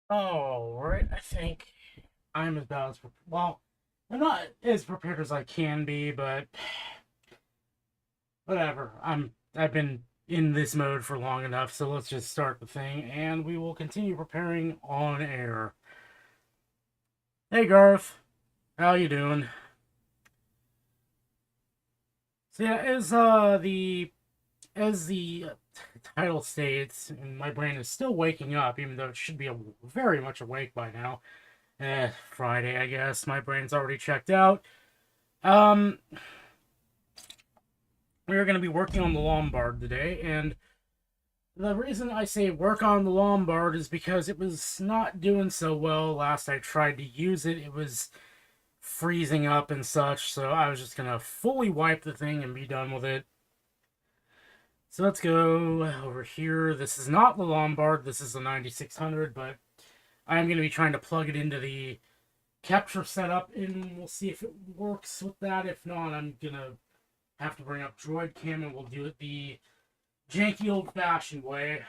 Oh, right. I think I'm about as well. I'm not as prepared as I can be, but whatever. I've been in this mode for long enough, so let's just start the thing, and we will continue preparing on air. Hey Garth, how you doing? So yeah, as the title states, and my brain is still waking up, even though it should be very much awake by now. Friday, I guess. My brain's already checked out. Um, we are going to be working on the Lombard today, and the reason I say work on the Lombard is because it was not doing so well last I tried to use it. It was freezing up and such, so I was just going to fully wipe the thing and be done with it. So let's go over here. This is not the Lombard, this is the 9600, but I'm going to be trying to plug it into the capture setup, and we'll see if it works with that. If not, I'm going to have to bring up Droid Cam, and we'll do it the janky old-fashioned way.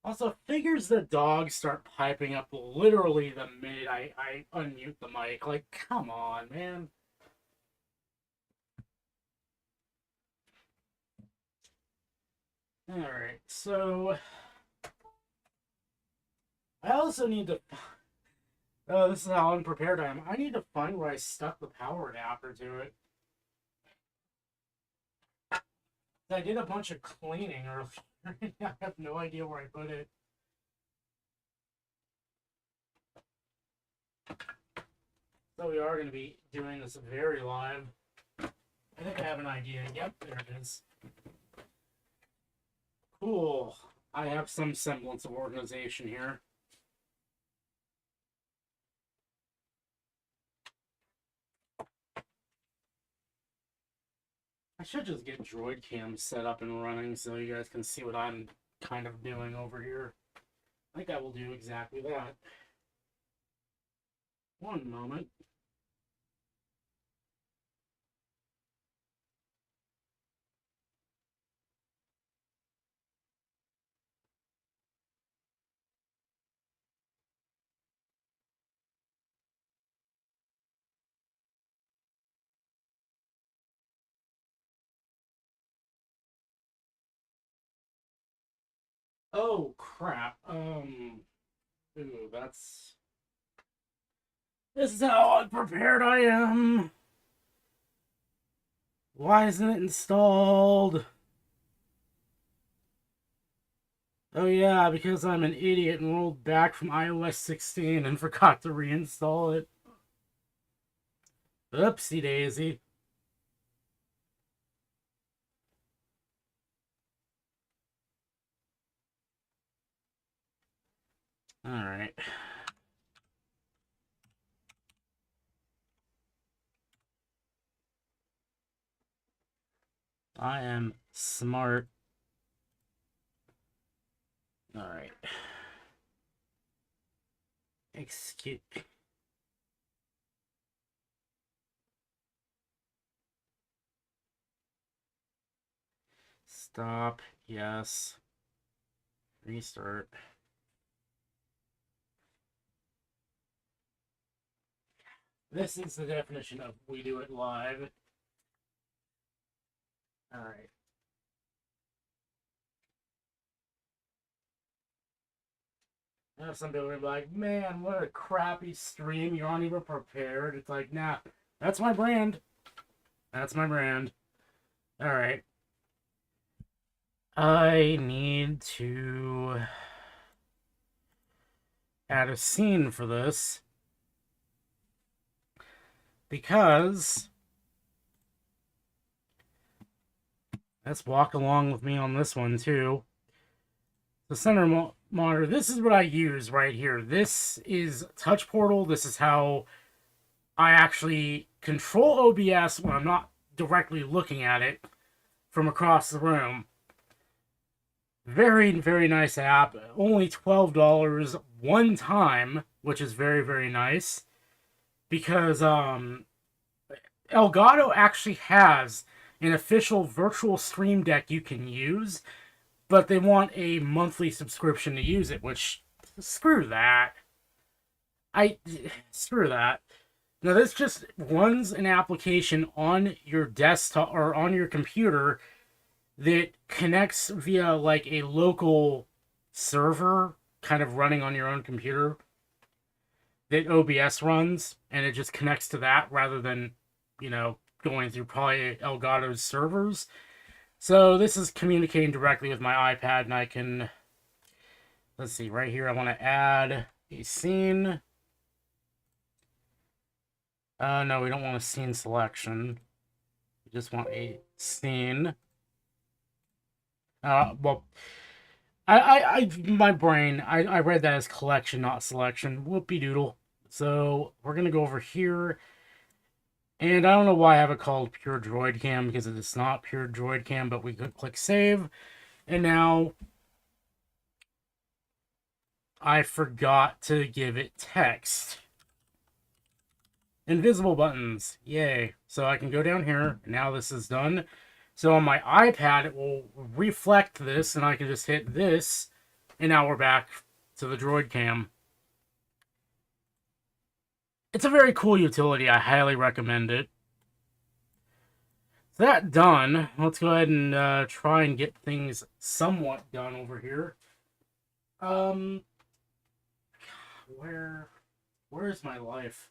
Also, figures the dogs start piping up literally the minute I unmute the mic. Like, come on, man. Alright, so I also need to. Oh, this is how unprepared I am. I need to find where I stuck the power adapter to it. I did a bunch of cleaning earlier. I have no idea where I put it. So we are going to be doing this very live. I think I have an idea. Yep, there it is. Cool. I have some semblance of organization here. I should just get Droid Cam set up and running so you guys can see what I'm kind of doing over here. I think I will do exactly that. One moment. Oh, crap. Ooh, that's... This is how unprepared I am. Why isn't it installed? Oh yeah, because I'm an idiot and rolled back from iOS 16 and forgot to reinstall it. Oopsie daisy. Alright. I am smart. Alright. Excuse... Stop. Yes. Restart. This is the definition of we do it live. Alright. Now some people are like, man, what a crappy stream. You aren't even prepared. It's like, nah, that's my brand. That's my brand. Alright. I need to add a scene for this because let's walk along with me on this one too. The center monitor, this is what I use right here. This is Touch Portal. This is how I actually control OBS when I'm not directly looking at it from across the room. Very, very nice app. Only $12 one time, which is very, very nice. Because Elgato actually has an official virtual stream deck you can use, but they want a monthly subscription to use it, which, screw that. Screw that. Now, this just runs an application on your desktop or on your computer that connects via like a local server kind of running on your own computer that OBS runs, and it just connects to that rather than, going through probably Elgato's servers. So this is communicating directly with my iPad, and I can, let's see, right here I want to add a scene. No, we don't want a scene selection. We just want a scene. Well, my brain, I read that as collection, not selection. Whoopie-doodle. So we're going to go over here. And I don't know why I have it called Pure Droid Cam, because it's not Pure Droid Cam, but we could click Save. And now I forgot to give it text. Invisible buttons. Yay. So I can go down here. Now this is done. So on my iPad, it will reflect this, and I can just hit this, and now we're back to the Droid Cam. It's a very cool utility. I highly recommend it. That done, let's go ahead and try and get things somewhat done over here. Where's my life?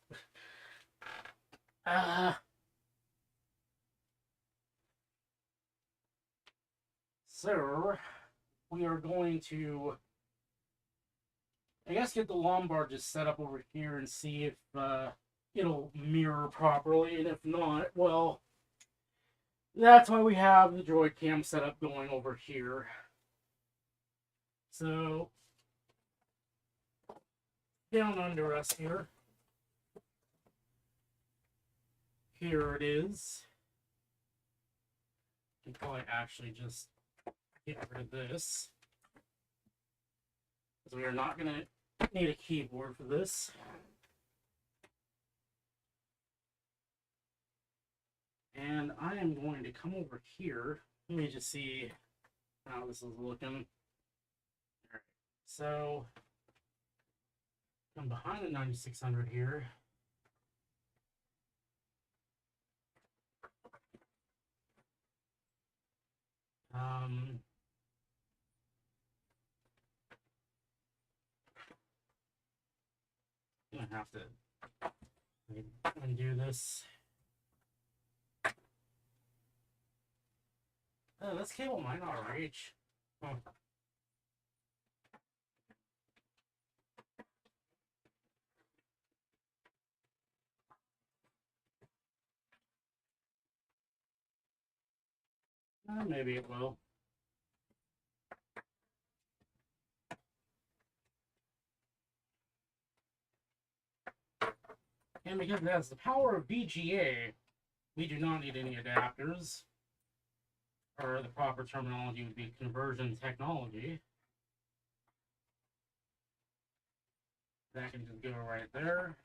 So, we are going to, I guess, get the Lombard just set up over here and see if it'll mirror properly, and if not, well, that's why we have the Droid Cam set up going over here. So, down under us here. Here it is. You can probably actually just get rid of this, because we are not going to need a keyboard for this. And I am going to come over here. Let me just see how this is looking. Alright, so I'm behind the 9600 here. I'm gonna have to undo this. Oh, this cable might not reach. Huh. Maybe it will. And because it has the power of VGA, we do not need any adapters. Or the proper terminology would be conversion technology. That can just go right there.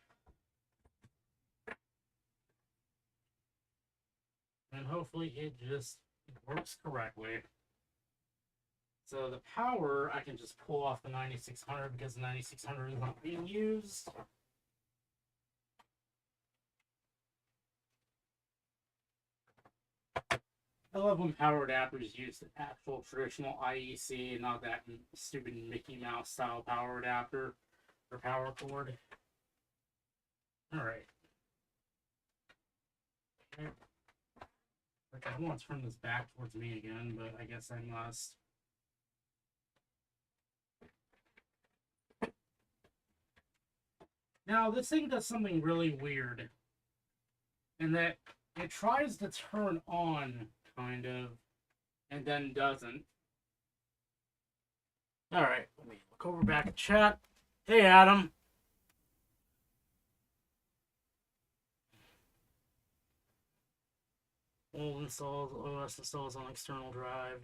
And hopefully it just works correctly. So the power, I can just pull off the 9600 because the 9600 is not being used. I love when power adapters use the actual traditional IEC and not that stupid Mickey Mouse style power adapter or power cord. Alright. Okay. I want to turn this back towards me again, but I guess I must. Now, this thing does something really weird. In that it tries to turn on, kind of, and then doesn't. Alright, let me look over back at chat. Hey, Adam. Old installs, OS installs on external drive.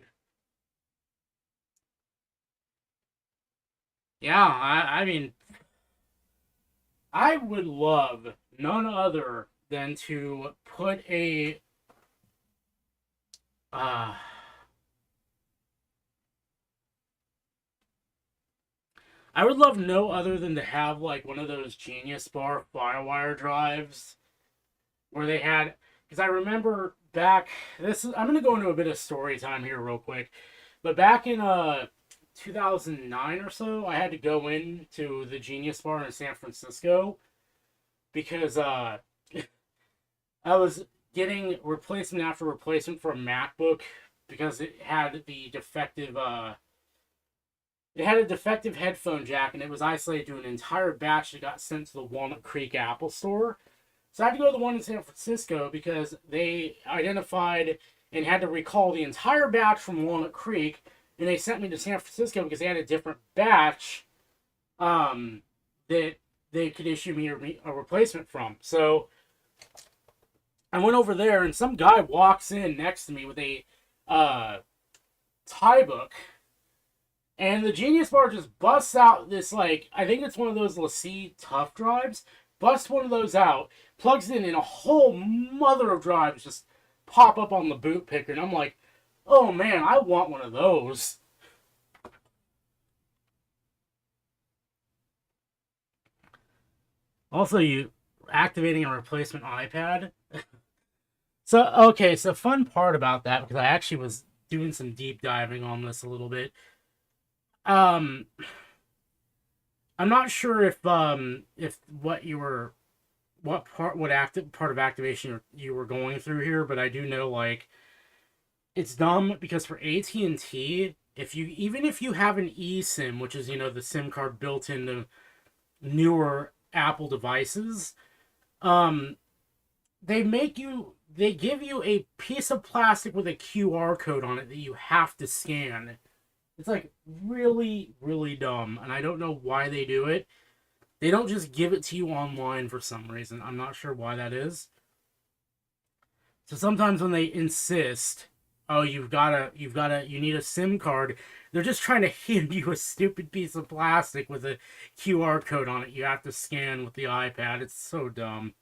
Yeah, I mean, I would love none other than to put a Uh, I would love no other than to have like one of those Genius Bar Firewire drives where they had, because I remember back, I'm gonna go into a bit of story time here real quick, but back in 2009 or so, I had to go into the Genius Bar in San Francisco because I was getting replacement after replacement for a MacBook because it had a defective headphone jack, and it was isolated to an entire batch that got sent to the Walnut Creek Apple Store. So I had to go to the one in San Francisco because they identified and had to recall the entire batch from Walnut Creek, and they sent me to San Francisco because they had a different batch that they could issue me a replacement from. So I went over there, and some guy walks in next to me with a tie book, and the Genius Bar just busts out this, like, I think it's one of those LaCie Tough drives, busts one of those out, plugs it in, and a whole mother of drives just pop up on the boot picker, and I'm like, oh man, I want one of those. Also, you activating a replacement iPad. So, okay, so fun part about that, because I actually was doing some deep diving on this a little bit. Um, I'm not sure if what active part of activation you were going through here, but I do know like it's dumb because for AT&T, if you have an eSIM, which is the SIM card built into newer Apple devices, um, they give you a piece of plastic with a QR code on it that you have to scan. It's like really, really dumb, and I don't know why they do it. They don't just give it to you online for some reason. I'm not sure why that is. So sometimes when they insist, oh, you need a SIM card, they're just trying to hand you a stupid piece of plastic with a QR code on it you have to scan with the iPad. It's so dumb.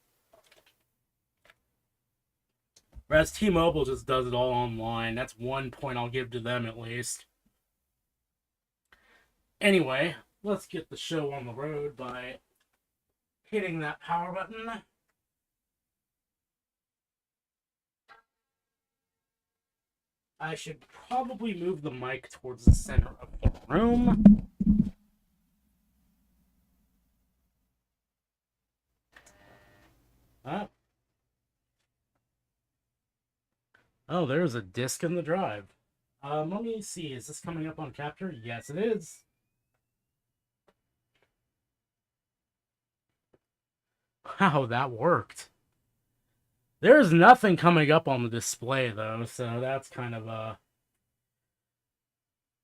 Whereas T-Mobile just does it all online. That's one point I'll give to them at least. Anyway, let's get the show on the road by hitting that power button. I should probably move the mic towards the center of the room. Oh, there's a disc in the drive. Let me see. Is this coming up on capture? Yes, it is. Wow, that worked. There's nothing coming up on the display, though, so that's kind of,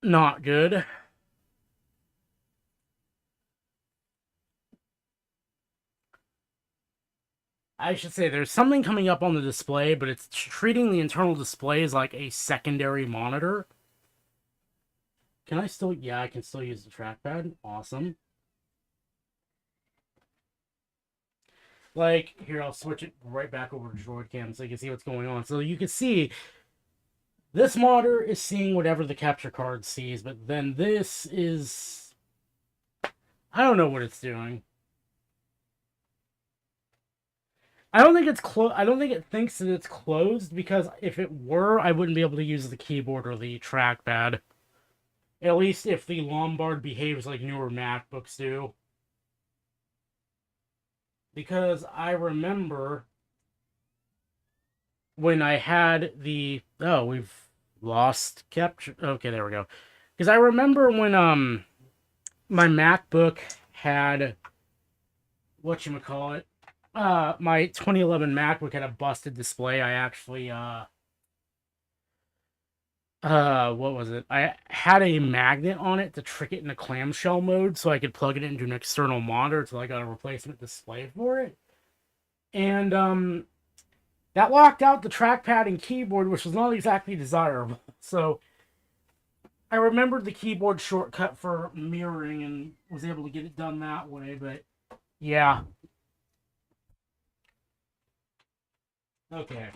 not good. I should say there's something coming up on the display, but it's treating the internal display as like a secondary monitor. Can I still... Yeah, I can still use the trackpad. Awesome. Like, here, I'll switch it right back over to DroidCam so you can see what's going on. So you can see this monitor is seeing whatever the capture card sees, but then this is... I don't know what it's doing. I don't think it's I don't think it thinks that it's closed, because if it were, I wouldn't be able to use the keyboard or the trackpad. At least if the Lombard behaves like newer MacBooks do. Because I remember when I had the... Oh, we've lost capture. Okay, there we go. Because I remember when my MacBook had... whatchamacallit? My 2011 MacBook had a busted display. I actually, what was it? I had a magnet on it to trick it into clamshell mode so I could plug it into an external monitor until I got a replacement display for it. And, that locked out the trackpad and keyboard, which was not exactly desirable. So, I remembered the keyboard shortcut for mirroring and was able to get it done that way, but, yeah. Okay.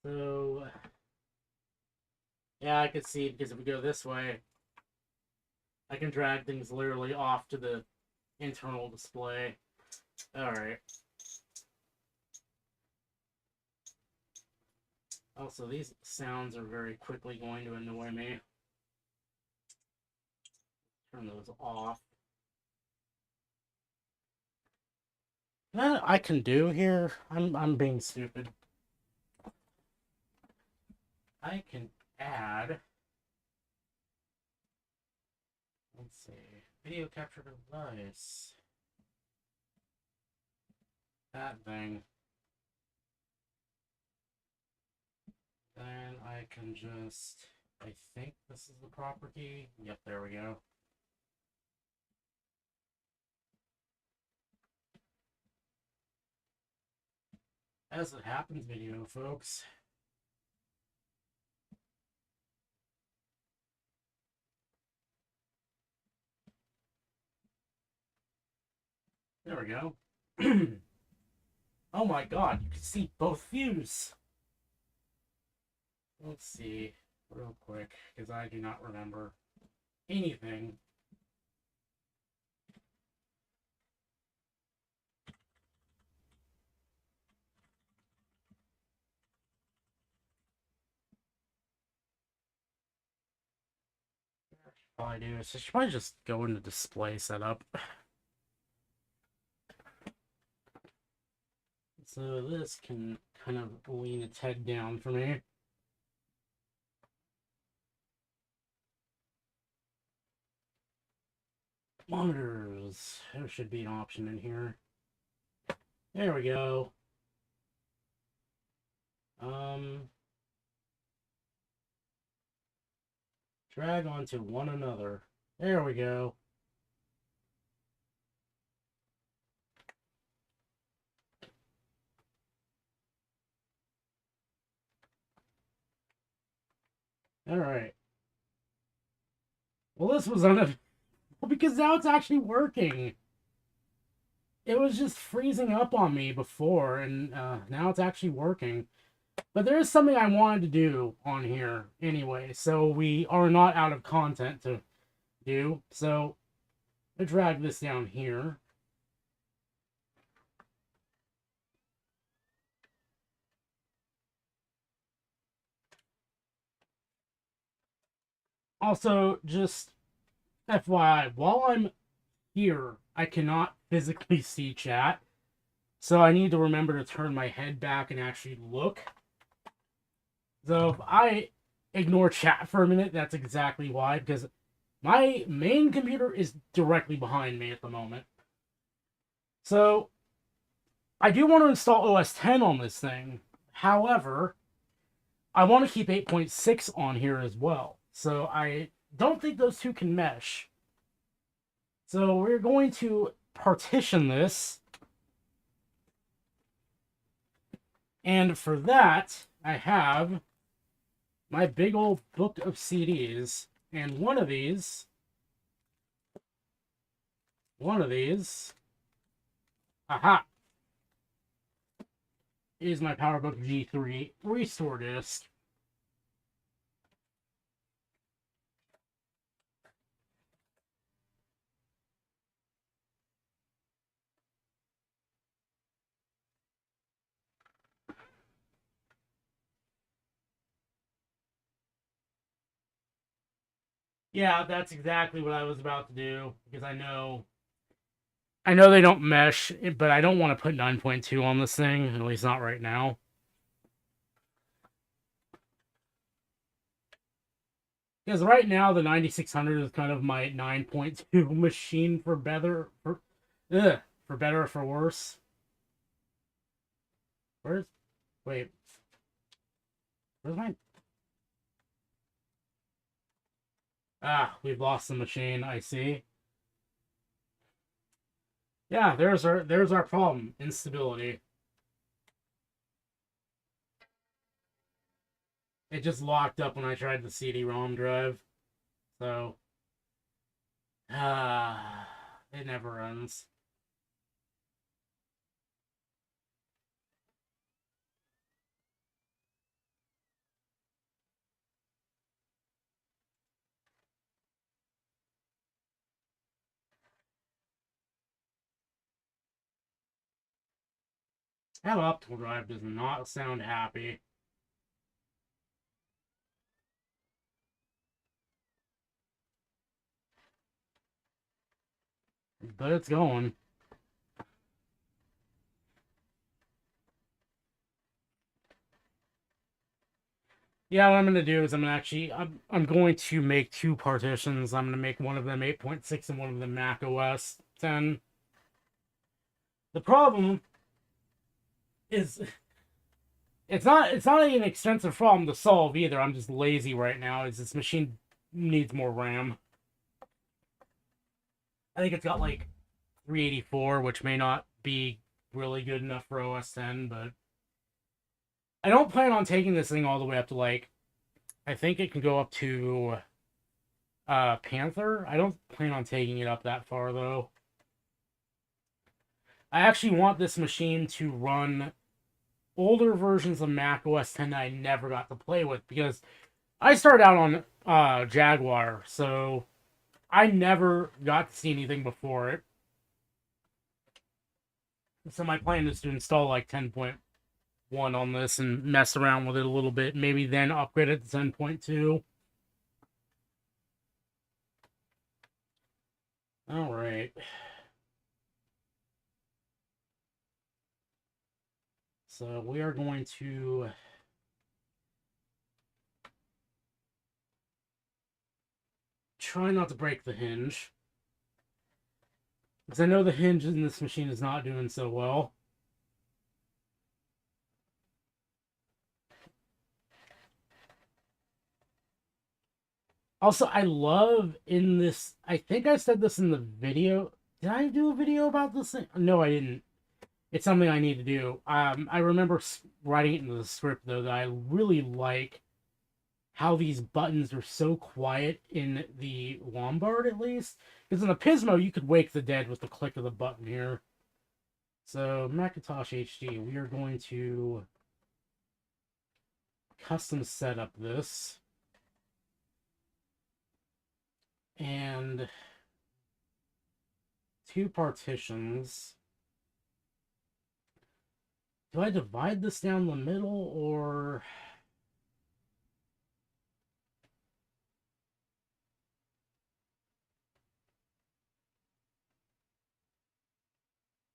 So, yeah, I can see because if we go this way, I can drag things literally off to the internal display. Alright. Also, these sounds are very quickly going to annoy me. Turn those off. That I can do here. I'm being stupid. I can add. Let's see. Video capture device. That thing. Then I can just. I think this is the proper key. Yep, there we go. As it happens, video, folks. There we go. Oh my god, you can see both views. Let's see, real quick, because I do not remember anything. All I do is I should probably just go into display setup. So this can kind of lean its head down for me. Monitors. There should be an option in here. There we go. Drag onto one another. There we go. Alright. Well, this was uneventful because now it's actually working. It was just freezing up on me before, and now it's actually working. But there is something I wanted to do on here anyway, so we are not out of content to do. So I drag this down here. Also, just FYI, while I'm here, I cannot physically see chat. So I need to remember to turn my head back and actually look. So if I ignore chat for a minute, that's exactly why, because my main computer is directly behind me at the moment. So I do want to install OS 10 on this thing. However, I want to keep 8.6 on here as well. So I don't think those two can mesh. So we're going to partition this. And for that, I have my big old book of CDs. And one of these, aha, is my PowerBook G3 restore disc. Yeah, that's exactly what I was about to do, because I know they don't mesh, but I don't want to put 9.2 on this thing, at least not right now. Because right now the 9600 is kind of my 9.2 machine for better, for better or for worse. Where's my we've lost the machine, I see. Yeah, there's our problem, instability. It just locked up when I tried the CD-ROM drive. So it never ends. That optical drive does not sound happy. But it's going. Yeah, what I'm going to do is I'm going to make two partitions. I'm going to make one of them 8.6 and one of them Mac OS 10. The problem is it's not an extensive problem to solve either. I'm just lazy right now. Is this machine needs more RAM. I think it's got like 384, which may not be really good enough for OS 10, but I don't plan on taking this thing all the way up to like, I think it can go up to Panther. I don't plan on taking it up that far though. I actually want this machine to run older versions of Mac OS 10 that I never got to play with because I started out on Jaguar, so I never got to see anything before it. So my plan is to install like 10.1 on this and mess around with it a little bit, maybe then upgrade it to 10.2. All right. So we are going to try not to break the hinge, because I know the hinge in this machine is not doing so well. Also, I love in this, I think I said this in the video. Did I do a video about this thing? No, I didn't. It's something I need to do. I remember writing it into the script, though, that I really like how these buttons are so quiet in the Lombard, at least. Because in the Pismo, you could wake the dead with the click of the button here. So, Macintosh HD, we are going to custom set up this. And two partitions. Do I divide this down the middle, or...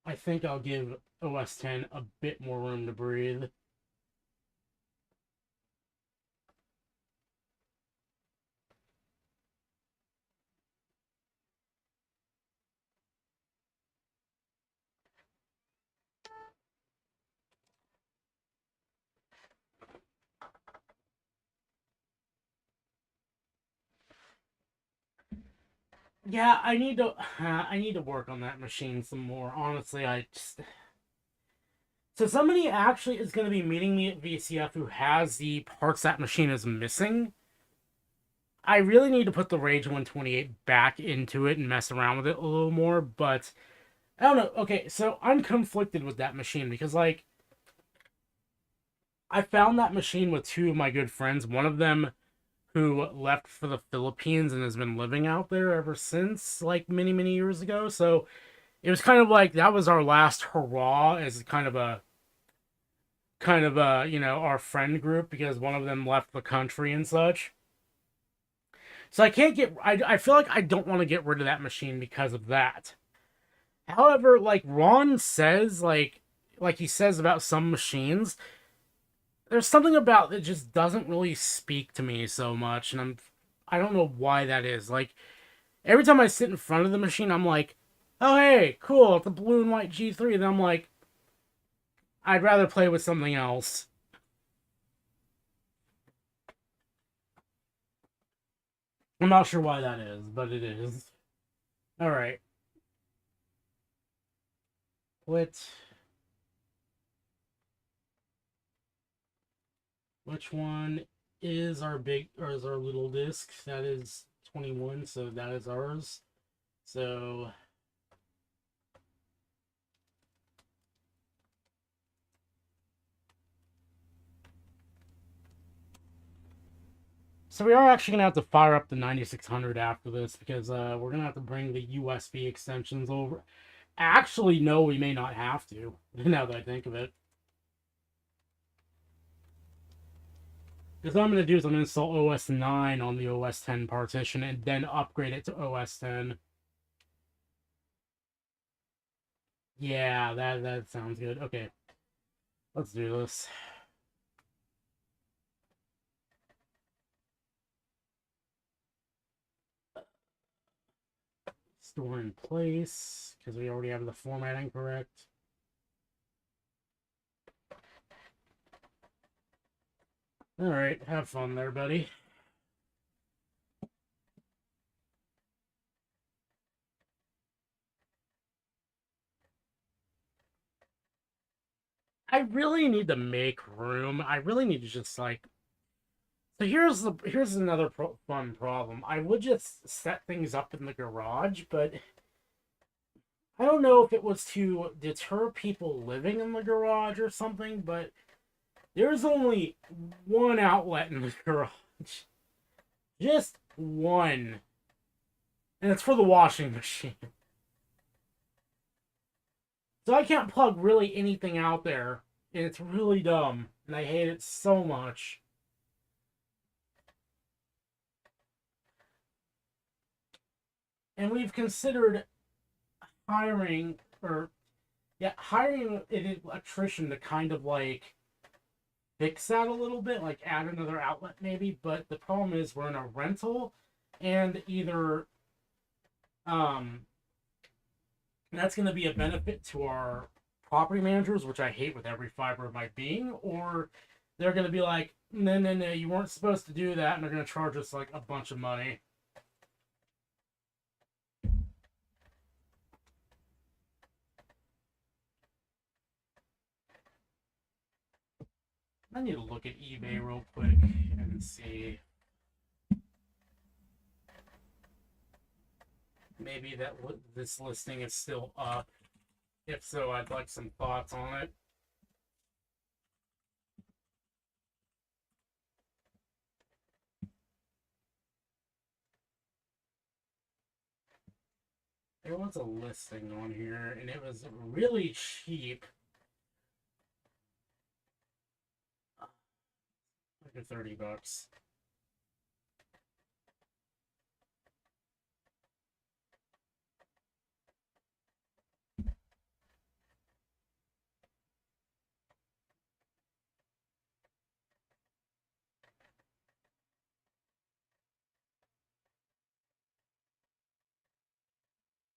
I think I'll give OS 10 a bit more room to breathe. Yeah, I need to work on that machine some more. Honestly, so somebody actually is going to be meeting me at VCF who has the parts that machine is missing. I really need to put the Rage 128 back into it and mess around with it a little more, but I don't know. Okay, so I'm conflicted with that machine because, like, I found that machine with two of my good friends. One of them who left for the Philippines and has been living out there ever since, like, many, many years ago. So it was kind of like that was our last hurrah as kind of a, our friend group, because one of them left the country and such. So I feel like I don't want to get rid of that machine because of that. However, like Ron says, like he says about some machines, there's something about it just doesn't really speak to me so much, and I don't know why that is. Like every time I sit in front of the machine, I'm like, oh hey, cool, it's a blue and white G3. Then I'm like, I'd rather play with something else. I'm not sure why that is, but it is. All right. Which one is our big, or is our little disc? That is 21, so that is ours. So we are actually gonna have to fire up the 9600 after this, because we're gonna have to bring the USB extensions over. Actually, no, we may not have to. Now that I think of it. Because what I'm going to do is I'm going to install OS 9 on the OS 10 partition and then upgrade it to OS 10. Yeah, that sounds good. Okay, let's do this. Store in place, because we already have the formatting correct. Alright, have fun there, buddy. I really need to make room. I really need to just, like... So here's another fun problem. I would just set things up in the garage, but... I don't know if it was to deter people living in the garage or something, but there's only one outlet in the garage. Just one. And it's for the washing machine. So I can't plug really anything out there. And it's really dumb. And I hate it so much. And we've considered hiring an electrician to kind of like fix that a little bit, like add another outlet maybe, but the problem is we're in a rental and either that's going to be a benefit to our property managers, which I hate with every fiber of my being, or they're going to be like, no, you weren't supposed to do that, and they're going to charge us like a bunch of money. I need to look at eBay real quick and see. Maybe that this listing is still up. If so, I'd like some thoughts on it. There was a listing on here, and it was really cheap. Like $30.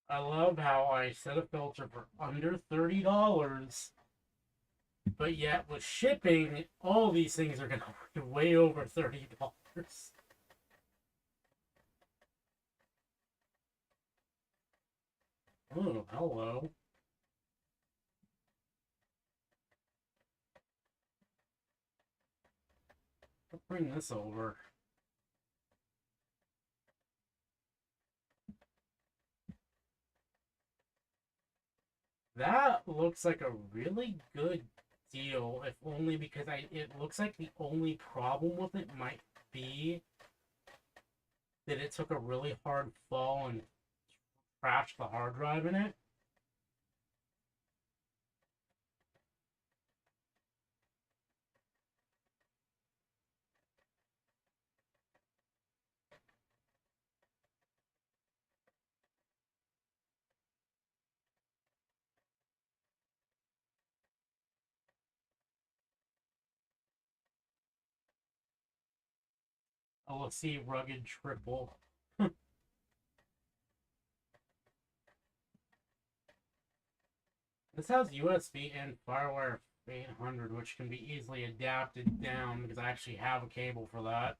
I love how I set a filter for under $30, but yet with shipping, all these things are gonna be way over $30. Oh, hello. I'll bring this over. That looks like a really good deal, if only because it looks like the only problem with it might be that it took a really hard fall and crashed the hard drive in it. Oh, let's see, rugged triple. This has USB and Firewire 800, which can be easily adapted down because I actually have a cable for that.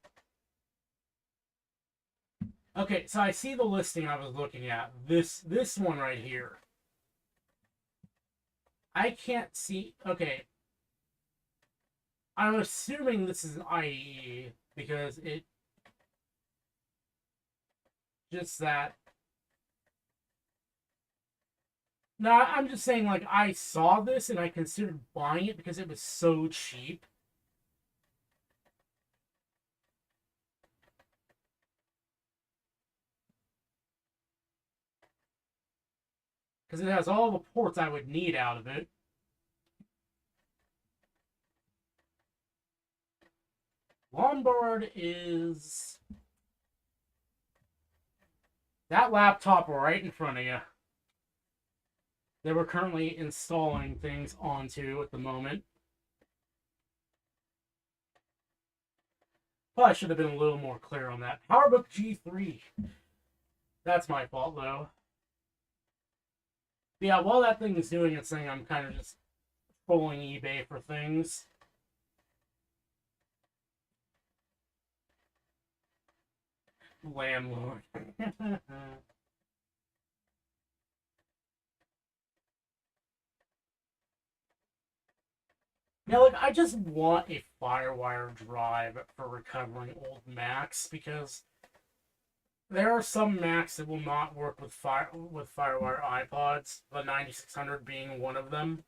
Okay, so I see the listing I was looking at. This one right here. I can't see. Okay, I'm assuming this is an IE because it just that. No, I'm just saying, like, I saw this and I considered buying it because it was so cheap. Because it has all the ports I would need out of it. Lombard is that laptop right in front of you. That we're currently installing things onto at the moment. Probably should have been a little more clear on that. PowerBook G3. That's my fault, though. But yeah, while that thing is doing its thing, I'm kind of just trolling eBay for things. Landlord. Yeah, like, I just want a FireWire drive for recovering old Macs, because there are some Macs that will not work with FireWire iPods, the 9600 being one of them.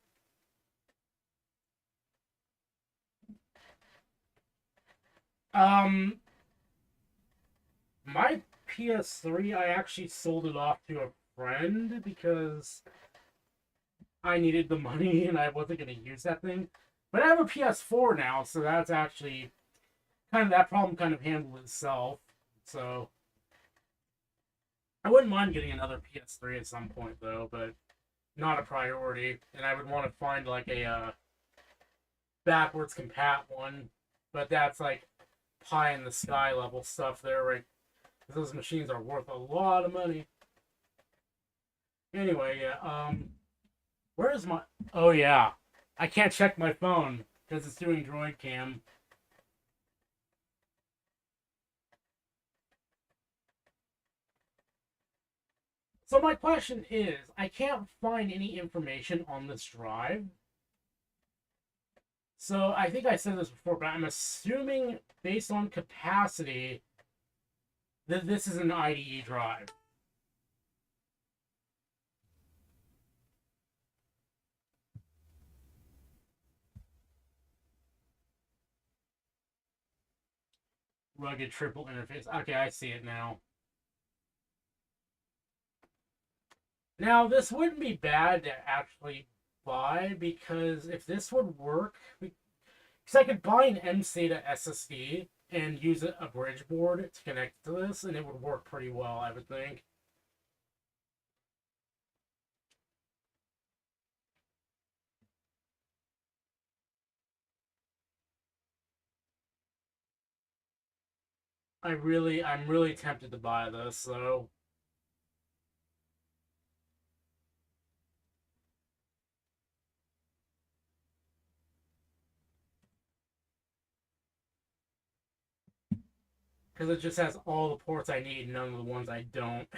My PS3, I actually sold it off to a friend because I needed the money and I wasn't going to use that thing. But I have a PS4 now, so that's actually that problem kind of handled itself. So I wouldn't mind getting another PS3 at some point, though, but not a priority. And I would want to find like a backwards compat one, but that's like pie in the sky level stuff there, right? Those machines are worth a lot of money. Anyway, yeah, where is my... Oh, yeah. I can't check my phone because it's doing Droid Cam. So my question is, I can't find any information on this drive. So I think I said this before, but I'm assuming, based on capacity, that this is an IDE drive. Rugged triple interface. Okay, I see it now. Now, this wouldn't be bad to actually buy, because if this would work, because I could buy an M-SATA SSD and use a bridge board to connect to this, and it would work pretty well, I would think. I'm really tempted to buy this, so... Because it just has all the ports I need, none of the ones I don't.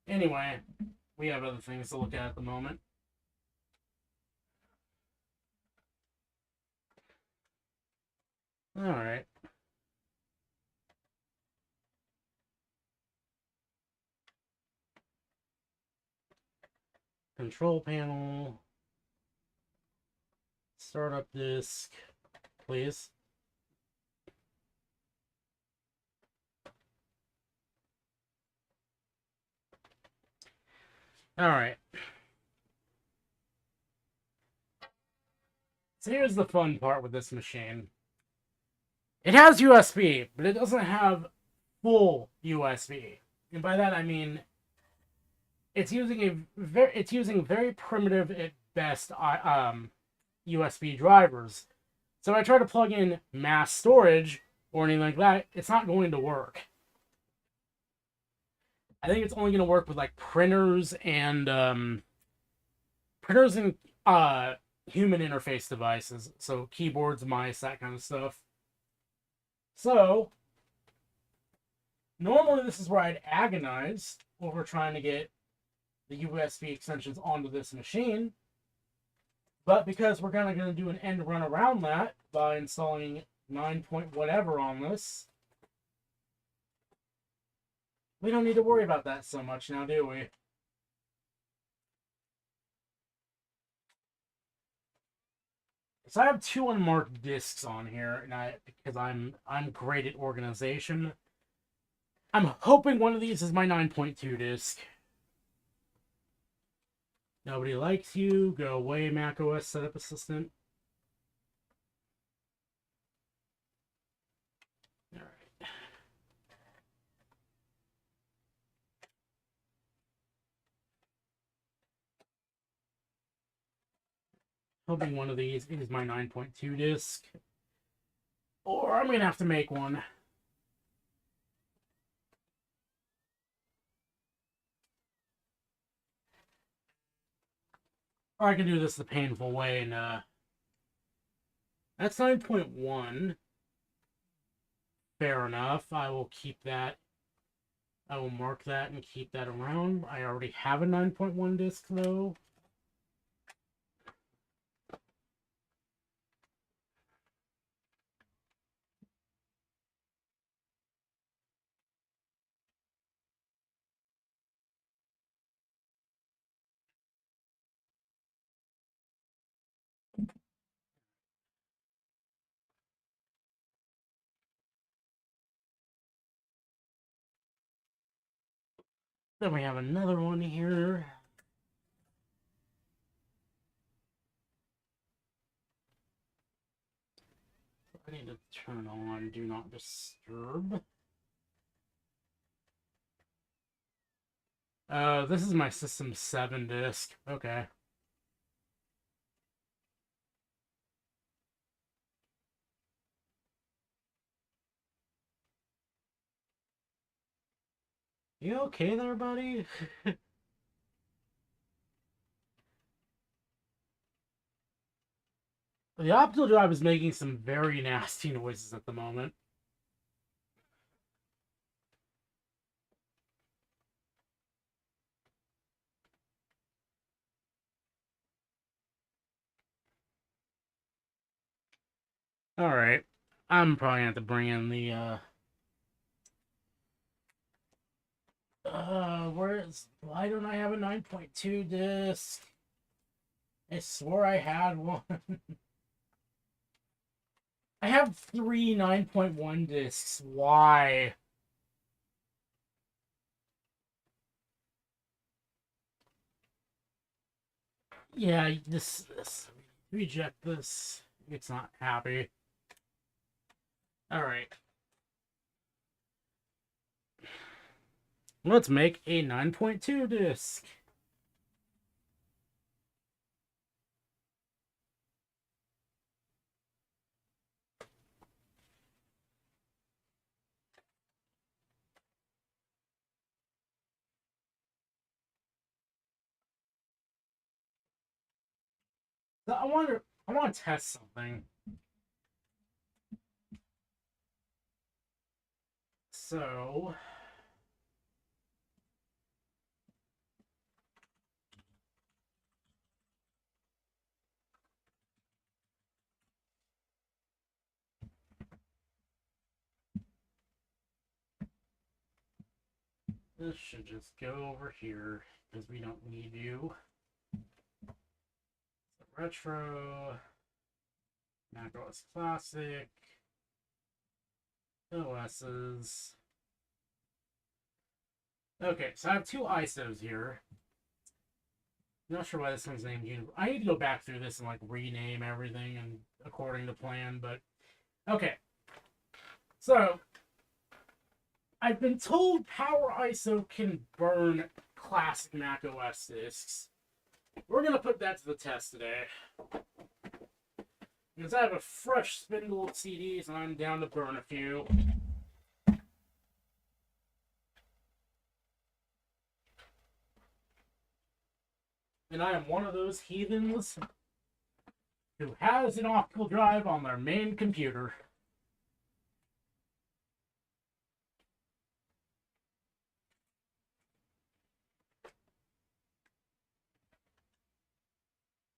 Anyway, we have other things to look at the moment. Alright. Control panel. Startup disk, please. Alright. So here's the fun part with this machine. It has USB, but it doesn't have full USB. And by that I mean it's using very primitive at best USB drivers. So if I try to plug in mass storage or anything like that, it's not going to work. I think it's only going to work with like printers and human interface devices, so keyboards, mice, that kind of stuff. So normally this is where I'd agonize over trying to get the USB extensions onto this machine. But because we're going to do an end run around that by installing 9 point whatever on this, we don't need to worry about that so much now, do we? So I have 2 unmarked discs on here, and because I'm great at organization. I'm hoping one of these is my 9.2 disc. Nobody likes you. Go away, macOS setup assistant. Hoping one of these is my 9.2 disc. Or I'm going to have to make one. Or I can do this the painful way and that's 9.1. Fair enough. I will keep that. I will mark that and keep that around. I already have a 9.1 disc though. Then we have another one here. I need to turn on Do Not Disturb. This is my System 7 disc. Okay. You okay there, buddy? The optical drive is making some very nasty noises at the moment. Alright. I'm probably gonna have to bring in the why don't I have a 9.2 disc? I swore I had one. I have 3 9.1 discs. Why? Yeah, this reject this. It's not happy. Alright. Let's make a 9.2 disc. So I want to test something. So this should just go over here because we don't need you. So retro, macOS Classic, OS's. Okay, so I have 2 ISOs here. I'm not sure why this one's named Universal. I need to go back through this and like rename everything and according to plan, but okay. So I've been told Power ISO can burn classic Mac OS discs. We're gonna put that to the test today. Because I have a fresh spindle of CDs and I'm down to burn a few. And I am one of those heathens who has an optical drive on their main computer.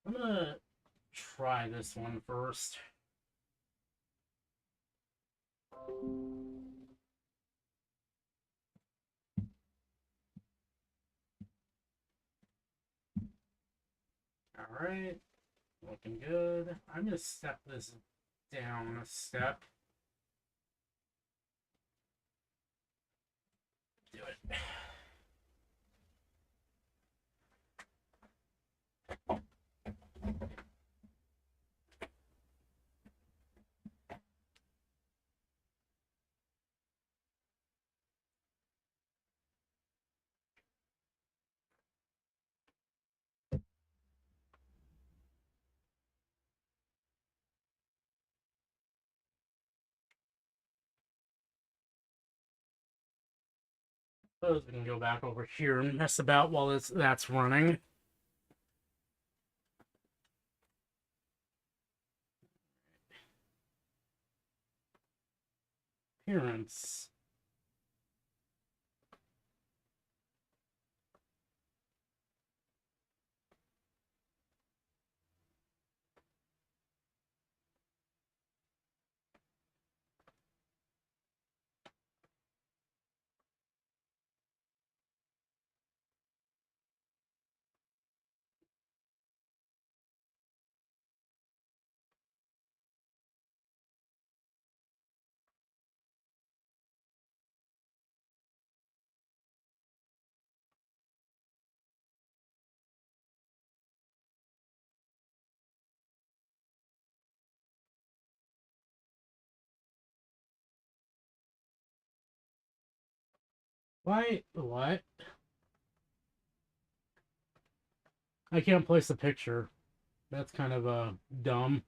I'm gonna try this one first. Alright, looking good. I'm gonna step this down a step. Do it. suppose we can go back over here and mess about while that's running. Appearance. Why? What? I can't place the picture. That's kind of dumb.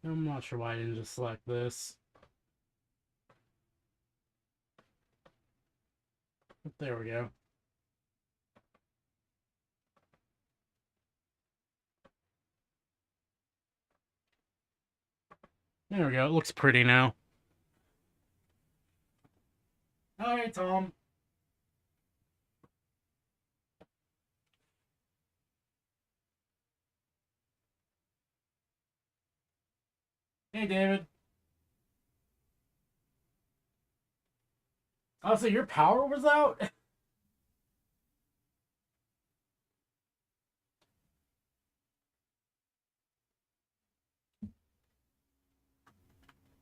I'm not sure why I didn't just select this. There we go. There we go. It looks pretty now. Hi, Tom. Hey, David. Oh, so your power was out?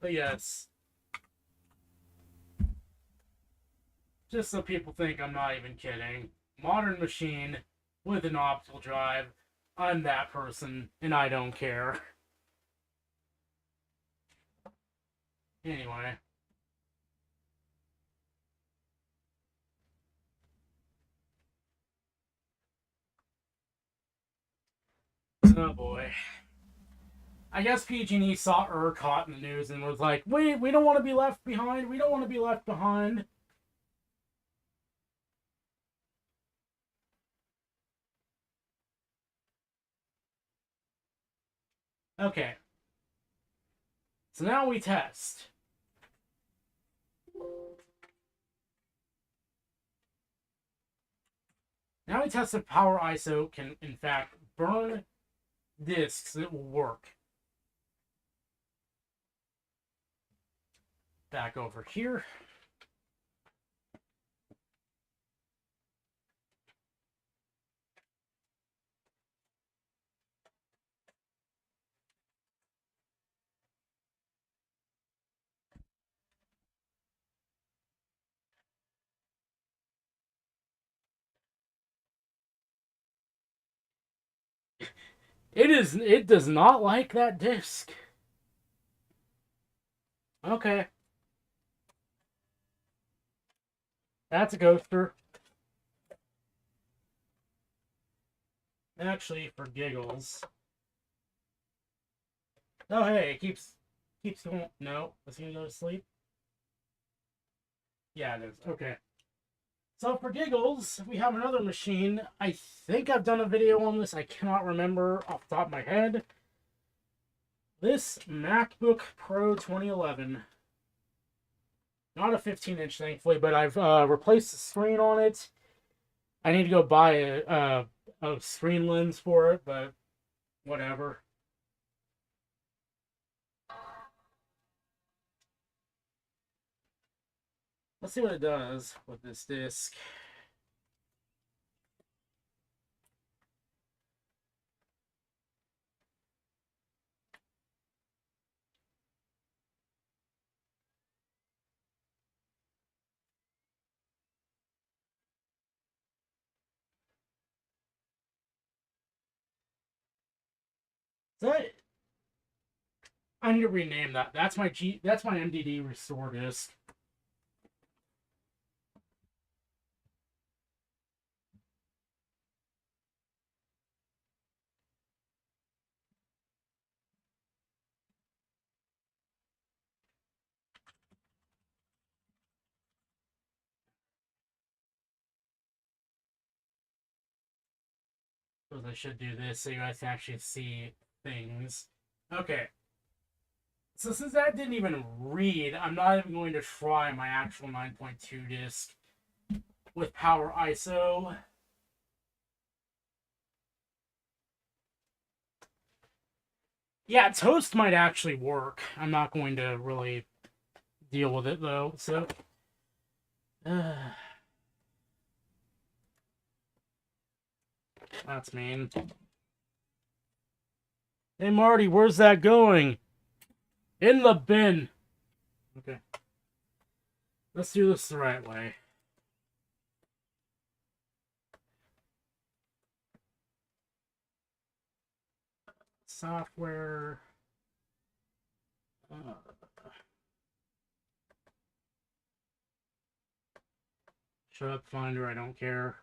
But yes. Just so people think I'm not even kidding. Modern machine with an optical drive. I'm that person, and I don't care. Anyway. Oh boy. I guess PG&E saw ERCOT in the news and was like, wait, we don't want to be left behind. We don't want to be left behind. Okay. So now we test. Now we test if Power ISO can, in fact, burn disks that will work. Back over here. It does not like that disk. Okay. That's a ghoster. Actually, for giggles. Oh hey, it keeps going. No, is he gonna go to sleep? Yeah, it is. Okay. So for giggles, we have another machine. I think I've done a video on this. I cannot remember off the top of my head. This MacBook Pro 2011. Not a 15-inch, thankfully, but I've replaced the screen on it. I need to go buy a screen lens for it, but whatever. Let's see what it does with this disc. So I need to rename that. That's my MDD restore disc. Because I should do this so you guys can actually see things. Okay. So since that didn't even read, I'm not even going to try my actual 9.2 disc with power ISO. Yeah, toast might actually work. I'm not going to really deal with it though. So that's mean. Hey Marty, where's that going? In the bin. Okay. Let's do this the right way. Software. Shut up, Finder. I don't care.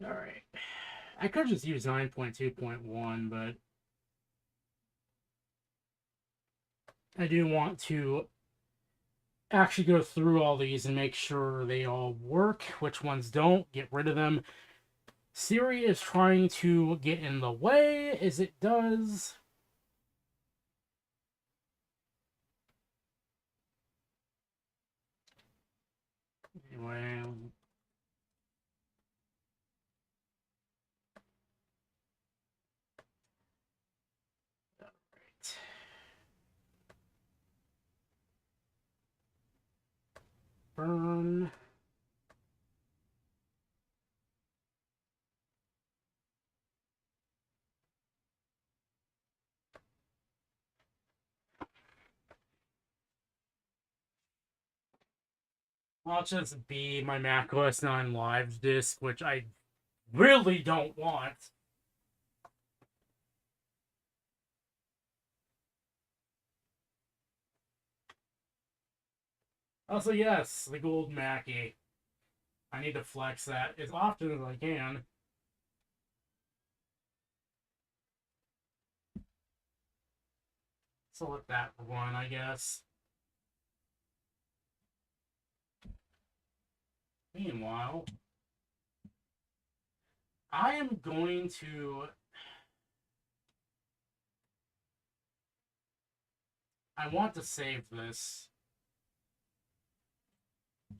Alright. I could just use 9.2.1, but I do want to actually go through all these and make sure they all work. Which ones don't, get rid of them. Siri is trying to get in the way, as it does. Anyway. Alright. Burn. I'll just be my macOS 9 Live disk, which I really don't want. Also, yes, the gold Mackie. I need to flex that as often as I can. Select that one, I guess. Meanwhile, I am going to... I want to save this.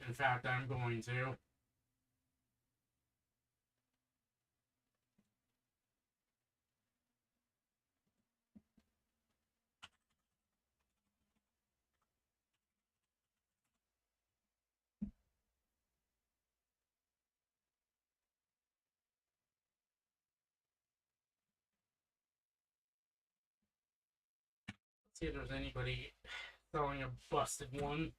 In fact, I'm going to. See if there's anybody selling a busted one.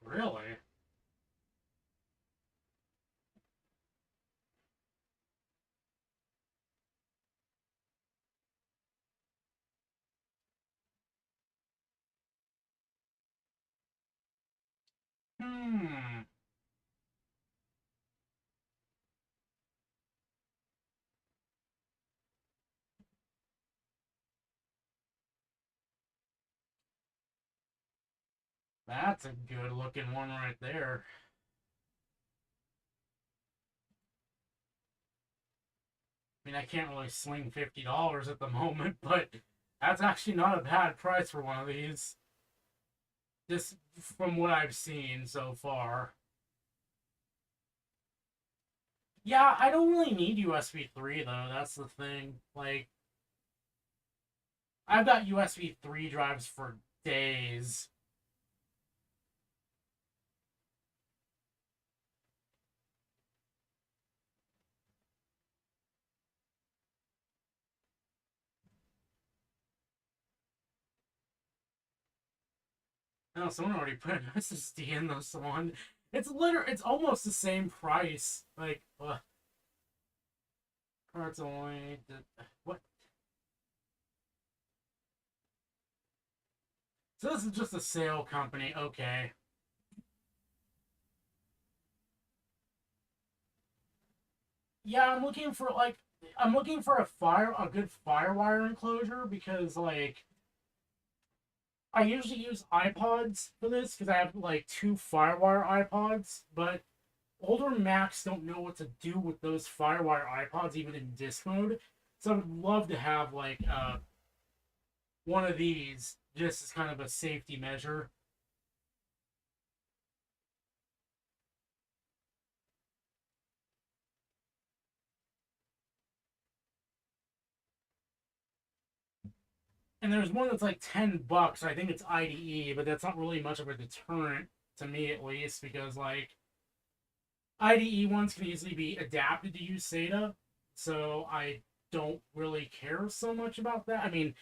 Really? Hmm. That's a good looking one right there. I mean, I can't really swing $50 at the moment, but that's actually not a bad price for one of these. Just from what I've seen so far. Yeah, I don't really need USB 3 though. That's the thing. Like, I've got USB 3 drives for days. No, someone already put an SSD in this one. It's almost the same price. Like, parts only. What? So this is just a sale company. Okay. Yeah, I'm looking for, like, I'm looking for a good FireWire enclosure because like I usually use iPods for this because I have like two FireWire iPods, but older Macs don't know what to do with those FireWire iPods even in disk mode. So I would love to have like one of these just as kind of a safety measure. And there's one that's like $10. I think it's IDE, but that's not really much of a deterrent to me at least because like IDE ones can easily be adapted to use SATA, so I don't really care so much about that. I mean,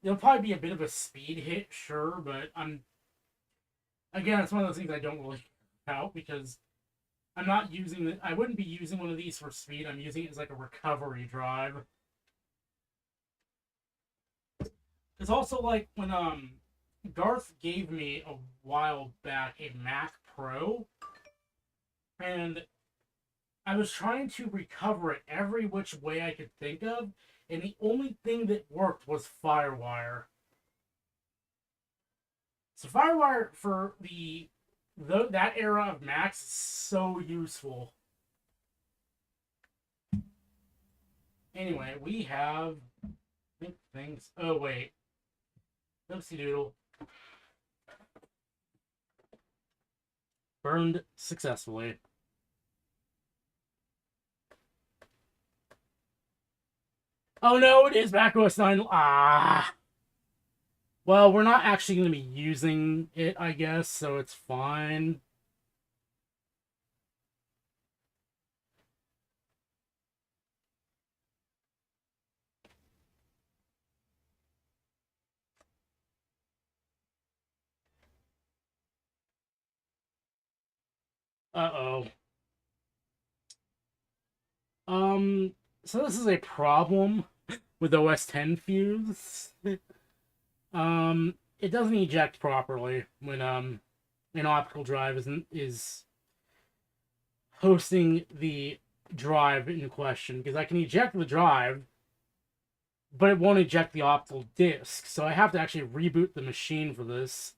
it'll probably be a bit of a speed hit, sure, but I'm again, it's one of those things I don't really care about because I'm not using it. I wouldn't be using one of these for speed. I'm using it as like a recovery drive. It's also like when Garth gave me a while back a Mac Pro, and I was trying to recover it every which way I could think of, and the only thing that worked was FireWire. So FireWire for that era of Macs is so useful. Anyway, we have things. Oh wait, oopsie doodle. Burned successfully. Oh no, it is macOS 9. Ah. Well, we're not actually going to be using it, I guess, so it's fine. Uh-oh. Um, so this is a problem with OS 10 Fuse. It doesn't eject properly when an optical drive is hosting the drive in question because I can eject the drive, but it won't eject the optical disk. So I have to actually reboot the machine for this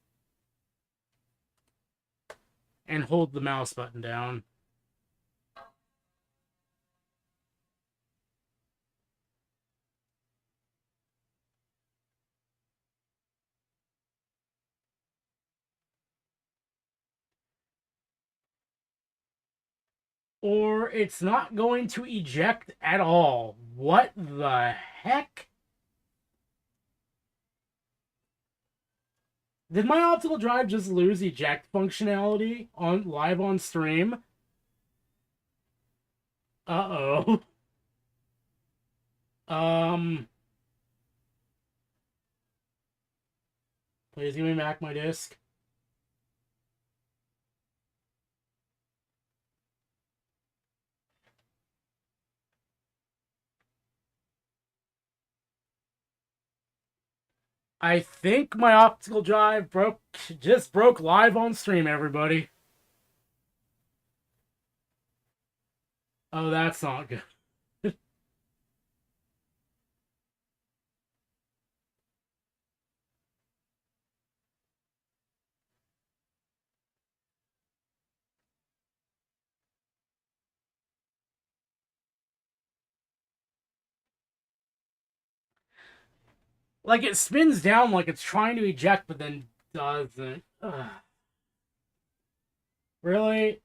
and hold the mouse button down. Or it's not going to eject at all. What the heck? Did my optical drive just lose eject functionality on live on stream? Uh-oh. Um, please give me back my disc. I think my optical drive just broke live on stream, everybody. Oh, that's not good. Like it spins down like it's trying to eject, but then doesn't. Ugh. Really?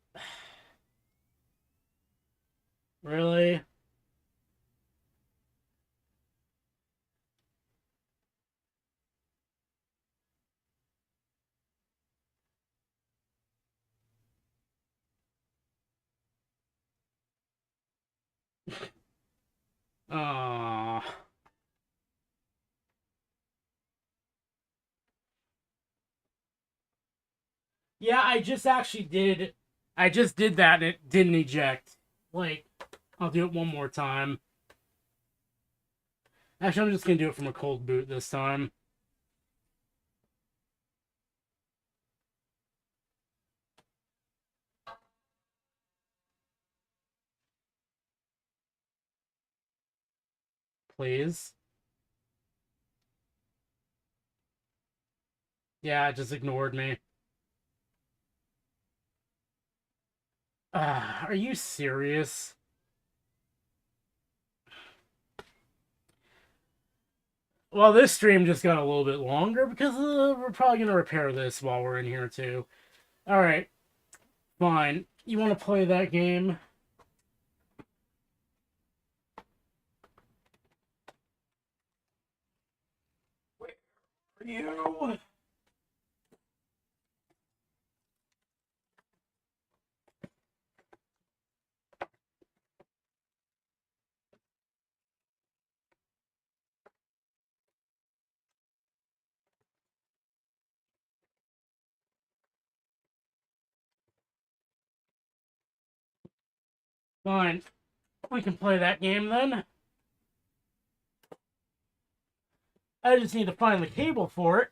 Really? Ah. Yeah, I just actually did. I just did that and it didn't eject. Like, I'll do it one more time. Actually, I'm just gonna do it from a cold boot this time. please. Yeah, it just ignored me. Are you serious? Well, this stream just got a little bit longer because we're probably going to repair this while we're in here, too. Alright, fine. You want to play that game? Where are you? Fine. We can play that game then. I just need to find the cable for it.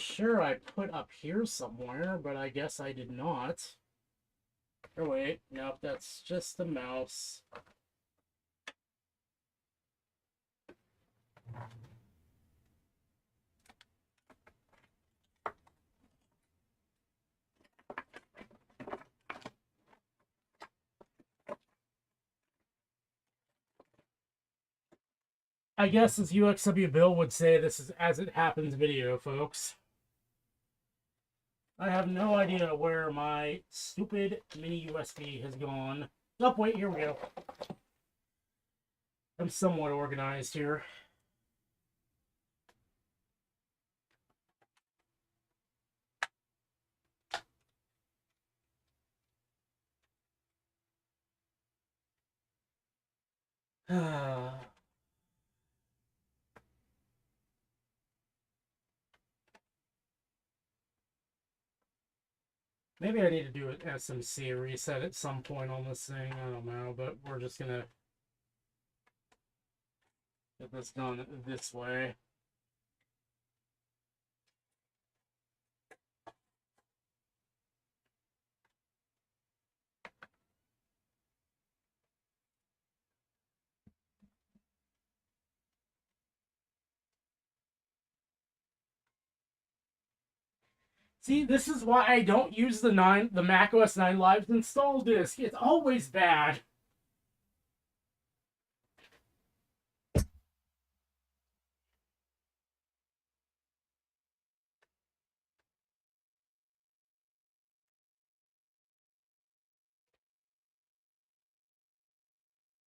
Sure, I put up here somewhere, but I guess I did not. Or wait, nope, that's just the mouse. I guess as UXW Bill would say, this is as it happens video, folks. I have no idea where my stupid mini USB has gone. Oh, wait, here we go. I'm somewhat organized here. Maybe I need to do an SMC reset at some point on this thing. I don't know, but we're just gonna get this done this way. See, this is why I don't use the Mac OS 9 Live's install disk. It's always bad.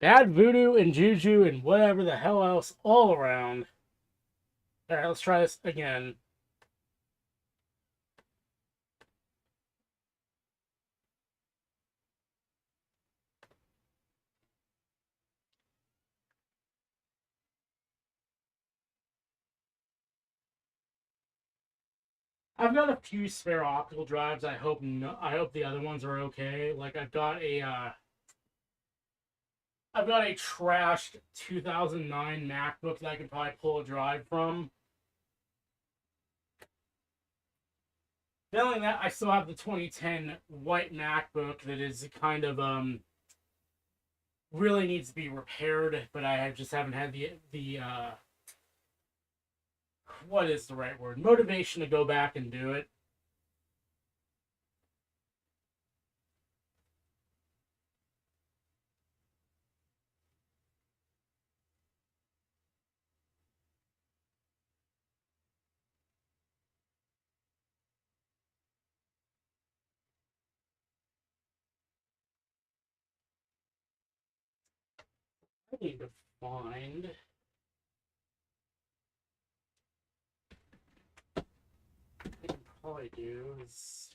Bad voodoo and juju and whatever the hell else all around. Alright, let's try this again. I've got a few spare optical drives. I hope the other ones are okay. Like I've got a trashed 2009 MacBook that I can probably pull a drive from. Failing that, I still have the 2010 white MacBook that is kind of really needs to be repaired, but I just haven't had the what is the right word? Motivation to go back and do it. I need to find. I can probably do is.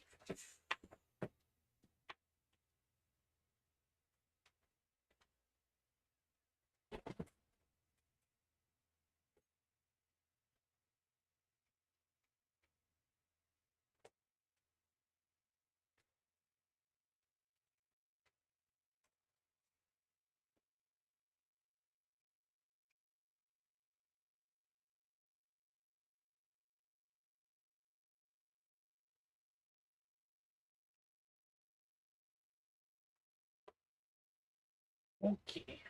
Okay.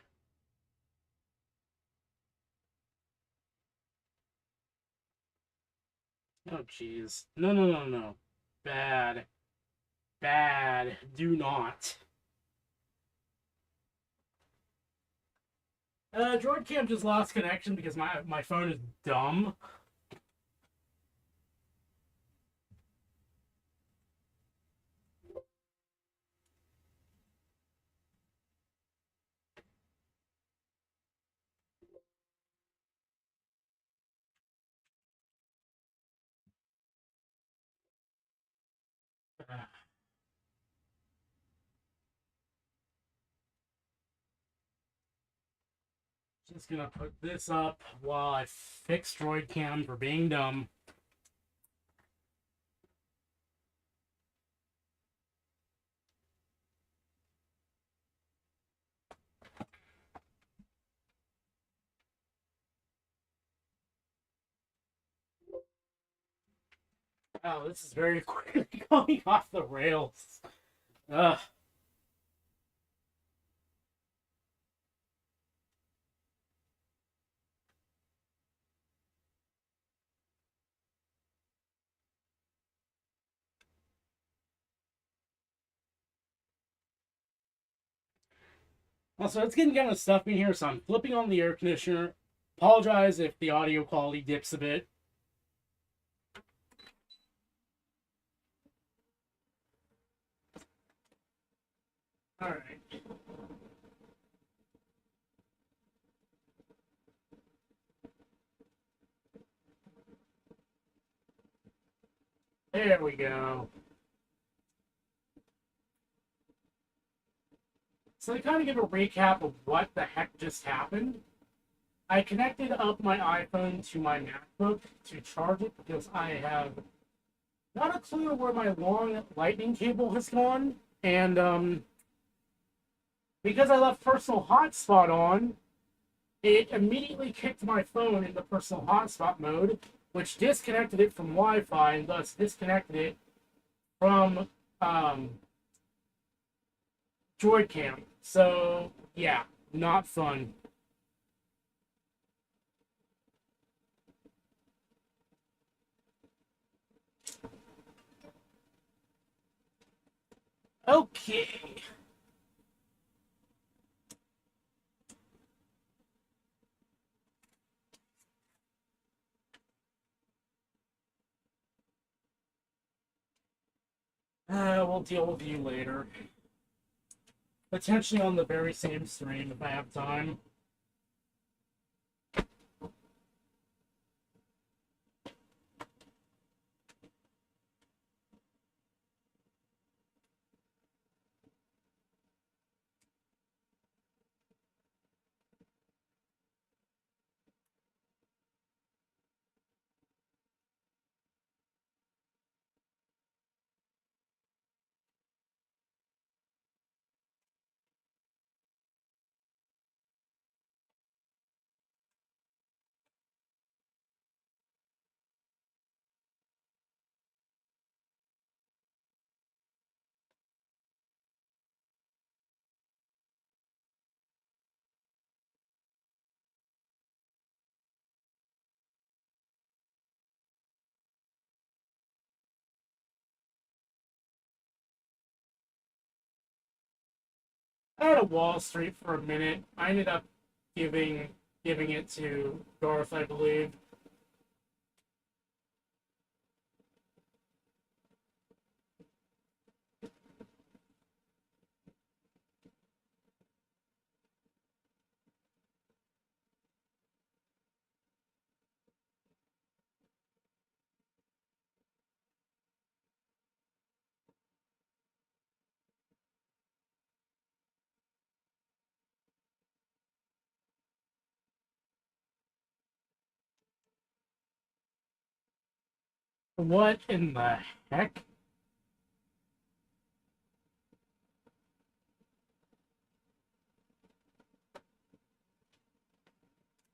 Oh, jeez. No, no, no, no. Bad. Bad. Do not. Droid just lost connection because my phone is dumb. Just gonna put this up while I fix Droid for being dumb. Oh, this is very quickly going off the rails. Ugh. Also, it's getting kind of stuffy in here, so I'm flipping on the air conditioner. Apologize if the audio quality dips a bit. Alright. There we go. So to kind of give a recap of what the heck just happened, I connected up my iPhone to my MacBook to charge it because I have not a clue where my long lightning cable has gone. And because I left personal hotspot on, it immediately kicked my phone into personal hotspot mode, which disconnected it from Wi-Fi and thus disconnected it from Droid. So yeah, not fun. Okay. We'll deal with you later. Potentially on the very same stream if I have time. I had a Wall Street for a minute. I ended up giving it to Garth, I believe. What in the heck?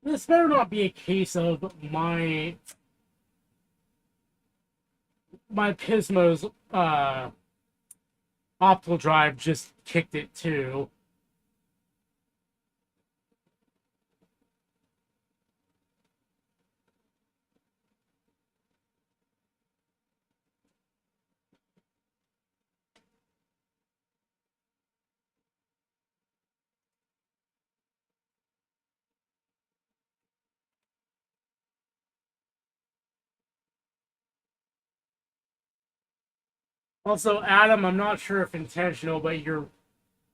This better not be a case of my Pismo's optical drive just kicked it too. Also, Adam, I'm not sure if intentional, but your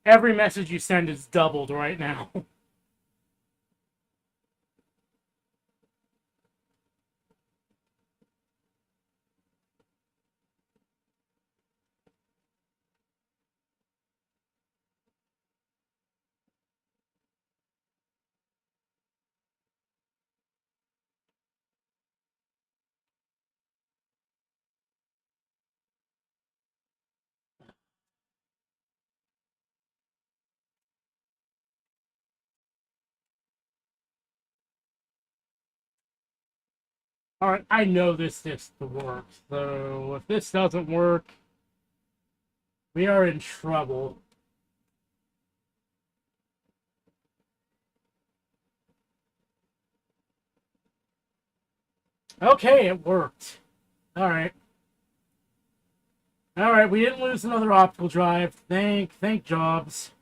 every message you send is doubled right now. Alright, I know this disc to work, so if this doesn't work, we are in trouble. Okay, it worked. Alright. Alright, we didn't lose another optical drive. Thank Jobs.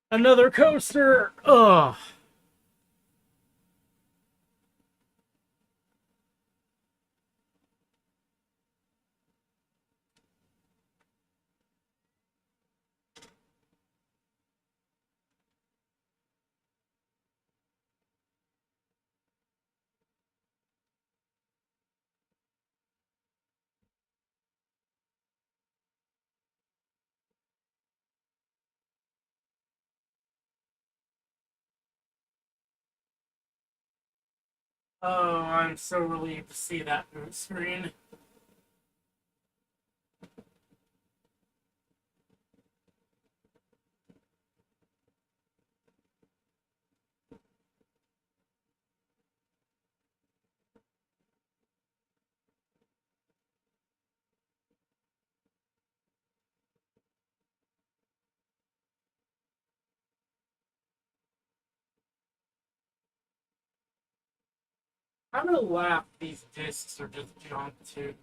Another coaster! Ugh. Oh, I'm so relieved to see that boot screen. I'm gonna laugh. These discs are just junk too.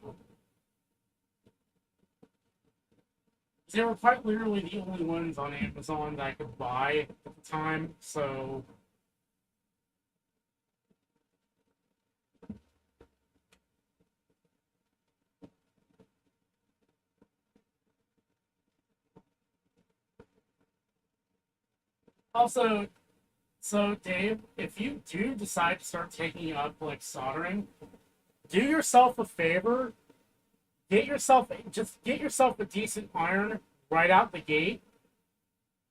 They were quite literally the only ones on Amazon that I could buy at the time. So also, so Dave, if you do decide to start taking up like soldering, do yourself a favor. Get yourself a decent iron right out the gate,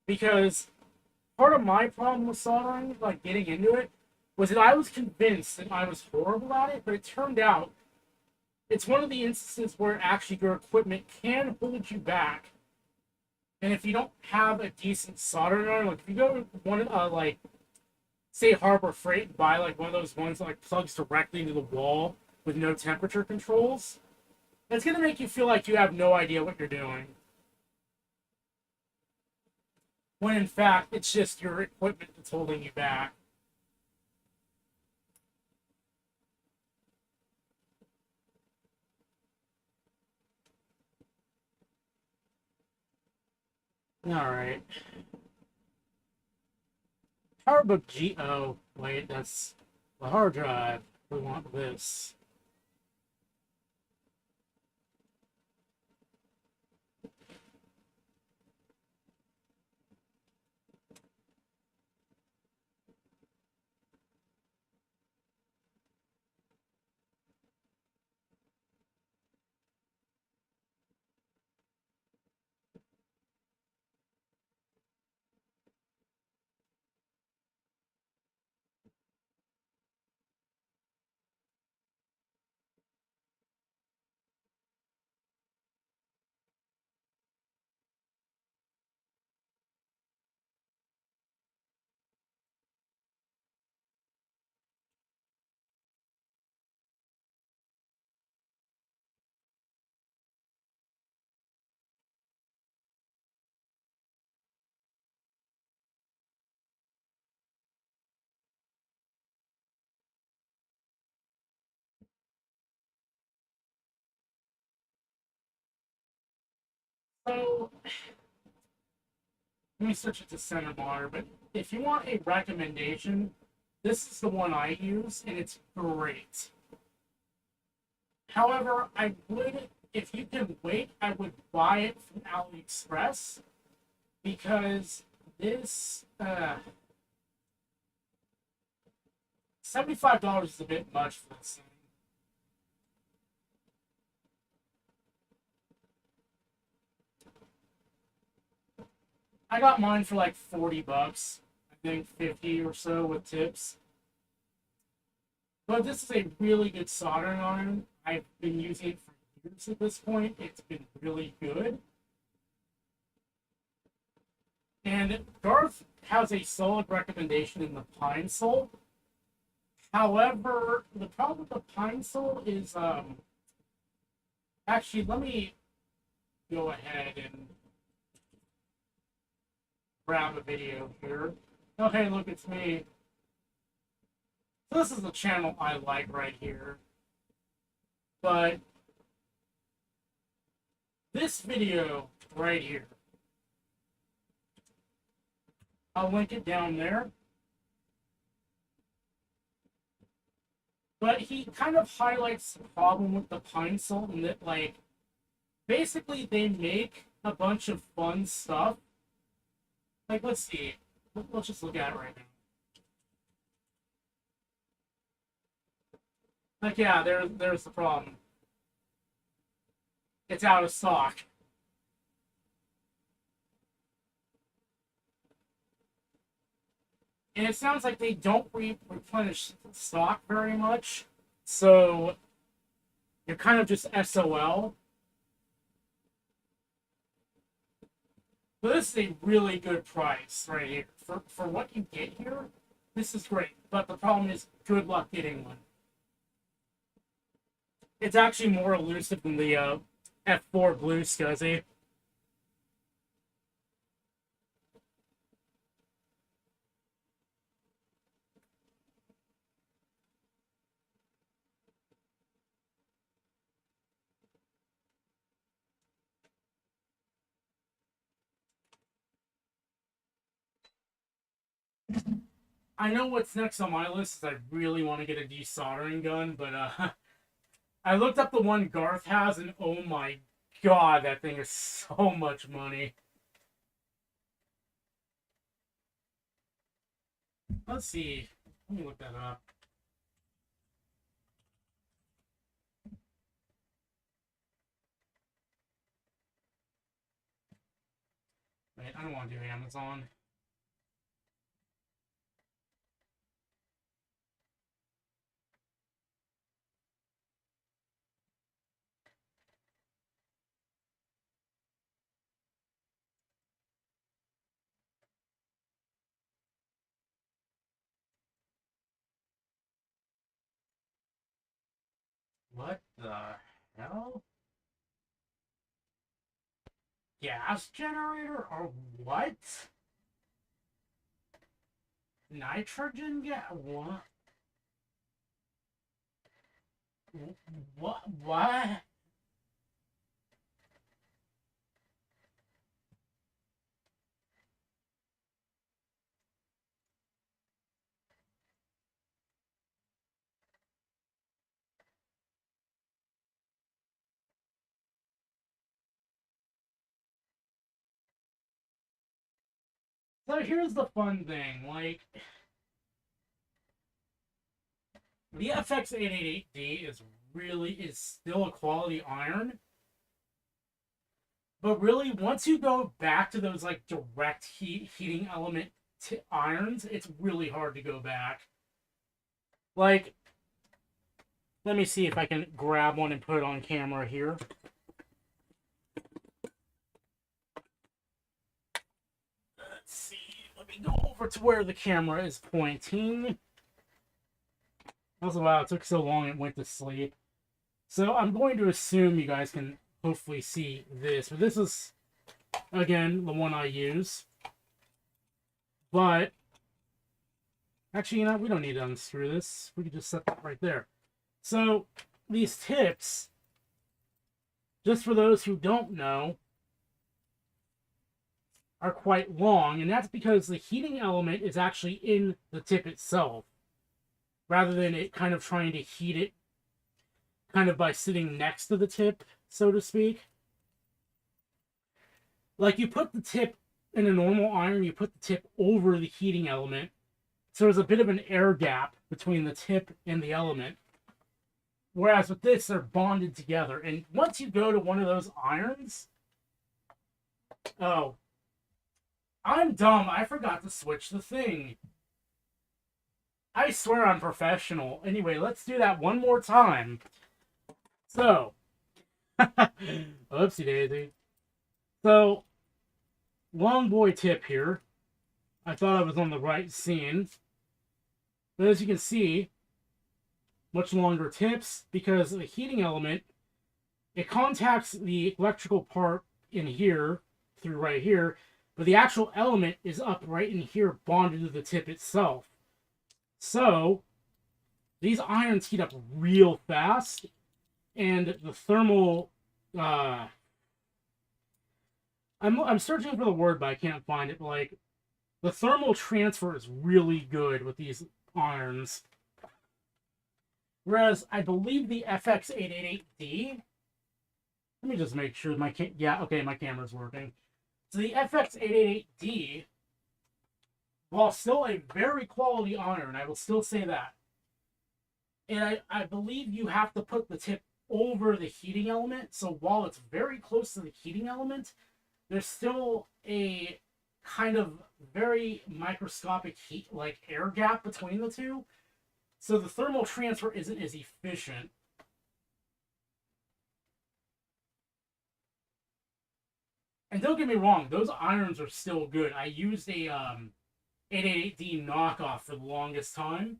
because part of my problem with soldering, like getting into it, was that I was convinced that I was horrible at it, but it turned out it's one of the instances where actually your equipment can hold you back. And if you don't have a decent soldering iron, like if you go to one like say Harbor Freight and buy like one of those ones that like plugs directly into the wall with no temperature controls, it's gonna make you feel like you have no idea what you're doing. When in fact it's just your equipment that's holding you back. Alright. PowerBook G. Oh, wait, that's the hard drive. We want this. So, let me switch it to center monitor, but if you want a recommendation, this is the one I use, and it's great. However, I would, if you can wait, I would buy it from AliExpress, because this, $75 is a bit much for this thing. I got mine for like 40 bucks. I think 50 or so with tips. But this is a really good soldering iron. I've been using it for years at this point. It's been really good. And Garth has a solid recommendation in the Pine Sol. However, the problem with the Pine Sol is, actually, let me go ahead and grab a video here. Oh, hey, look, it's me. So this is the channel I like right here. But this video right here, I'll link it down there. But he kind of highlights the problem with the Pine Sol in that, like, basically they make a bunch of fun stuff. Like, let's see. Let's just look at it right now. Like, yeah, there's the problem. It's out of stock. And it sounds like they don't replenish stock very much. So you're kind of just SOL. But this is a really good price right here. For what you get here, this is great. But the problem is, good luck getting one. It's actually more elusive than the F4 Blue SCSI. I know what's next on my list is I really want to get a desoldering gun, but I looked up the one Garth has, and oh my god, that thing is so much money. Let's see. Let me look that up. Wait, I don't want to do Amazon. What the hell? Gas generator or what? Nitrogen gas? What? What? What? So here's the fun thing, like, the FX888D is still a quality iron, but really once you go back to those like direct heating element irons, it's really hard to go back. Like, let me see if I can grab one and put it on camera here. Let's see. Let me go over to where the camera is pointing. Also, wow, it took so long it went to sleep. So I'm going to assume you guys can hopefully see this. But this is, again, the one I use. But, actually, you know, we don't need to unscrew this. We can just set that right there. So, these tips, just for those who don't know, are quite long, and that's because the heating element is actually in the tip itself, rather than it kind of trying to heat it kind of by sitting next to the tip, so to speak. Like you put the tip in a normal iron, you put the tip over the heating element, so there's a bit of an air gap between the tip and the element. Whereas with this, they're bonded together. And once you go to one of those irons, oh, I'm dumb. I forgot to switch the thing. I swear I'm professional. Anyway, let's do that one more time. So, oopsie daisy. So, long boy tip here. I thought I was on the right scene. But as you can see, much longer tips because the heating element, it contacts the electrical part in here through right here, but the actual element is up right in here bonded to the tip itself. So these irons heat up real fast, and the thermal I'm searching for the word but I can't find it. Like the thermal transfer is really good with these irons. Whereas I believe the FX888D, let me just make sure my my camera's working. So the FX888D, while still a very quality iron, I will still say that. And I believe you have to put the tip over the heating element. So while it's very close to the heating element, there's still a kind of very microscopic heat, like air gap between the two. So the thermal transfer isn't as efficient. And don't get me wrong, those irons are still good. I used a 888D knockoff for the longest time,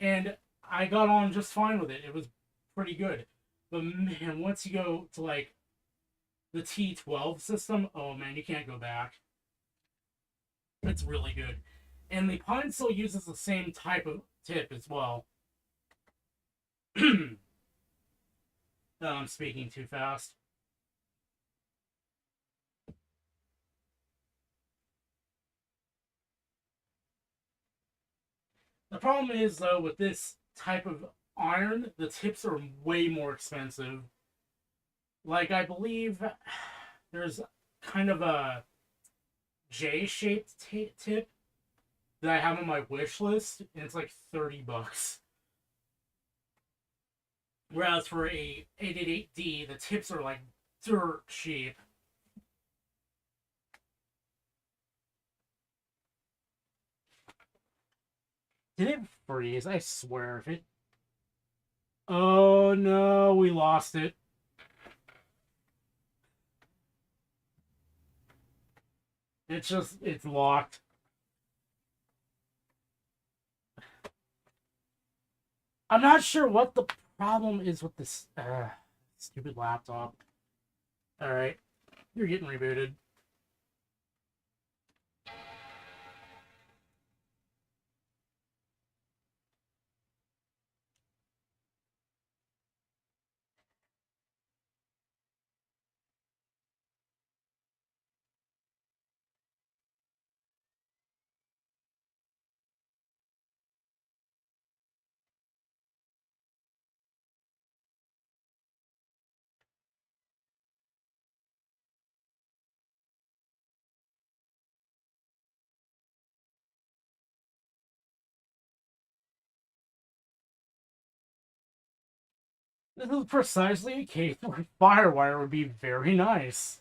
and I got on just fine with it. It was pretty good. But man, once you go to like the T12 system, oh man, you can't go back. It's really good. And the Pine still uses the same type of tip as well. I'm speaking too fast. The problem is, though, with this type of iron, the tips are way more expensive. Like, I believe there's kind of a J-shaped tip that I have on my wish list, and it's like $30. Whereas for a 888D, the tips are like dirt cheap. Did it freeze? I swear if it. Oh no, we lost it. It's locked. I'm not sure what the problem is with this stupid laptop. Alright, you're getting rebooted. This is precisely a case where Firewire would be very nice.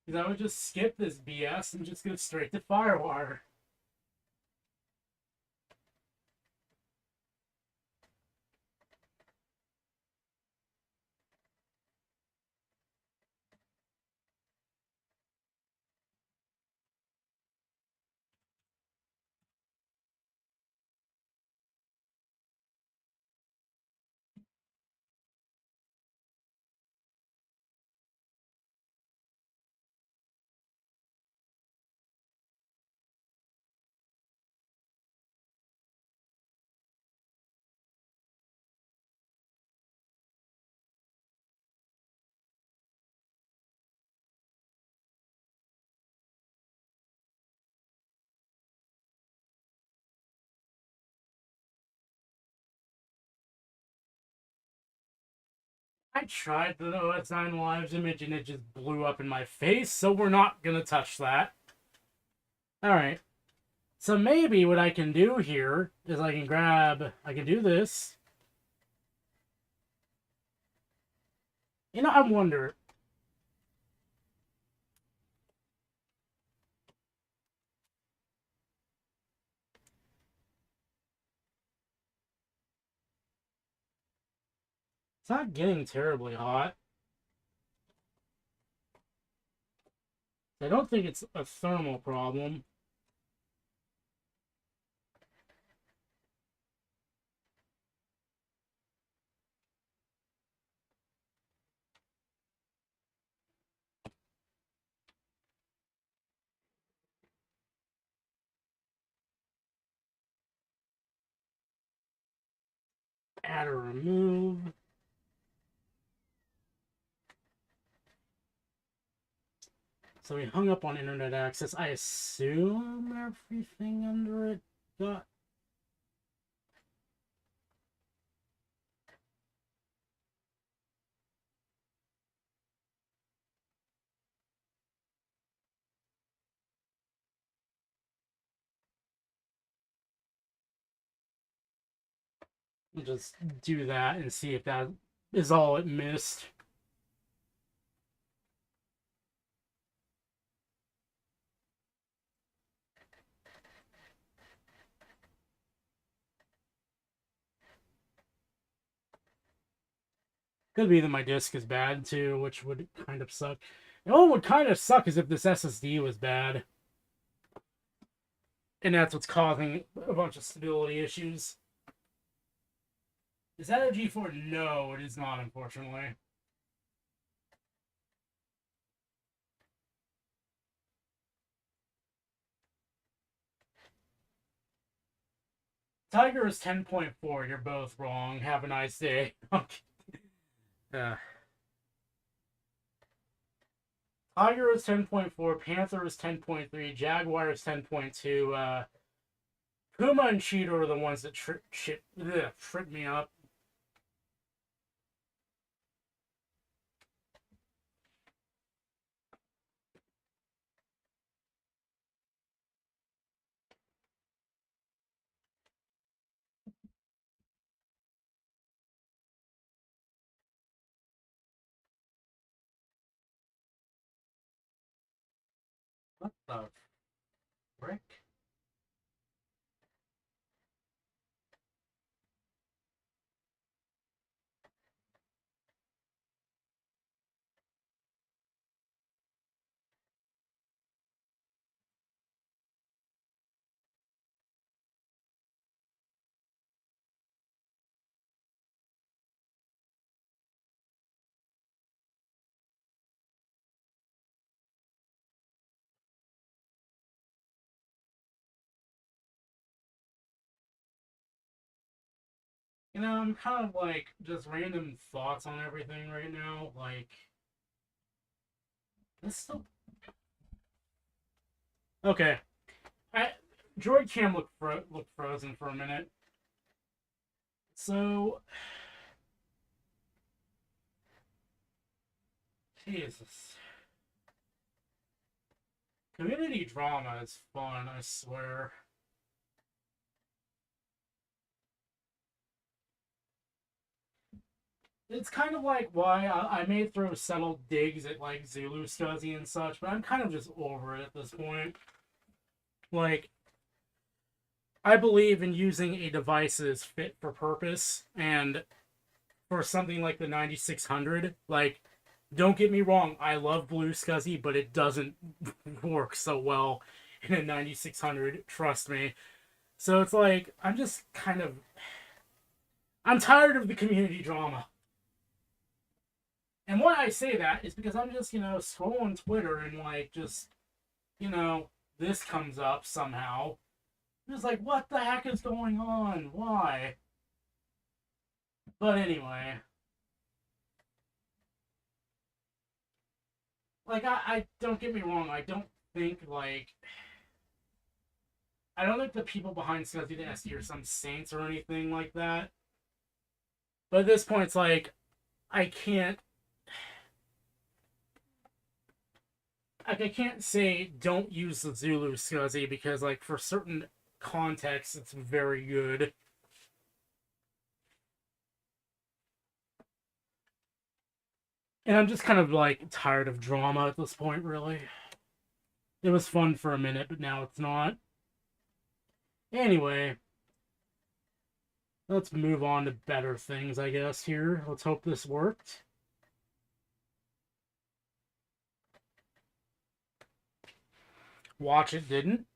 Because I would just skip this BS and just go straight to Firewire. I tried the OS9 Lives image and it just blew up in my face, so we're not gonna touch that. Alright. So maybe what I can do here is I can do this. You know, I wonder. It's not getting terribly hot. I don't think it's a thermal problem. Add or remove. So we hung up on internet access. I assume everything under it got. We'll just do that and see if that is all it missed. Could be that my disk is bad too, which would kind of suck. You know what would kind of suck is if this SSD was bad. And that's what's causing a bunch of stability issues. Is that a G4? No, it is not, unfortunately. Tiger is 10.4. You're both wrong. Have a nice day. Tiger is 10.4. Panther is 10.3. Jaguar is 10.2. Puma and Cheetah are the ones that trip me up. What the frick? You know, I'm kind of like just random thoughts on everything right now. Like, this still. Okay. Droid Cam looked frozen for a minute. So. Jesus. Community drama is fun, I swear. It's kind of like why I may throw subtle digs at like Zulu Scuzzy and such, but I'm kind of just over it at this point. Like, I believe in using a device that is fit for purpose, and for something like the 9600, like, don't get me wrong, I love Blue Scuzzy, but it doesn't work so well in a 9600, trust me. So it's like, I'm tired of the community drama. And why I say that is because I'm just, scrolling Twitter and, like, just, this comes up somehow. I'm just like, what the heck is going on? Why? But anyway. Like, I don't get me wrong, I don't think, like, I don't think the people behind Scuzzy the SD are some saints or anything like that. But at this point, it's like, I can't I can't say don't use the Zulu SCSI because like for certain contexts it's very good. And I'm just kind of like tired of drama at this point, really. It was fun for a minute, but now it's not. Anyway, let's move on to better things, I guess, here. Let's hope this worked. Watch it didn't.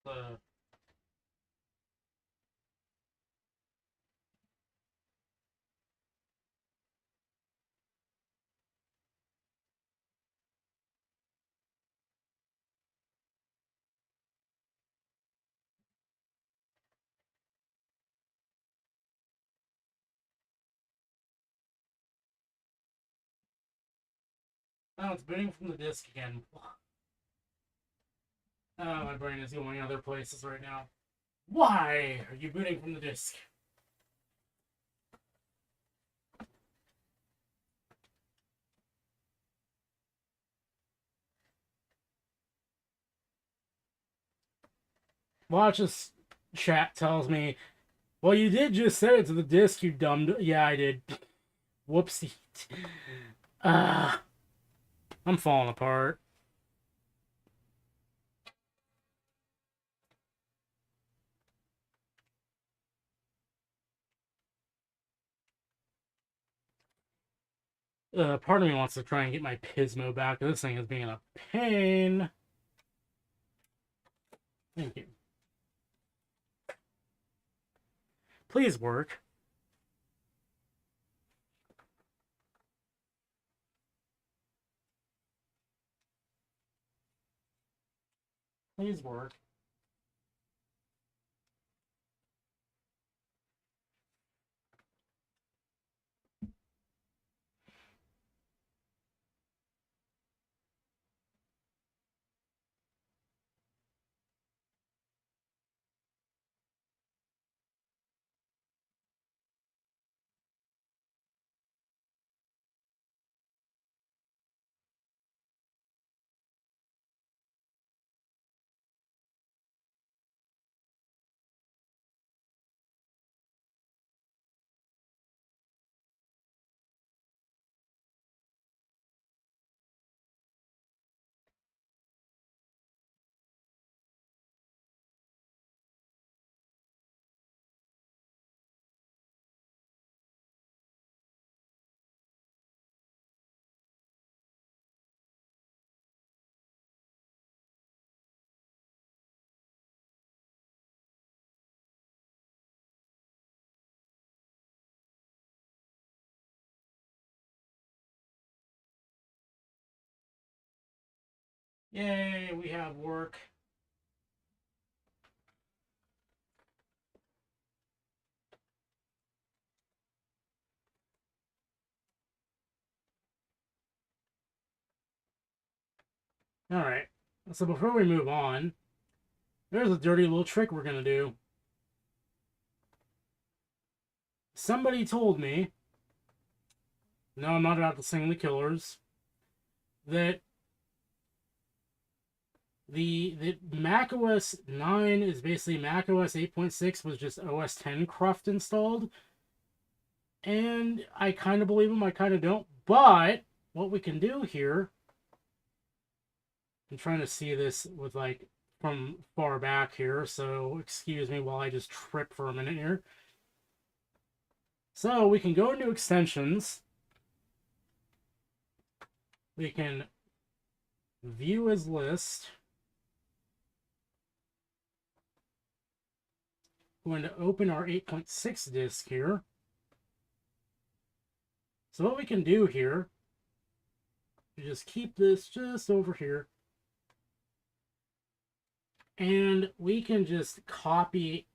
Uh, oh, it's booting from the disk again. Oh, my brain is going other places right now. Why are you booting from the disk? Watch this chat tells me, well, you did just say it to the disk, you dumb. Yeah, I did. Whoopsie. I'm falling apart. Part of me wants to try and get my Pismo back. This thing is being a pain. Thank you. Please work. Please work. Yay, we have work. Alright, so before we move on, there's a dirty little trick we're going to do. Somebody told me, no, I'm not about to sing the Killers, that The Mac OS 9 is basically Mac OS 8.6 with just OS 10 cruft installed. And I kind of believe them, I kind of don't. But what we can do here, I'm trying to see this with like from far back here, so excuse me while I just trip for a minute here. So we can go into extensions. We can view as list. We're going to open our 8.6 disk here. So what we can do here is just keep this just over here. And we can just copy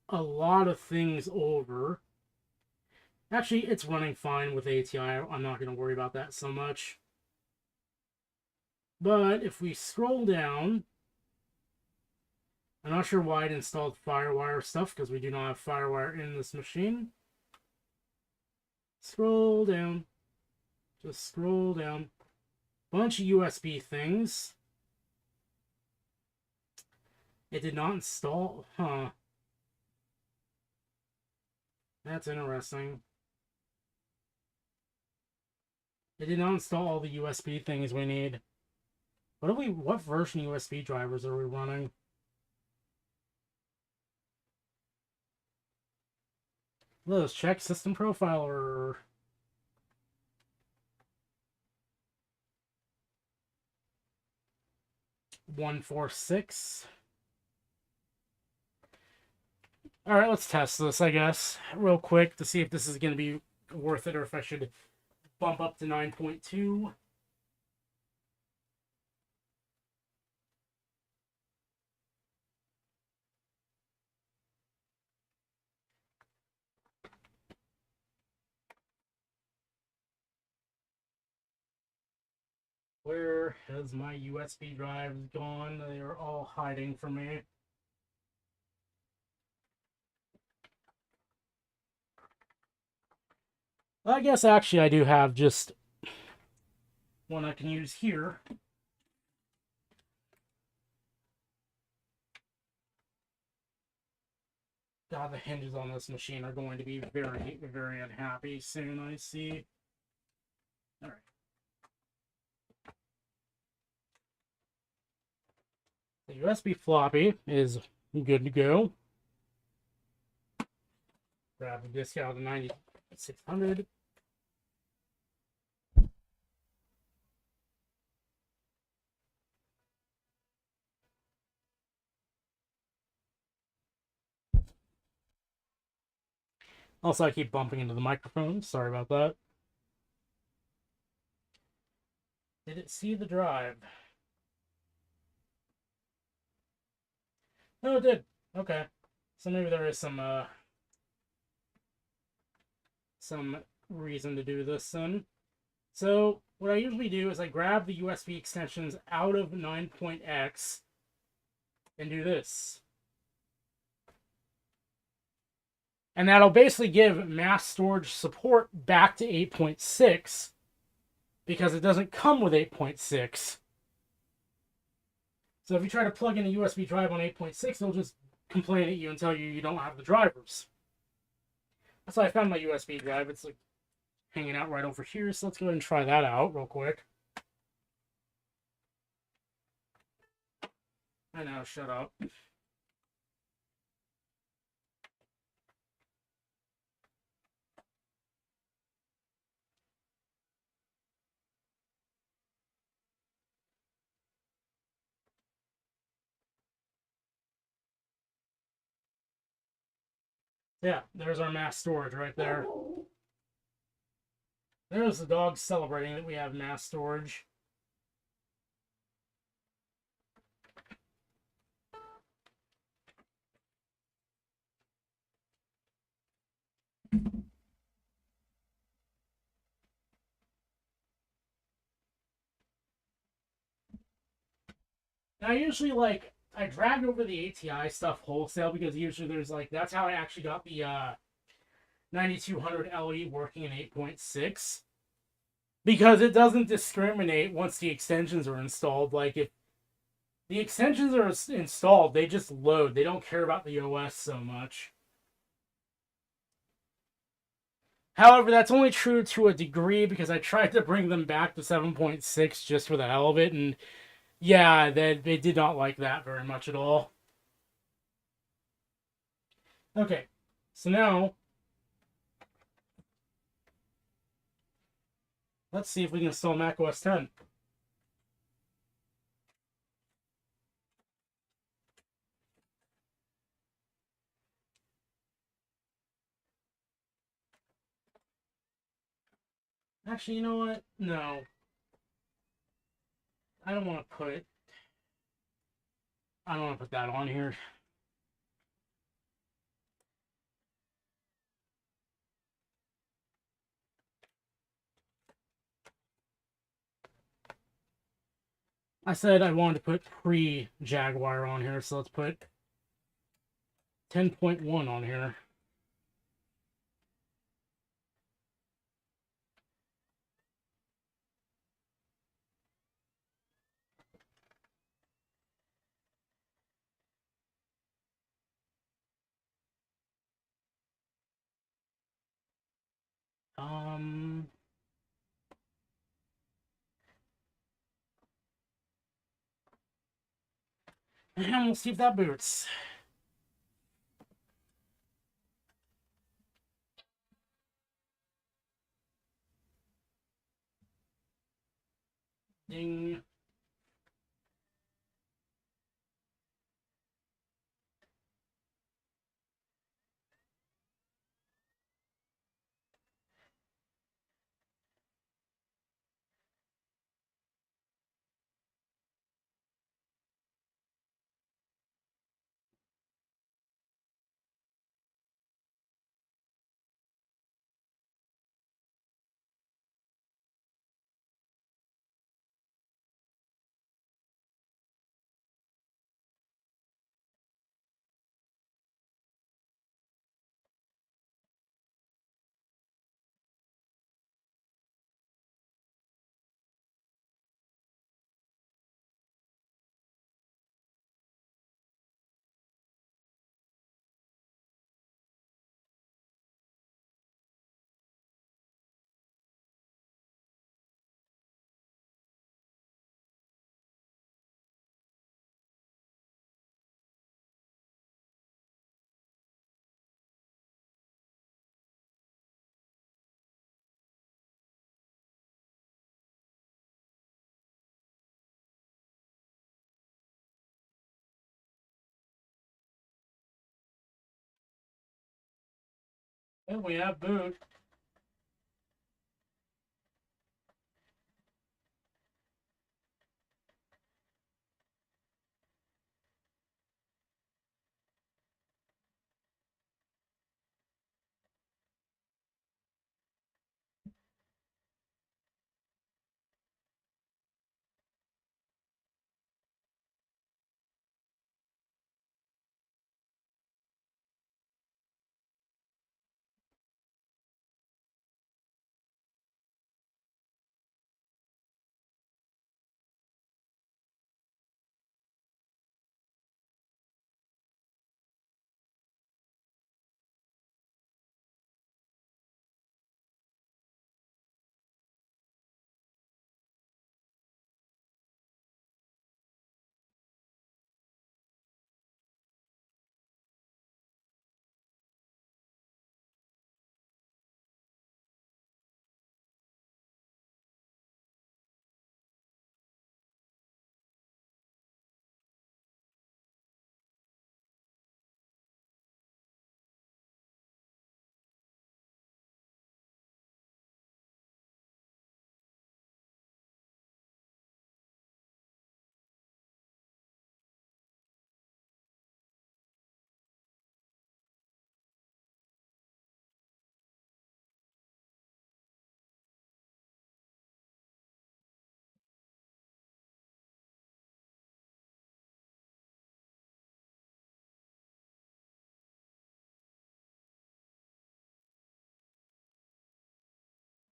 a lot of things over. Actually, it's running fine with ATI. I'm not going to worry about that so much. But if we scroll down, I'm not sure why it installed FireWire stuff, because we do not have FireWire in this machine. Scroll down. Just scroll down. Bunch of USB things. It did not install. Huh. That's interesting. It did not install all the USB things we need. What version USB drivers are we running? Let's check system profiler. (146). Alright, let's test this, I guess, real quick to see if this is going to be worth it or if I should bump up to 9.2. Where has my USB drives gone? They are all hiding from me. I guess actually I do have just one I can use here. God, the hinges on this machine are going to be very, very unhappy soon, I see. Alright. The USB floppy is good to go. Grab the disk out of the 9600. Also, I keep bumping into the microphone. Sorry about that. Did it see the drive? No, it did. Okay. So maybe there is some reason to do this then. So what I usually do is I grab the USB extensions out of 9.x and do this. And that'll basically give mass storage support back to 8.6 because it doesn't come with 8.6. So if you try to plug in a USB drive on 8.6, they'll just complain at you and tell you you don't have the drivers. That's why I found my USB drive. It's like hanging out right over here. So let's go ahead and try that out real quick. I know, shut up. Yeah, there's our mass storage right there. There's the dog celebrating that we have mass storage. Now, usually, like, I drag over the ATI stuff wholesale because usually there's, like, that's how I actually got the 9200 LE working in 8.6. Because it doesn't discriminate once the extensions are installed. Like, The extensions are installed, they just load. They don't care about the OS so much. However, that's only true to a degree because I tried to bring them back to 7.6 just for the hell of it, and yeah, they did not like that very much at all. Okay, so now let's see if we can install Mac OS 10. Actually, you know what? No, I don't want to put. I don't want to put that on here. I said I wanted to put pre-Jaguar on here, so let's put 10.1 on here. Um, and we'll see if that boots. Ding. And we have boot.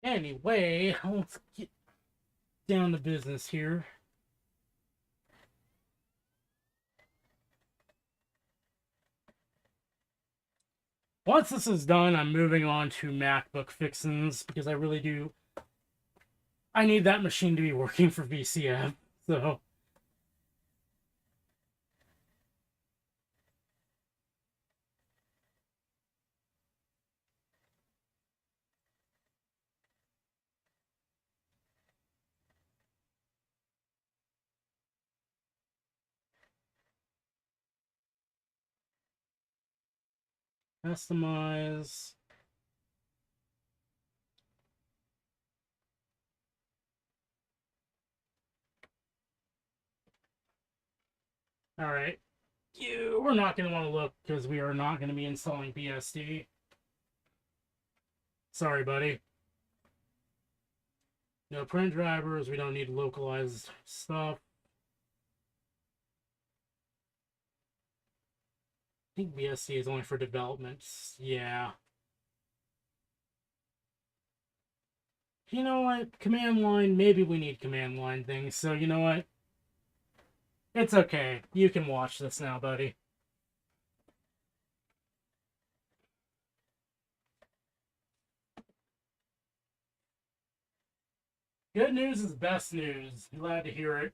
Anyway, let's get down to business here. Once this is done, I'm moving on to MacBook fixins because I really do. I need that machine to be working for VCF. So, customize. All right. We're not going to want to look because we are not going to be installing BSD. Sorry, buddy. No print drivers. We don't need localized stuff. I think BSD is only for development. Yeah. You know what? Command line. Maybe we need command line things. So, you know what? It's okay. You can watch this now, buddy. Good news is best news. Glad to hear it.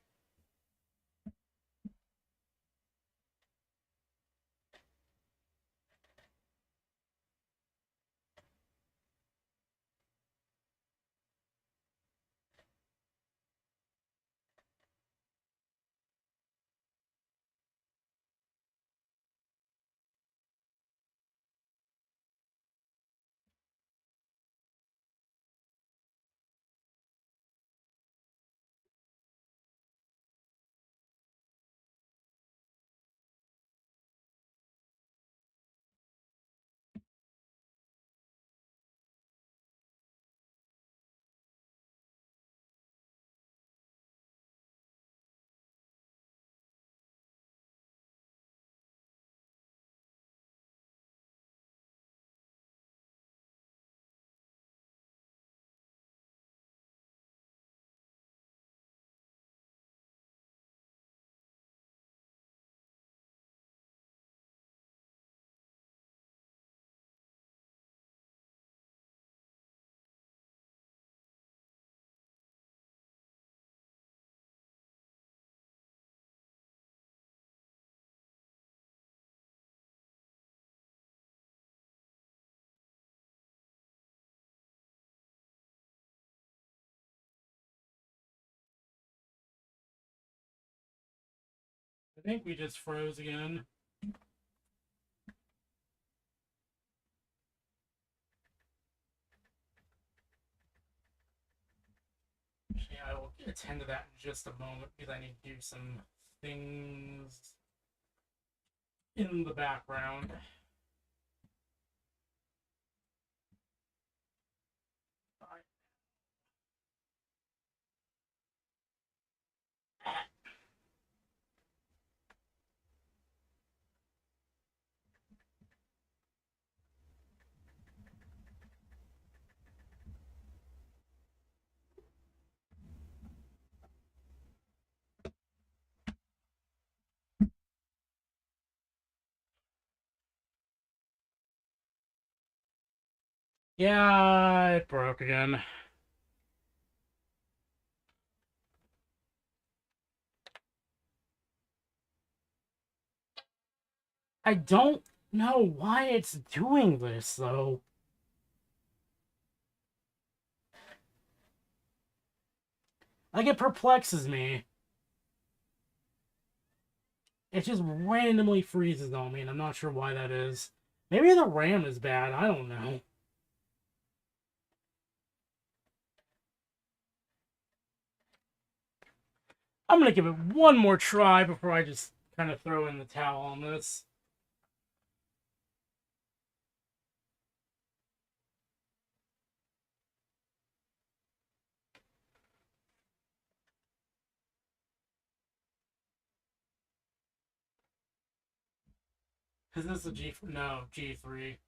I think we just froze again. Actually, I will attend to that in just a moment because I need to do some things in the background. Yeah, it broke again. I don't know why it's doing this, though. Like, it perplexes me. It just randomly freezes on me, and I'm not sure why that is. Maybe the RAM is bad. I don't know. I'm gonna give it one more try before I just kind of throw in the towel on this. Is this a G? No, G3.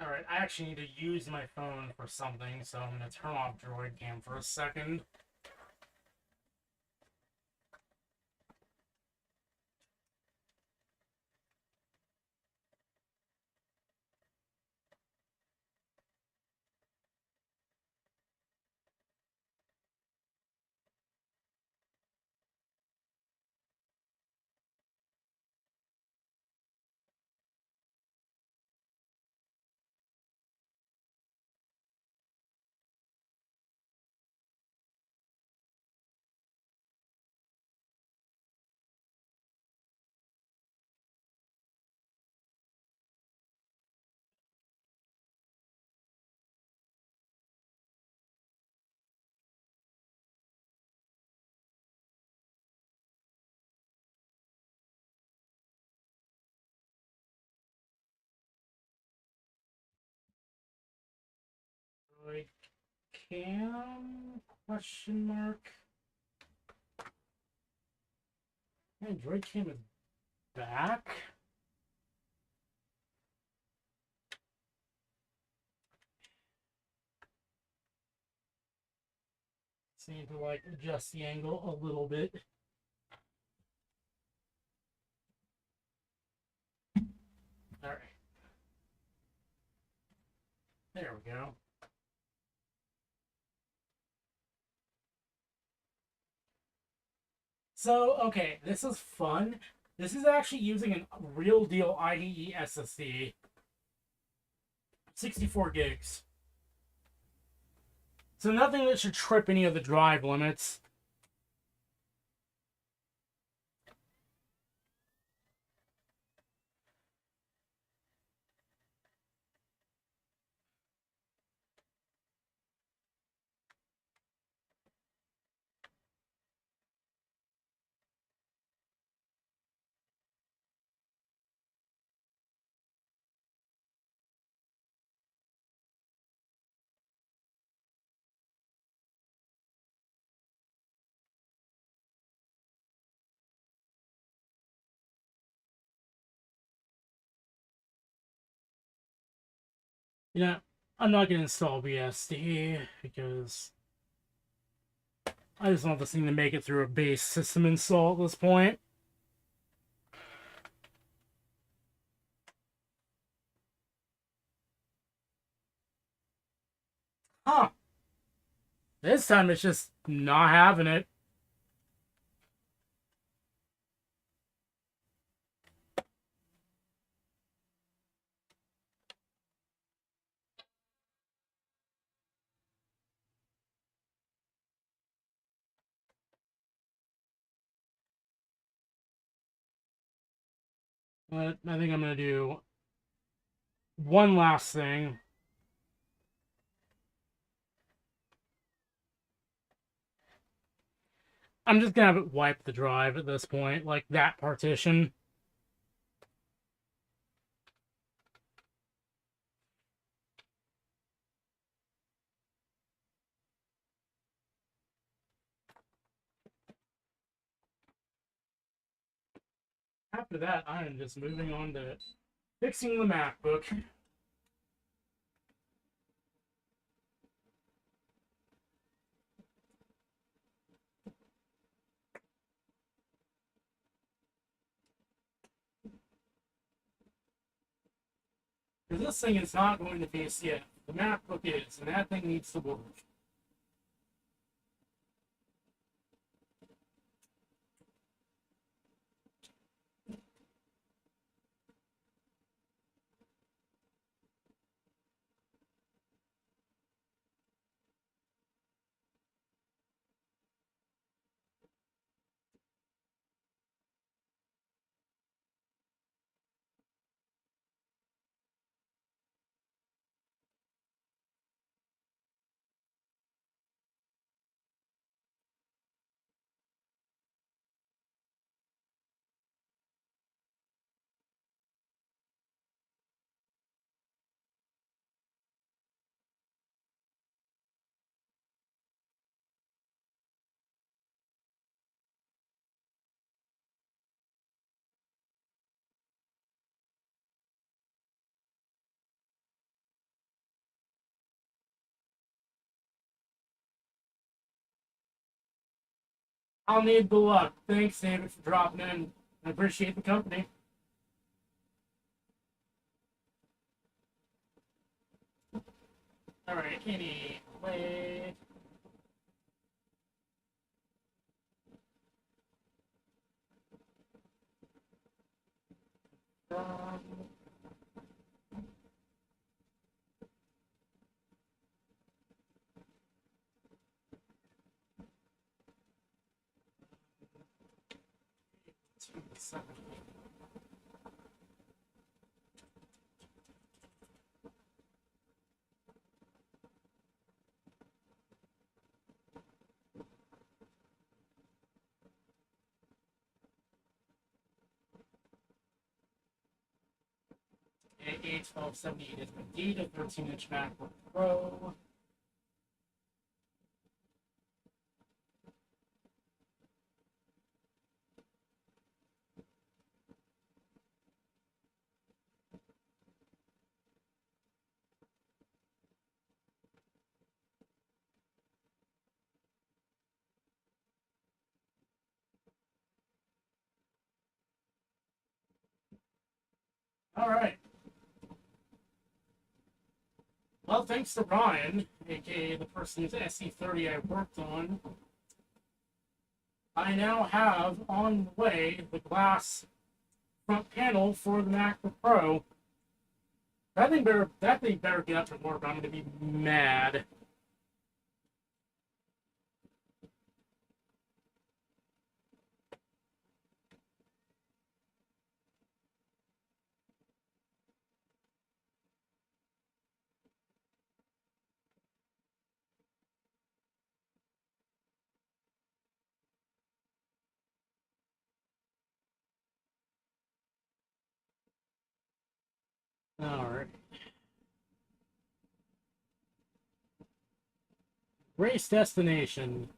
Alright, I actually need to use my phone for something, so I'm gonna turn off Droid Cam for a second. Droid Cam? Question mark. And Droid Cam is back. So I need to like adjust the angle a little bit. Alright. There we go. So, okay, this is fun. This is actually using a real deal IDE SSD. 64 gigs. So nothing that should trip any of the drive limits. You know, I'm not going to install BSD because I just want this thing to make it through a base system install at this point. Huh. This time it's just not having it. But I think I'm going to do one last thing. I'm just going to have it wipe the drive at this point, like that partition. After that, I am just moving on to fixing the MacBook. Because this thing is not going to be a CF. The MacBook is, and that thing needs to work. I'll need the luck. Thanks, David, for dropping in. I appreciate the company. All right, anyway. Um, 270. A1270 is indeed a 13-inch MacBook Pro. All right. Well, thanks to Ryan, aka the person's SE30 I worked on, I now have on the way the glass front panel for the MacBook Pro. That thing better get up and work. I'm gonna be mad. All right. Race destination.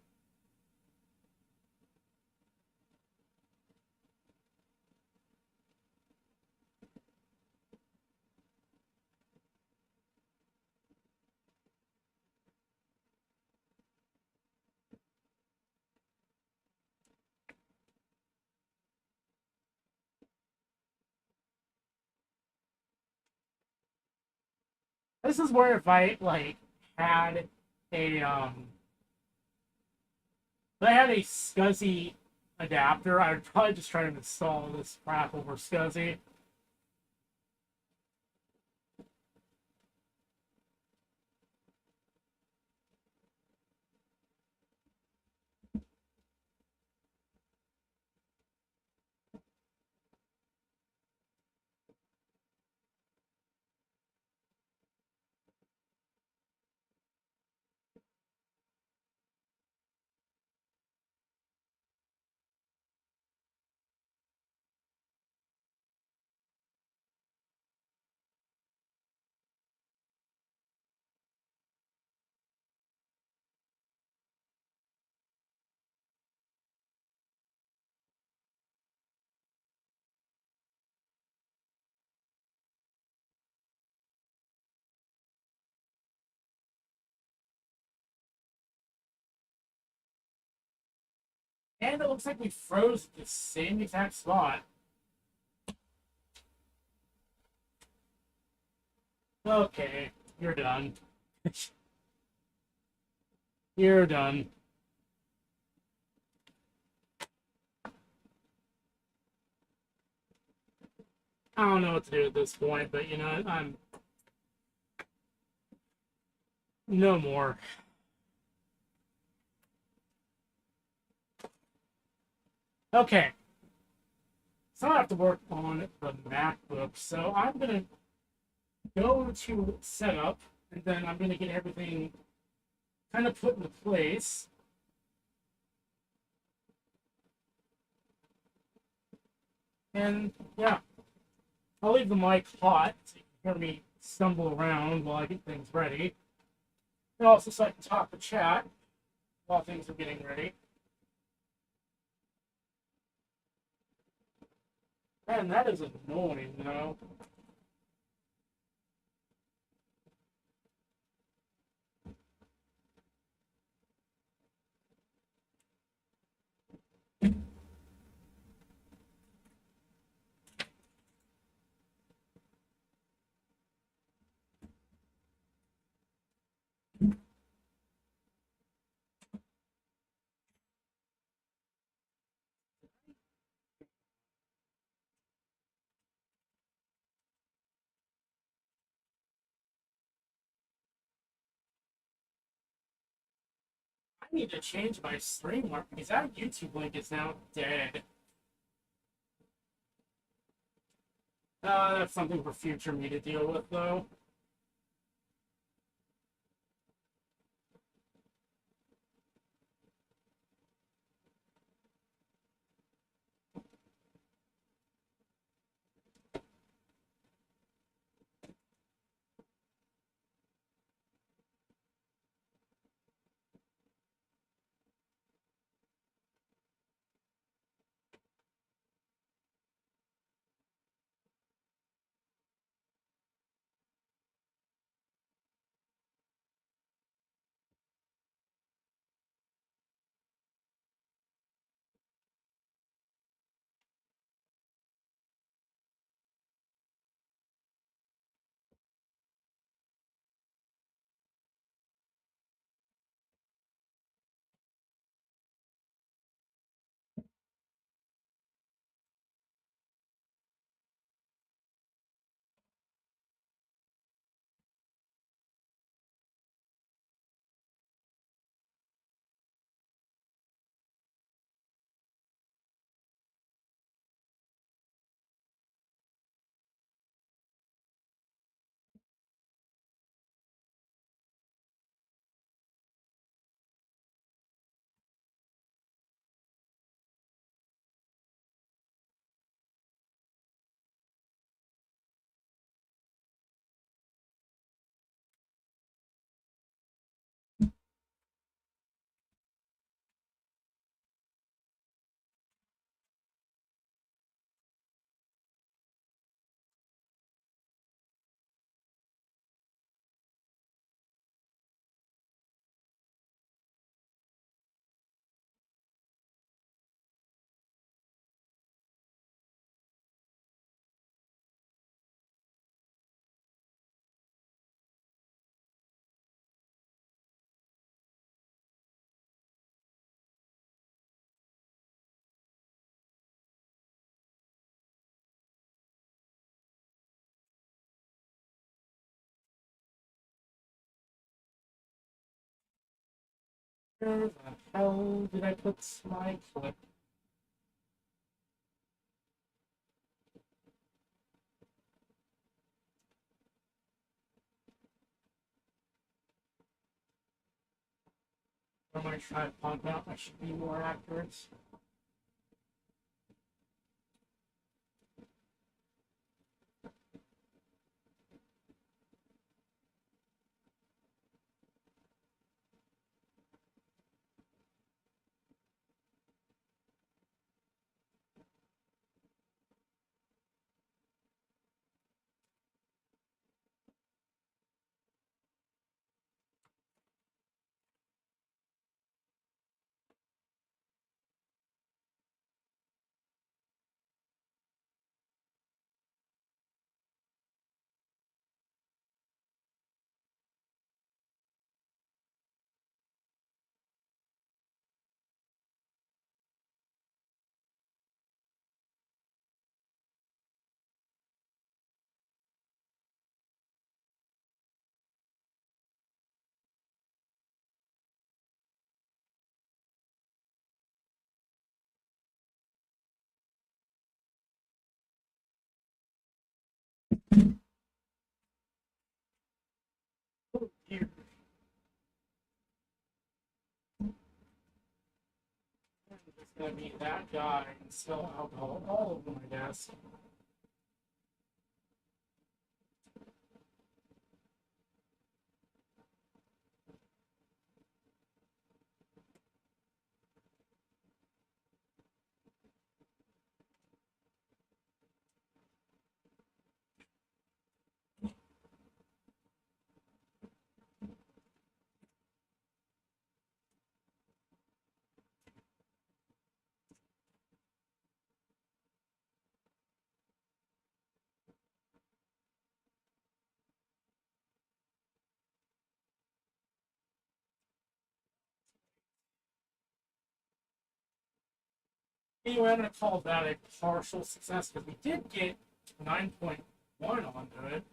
This is where if I had a if I had a SCSI adapter, I would probably just try to install this crap over SCSI. And it looks like we froze at the same exact spot. Okay, you're done. You're done. I don't know what to do at this point, but you know, I'm no more. Okay. So I have to work on the MacBook. So I'm gonna go to setup, and then I'm gonna get everything kind of put into place. And yeah, I'll leave the mic hot so you can hear me stumble around while I get things ready. And also so I can talk to chat while things are getting ready. Man, that is annoying, though. I need to change my stream mark because that YouTube link is now dead. That's something for future me to deal with, though. Where the hell did I put my clip? Where my tripod mount? I should be more accurate. Oh, dear. It's gonna be that guy and spill alcohol all over my desk. Anyway, I'm gonna call that a partial success because we did get 9.1 onto it.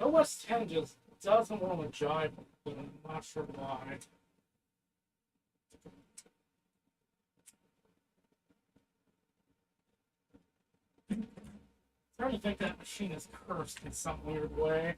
OS 10 just doesn't want to jive, but I'm not sure why. starting to think that machine is cursed in some weird way.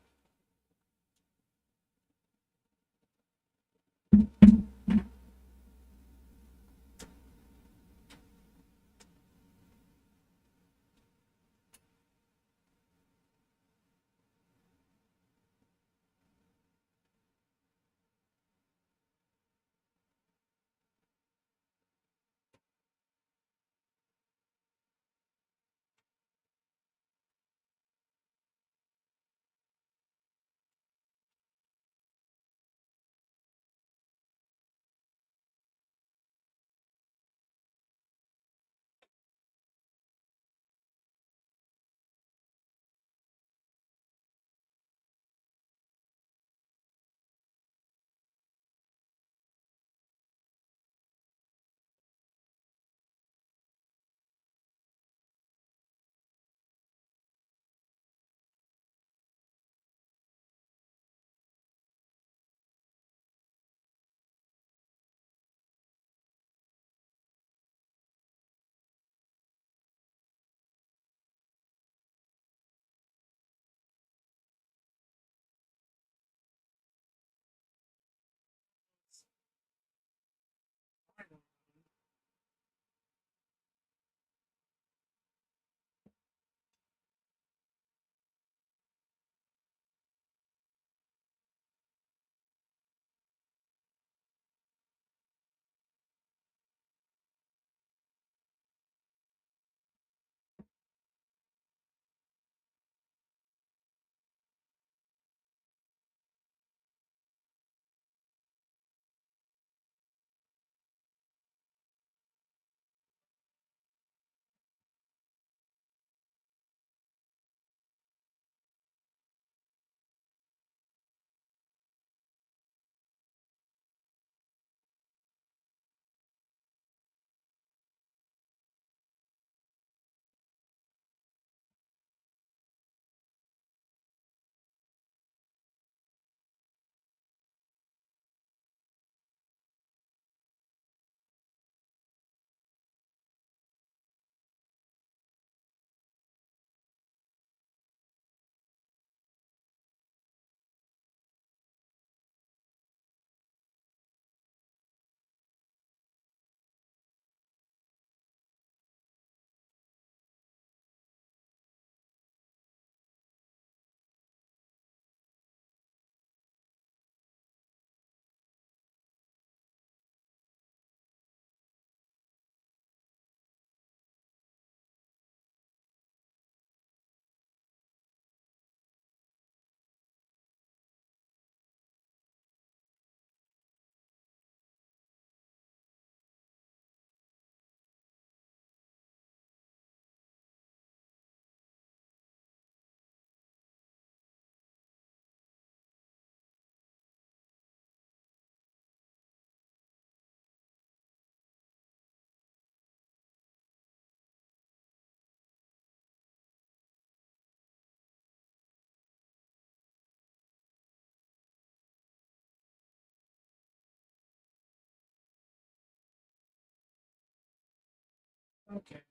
Okay.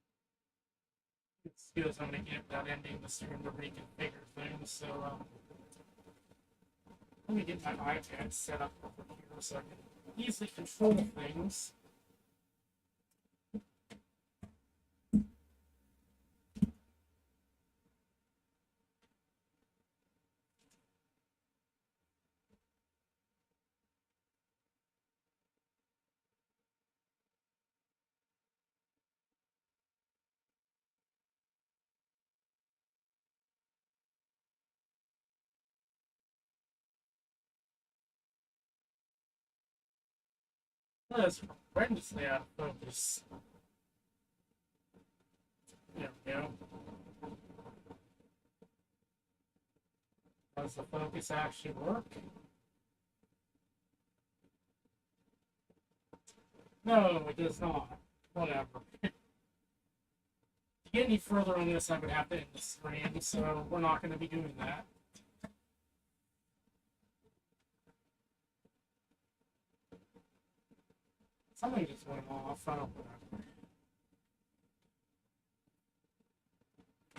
Excuse, I'm gonna get that ending the stream to reconfigure things. So let me get my iPad set up over here so I can easily control things. That is horrendously out of focus. There we go. Does the focus actually work? No, it does not. Whatever. To get any further on this, I would have to end the stream, so we're not going to be doing that. Something just went off. I don't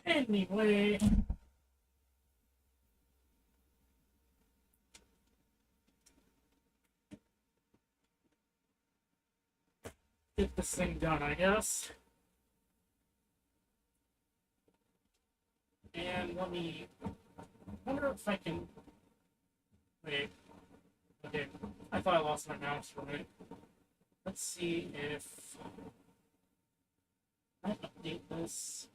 know. Anyway, get this thing done, I guess. And let me wonder if I can. Wait. Okay. I thought I lost my mouse for a minute. Let's see if I update this.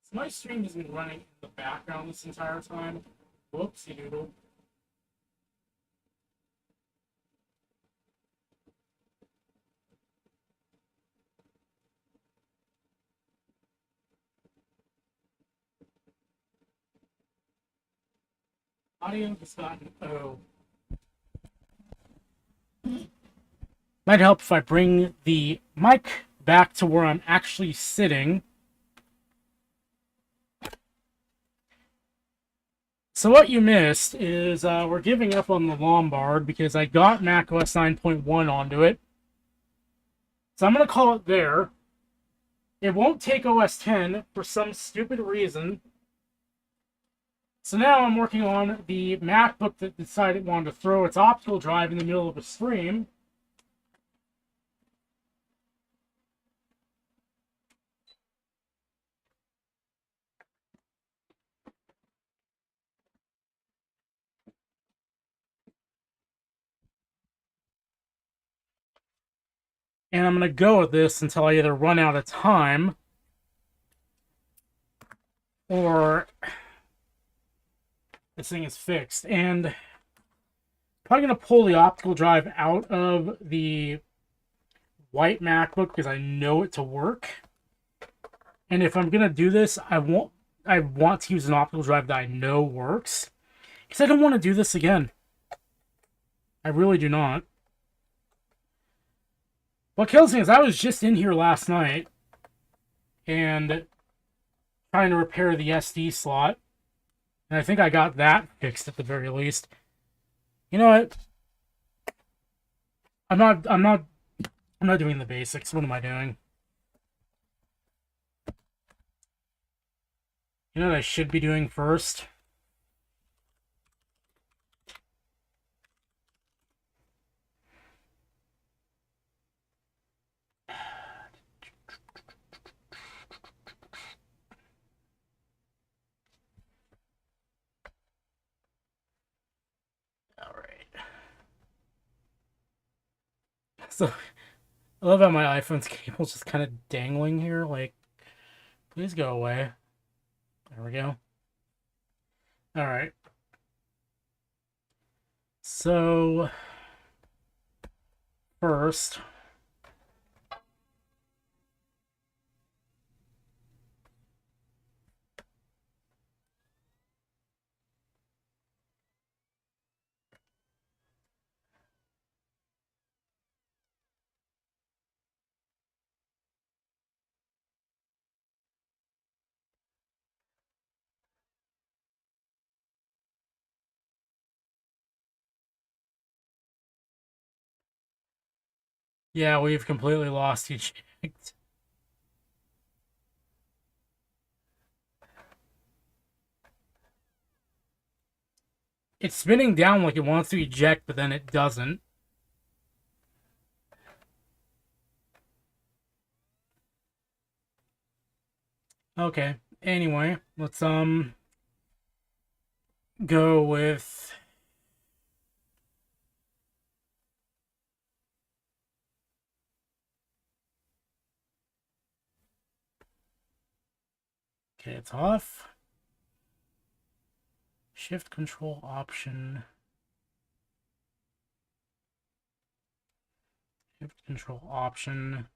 So my stream has been running in the background this entire time. Whoopsie doodle. Audio has gotten O. Might help if I bring the mic back to where I'm actually sitting. So what you missed is we're giving up on the Lombard because I got macOS 9.1 onto it. So I'm going to call it there. It won't take OS 10 for some stupid reason. So now I'm working on the MacBook that decided it wanted to throw its optical drive in the middle of a stream. And I'm going to go with this until I either run out of time or this thing is fixed. And probably going to pull the optical drive out of the white MacBook because I know it to work. And if I'm going to do this, I want to use an optical drive that I know works. Because I don't want to do this again. I really do not. What kills me is I was just in here last night and trying to repair the SD slot. And I think I got that fixed at the very least. You know what? I'm not doing the basics. What am I doing? You know what I should be doing first? So, I love how my iPhone's cable's just kind of dangling here. Like, please go away. There we go. Alright. So, first, yeah, we've completely lost eject. It's spinning down like it wants to eject, but then it doesn't. Okay. Anyway, let's go with okay, it's off. Shift control option. Shift control option.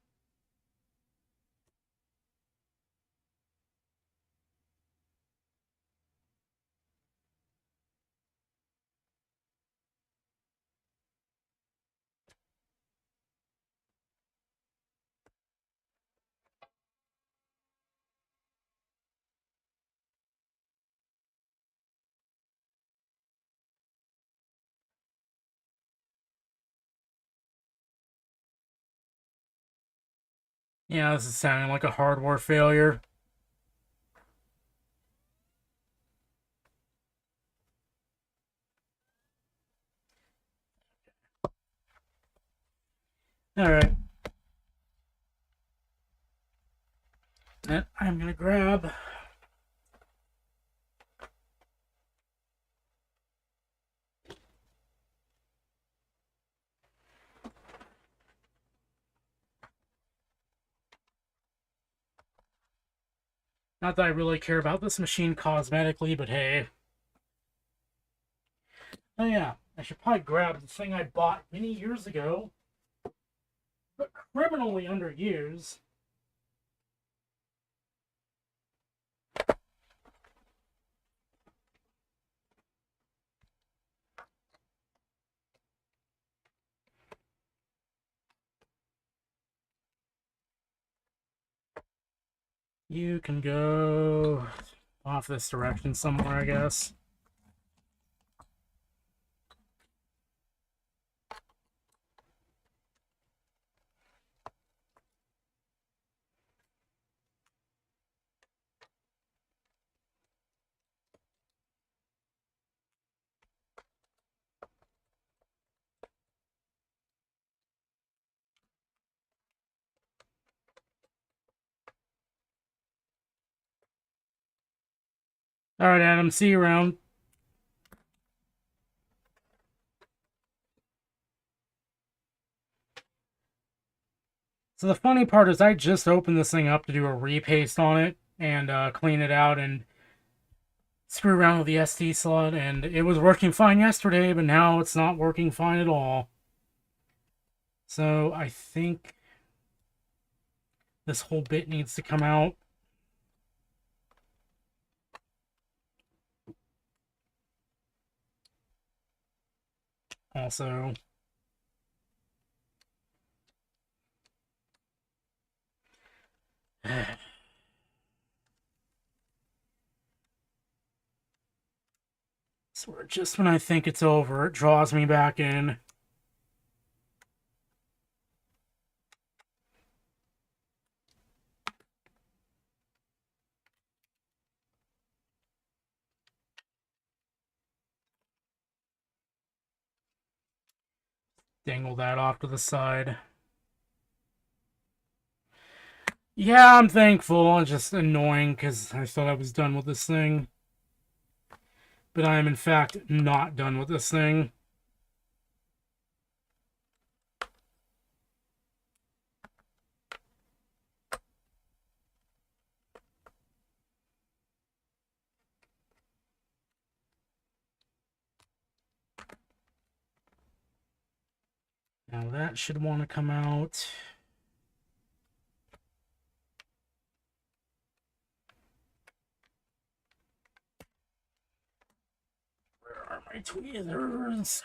Yeah, this is sounding like a hardware failure. Alright. And I'm gonna grab... Not that I really care about this machine cosmetically, but hey. Oh yeah, I should probably grab the thing I bought many years ago, but criminally underused. You can go off this direction somewhere, I guess. Alright, Adam, see you around. So the funny part is I just opened this thing up to do a repaste on it and clean it out and screw around with the SD slot, and it was working fine yesterday, but now it's not working fine at all. So I think this whole bit needs to come out. Also, so just when I think it's over, it draws me back in. Dangle that off to the side. Yeah, I'm thankful. It's just annoying because I thought I was done with this thing. But I am, in fact, not done with this thing. Now that should want to come out. Where are my tweezers?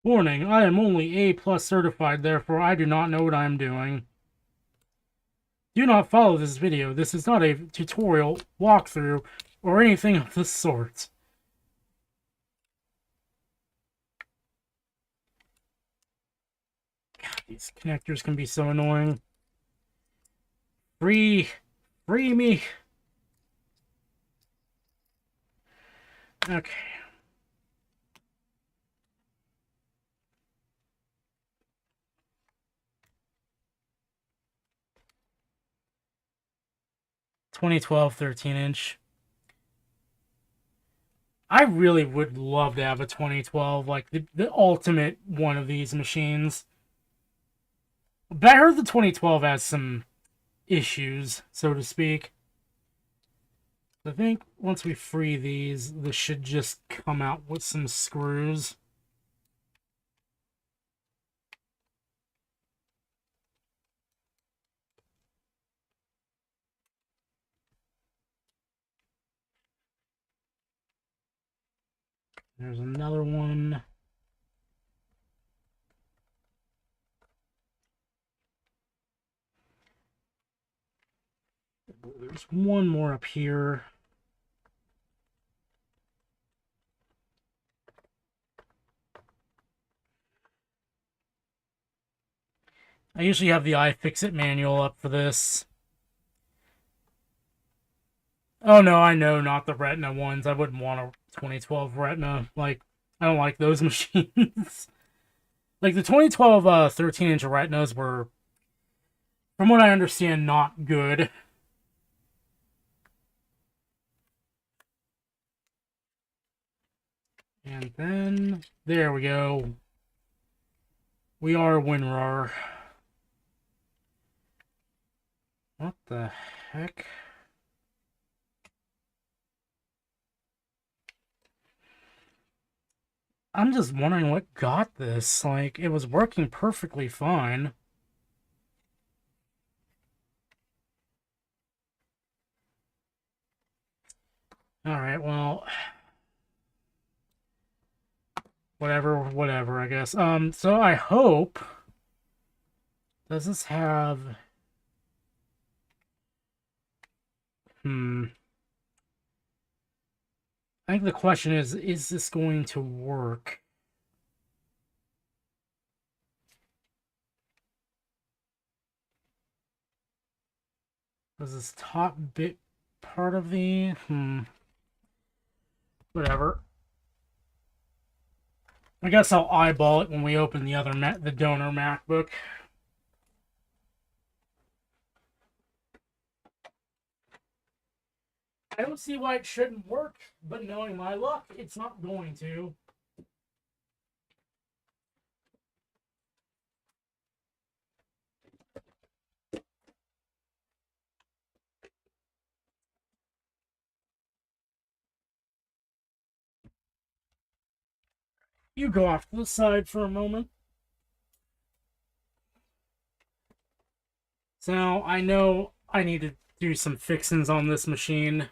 Warning, I am only A+ certified, therefore I do not know what I am doing. Do not follow this video. This is not a tutorial, walkthrough, or anything of the sort. God, these connectors can be so annoying. Free me. Okay. (2012) 13-inch. I really would love to have a 2012, like the ultimate one of these machines. But I heard the 2012 has some issues, so to speak. I think once we free these, this should just come out with some screws. There's another one. There's one more up here. I usually have the iFixit manual up for this. Oh no, I know, not the Retina ones. I wouldn't want a 2012 Retina. Like, I don't like those machines. Like, the 2012 13-inch Retinas were, from what I understand, not good. And then, there we go. We are WinRAR. What the heck? I'm just wondering what got this. Like, it was working perfectly fine. Alright, well... Whatever, I guess. So I hope... Does this have... I think the question is this going to work? Does this top bit part of the... Whatever. I guess I'll eyeball it when we open the other the donor MacBook. I don't see why it shouldn't work, but knowing my luck, it's not going to. You go off to the side for a moment. So now I know I need to do some fixings on this machine.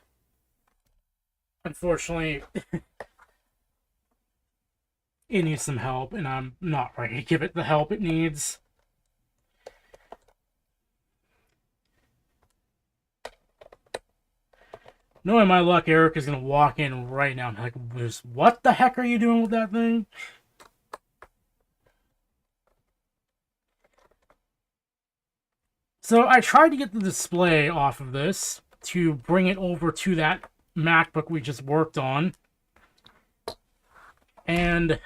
Unfortunately, it needs some help, and I'm not ready to give it the help it needs. Knowing my luck, Eric is going to walk in right now. I'm like, what the heck are you doing with that thing? So I tried to get the display off of this to bring it over to that MacBook we just worked on. And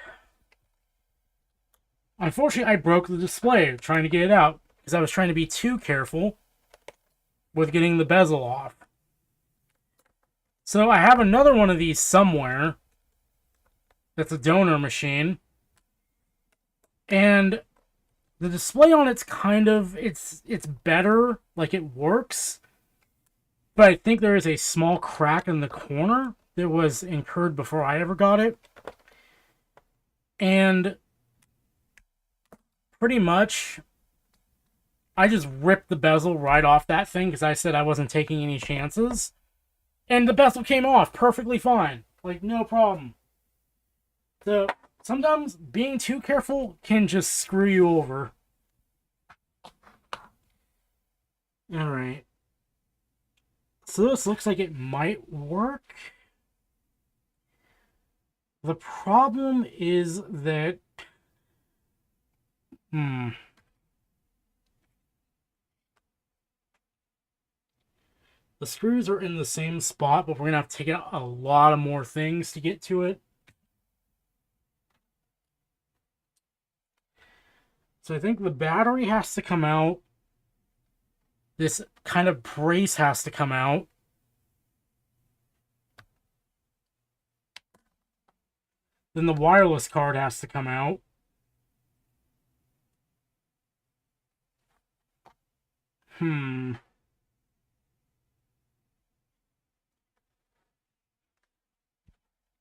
unfortunately, I broke the display trying to get it out because I was trying to be too careful with getting the bezel off. So I have another one of these somewhere that's a donor machine. And the display on it's kind of, it's better, like it works. But I think there is a small crack in the corner that was incurred before I ever got it. And pretty much, I just ripped the bezel right off that thing because I said I wasn't taking any chances. And the bezel came off perfectly fine. Like, no problem. So, sometimes being too careful can just screw you over. Alright. So this looks like it might work. The problem is that... The screws are in the same spot, but we're going to have to take out a lot of more things to get to it. So I think the battery has to come out. This kind of brace has to come out. Then the wireless card has to come out.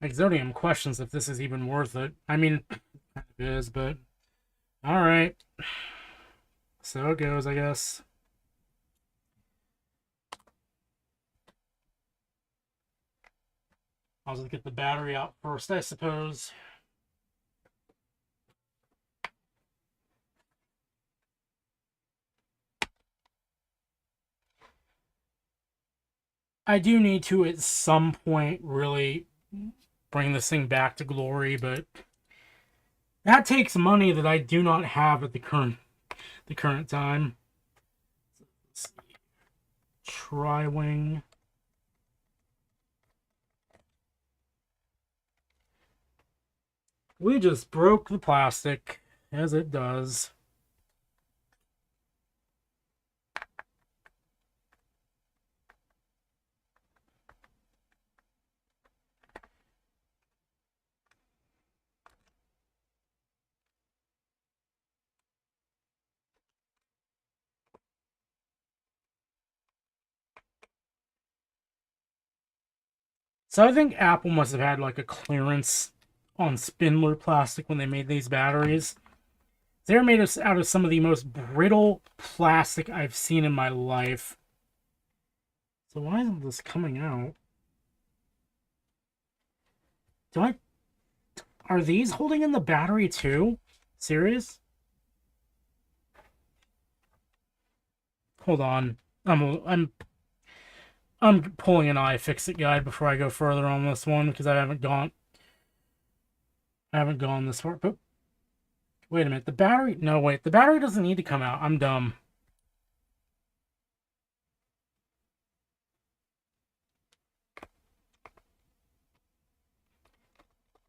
Exodium questions if this is even worth it. I mean, it is, but... Alright. So it goes, I guess. I'll just get the battery out first, I suppose. I do need to, at some point, really bring this thing back to glory, but that takes money that I do not have at the current time. Let's see. Tri-wing. We just broke the plastic, as it does. So I think Apple must have had like a clearance on spindler plastic when they made these batteries. They're made out of some of the most brittle plastic I've seen in my life. So why isn't this coming out? Are these holding in the battery too? Serious? Hold on. I'm pulling an iFixit guide before I go further on this one because I haven't gone this far. But wait a minute, the battery. No, wait, the battery doesn't need to come out. I'm dumb.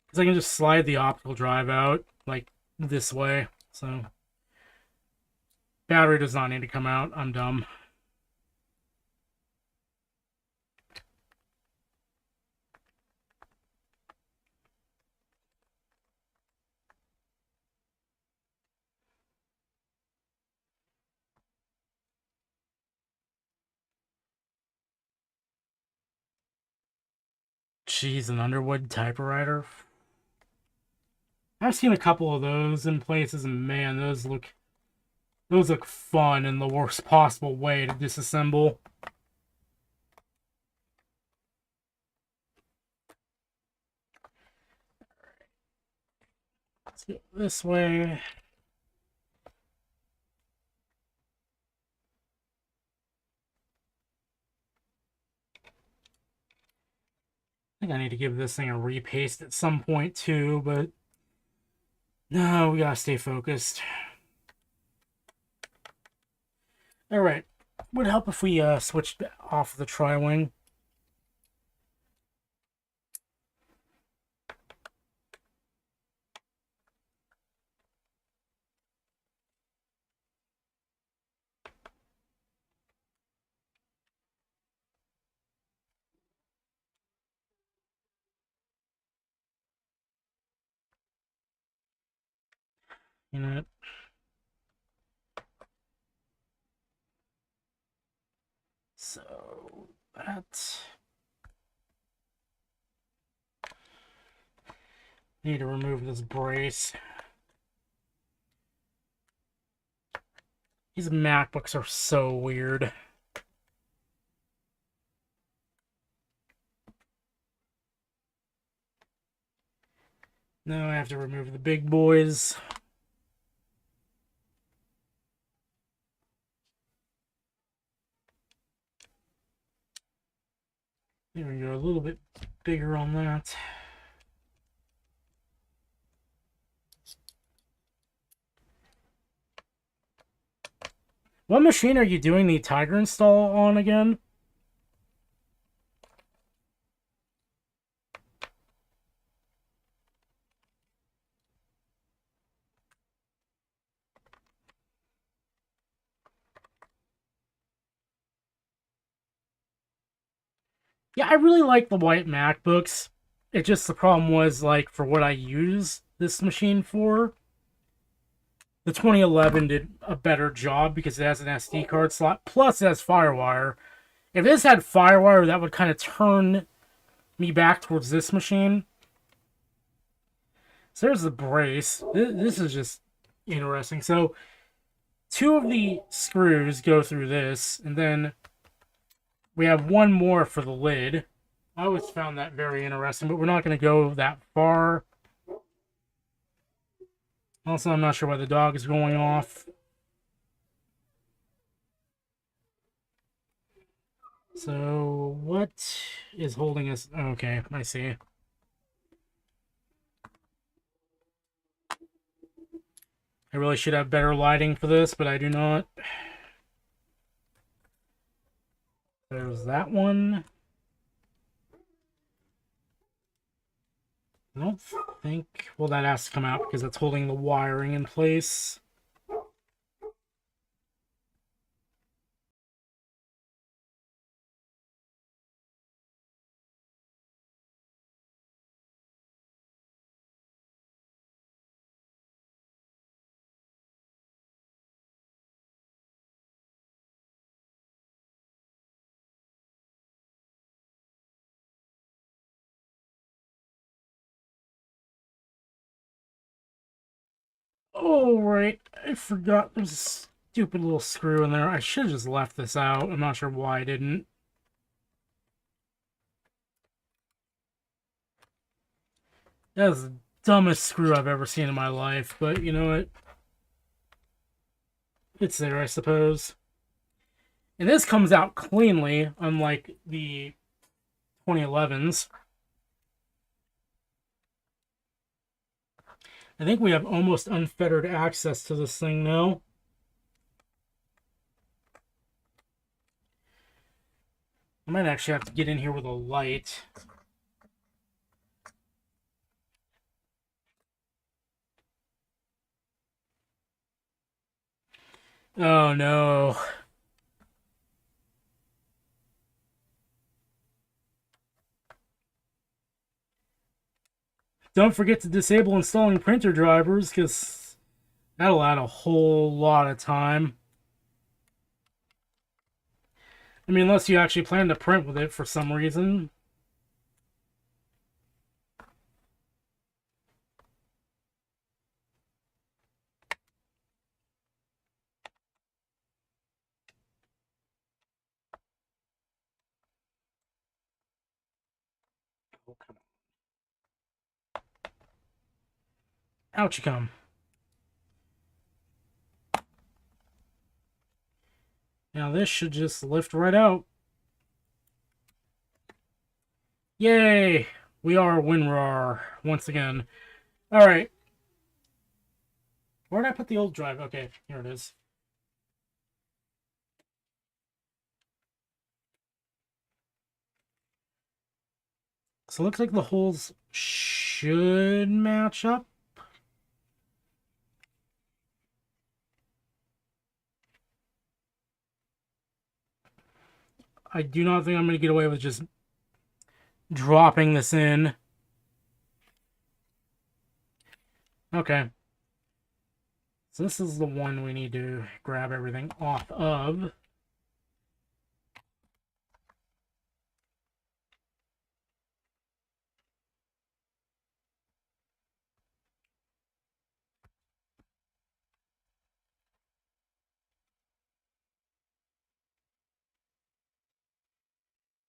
Because I can just slide the optical drive out like this way. So battery does not need to come out. I'm dumb. Jeez, an Underwood typewriter. I've seen a couple of those in places, and man, those look fun in the worst possible way to disassemble. Let's go this way. I think I need to give this thing a repaste at some point too, but no, we gotta stay focused. Alright. Would help if we switched off the tri-wing. You know. So that need to remove this brace. These MacBooks are so weird. Now I have to remove the big boys. There we go, a little bit bigger on that. What machine are you doing the Tiger install on again? Yeah, I really like the white MacBooks. It just, the problem was, like, for what I use this machine for, the 2011 did a better job because it has an SD card slot, plus it has FireWire. If this had FireWire, that would kind of turn me back towards this machine. So there's the brace. This is just interesting. So two of the screws go through this, and then we have one more for the lid. I always found that very interesting, but we're not going to go that far. Also, I'm not sure why the dog is going off. So, what is holding us? Okay, I see. I really should have better lighting for this, but I do not. There's that one. I don't think... Well, that has to come out because it's holding the wiring in place. Oh, right. I forgot there's a stupid little screw in there. I should have just left this out. I'm not sure why I didn't. That's the dumbest screw I've ever seen in my life, but you know what? It's there, I suppose. And this comes out cleanly, unlike the 2011s. I think we have almost unfettered access to this thing now. I might actually have to get in here with a light. Oh no. Don't forget to disable installing printer drivers, because that'll add a whole lot of time. I mean, unless you actually plan to print with it for some reason. Oh, come on. Out you come. Now this should just lift right out. Yay! We are WinRAR once again. Alright. Where did I put the old drive? Okay, here it is. So it looks like the holes should match up. I do not think I'm going to get away with just dropping this in. Okay. So this is the one we need to grab everything off of.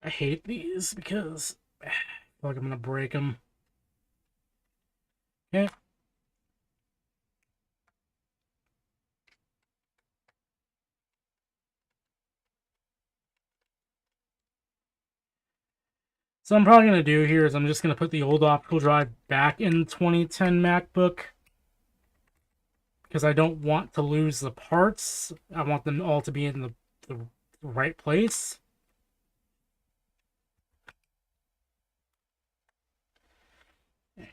I hate these because I feel like I'm going to break them. Okay. So what I'm probably going to do here is I'm just going to put the old optical drive back in 2010 MacBook, because I don't want to lose the parts. I want them all to be in the right place.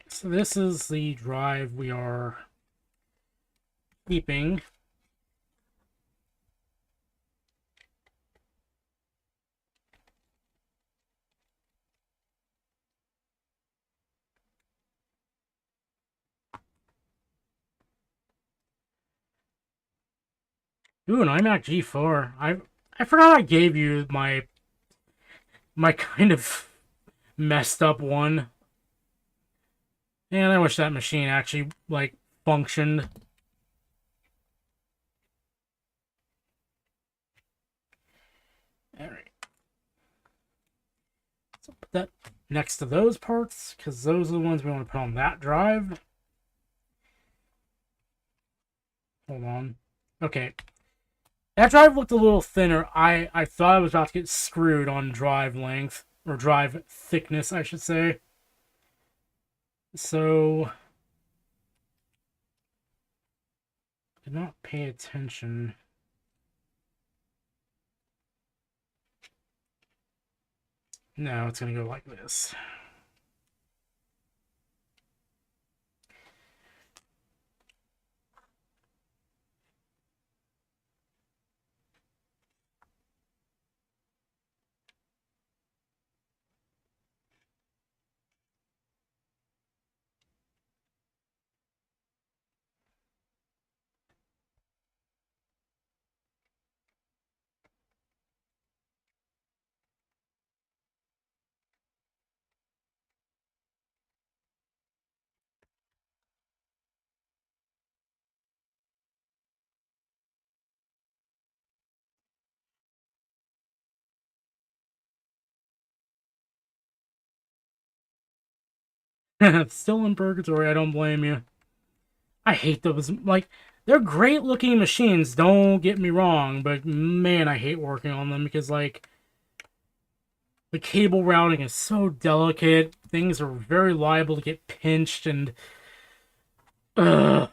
So this is the drive we are keeping. Ooh, an iMac G4. I forgot I gave you my kind of messed up one. And I wish that machine actually like functioned. All right. So put that next to those parts, because those are the ones we want to put on that drive. Hold on. Okay. That drive looked a little thinner. I thought I was about to get screwed on drive length, or drive thickness, I should say. So, did not pay attention. No, it's going to go like this. Still in purgatory, I don't blame you. I hate those. Like, they're great looking machines, don't get me wrong, but man, I hate working on them because, like, the cable routing is so delicate. Things are very liable to get pinched and. Ugh.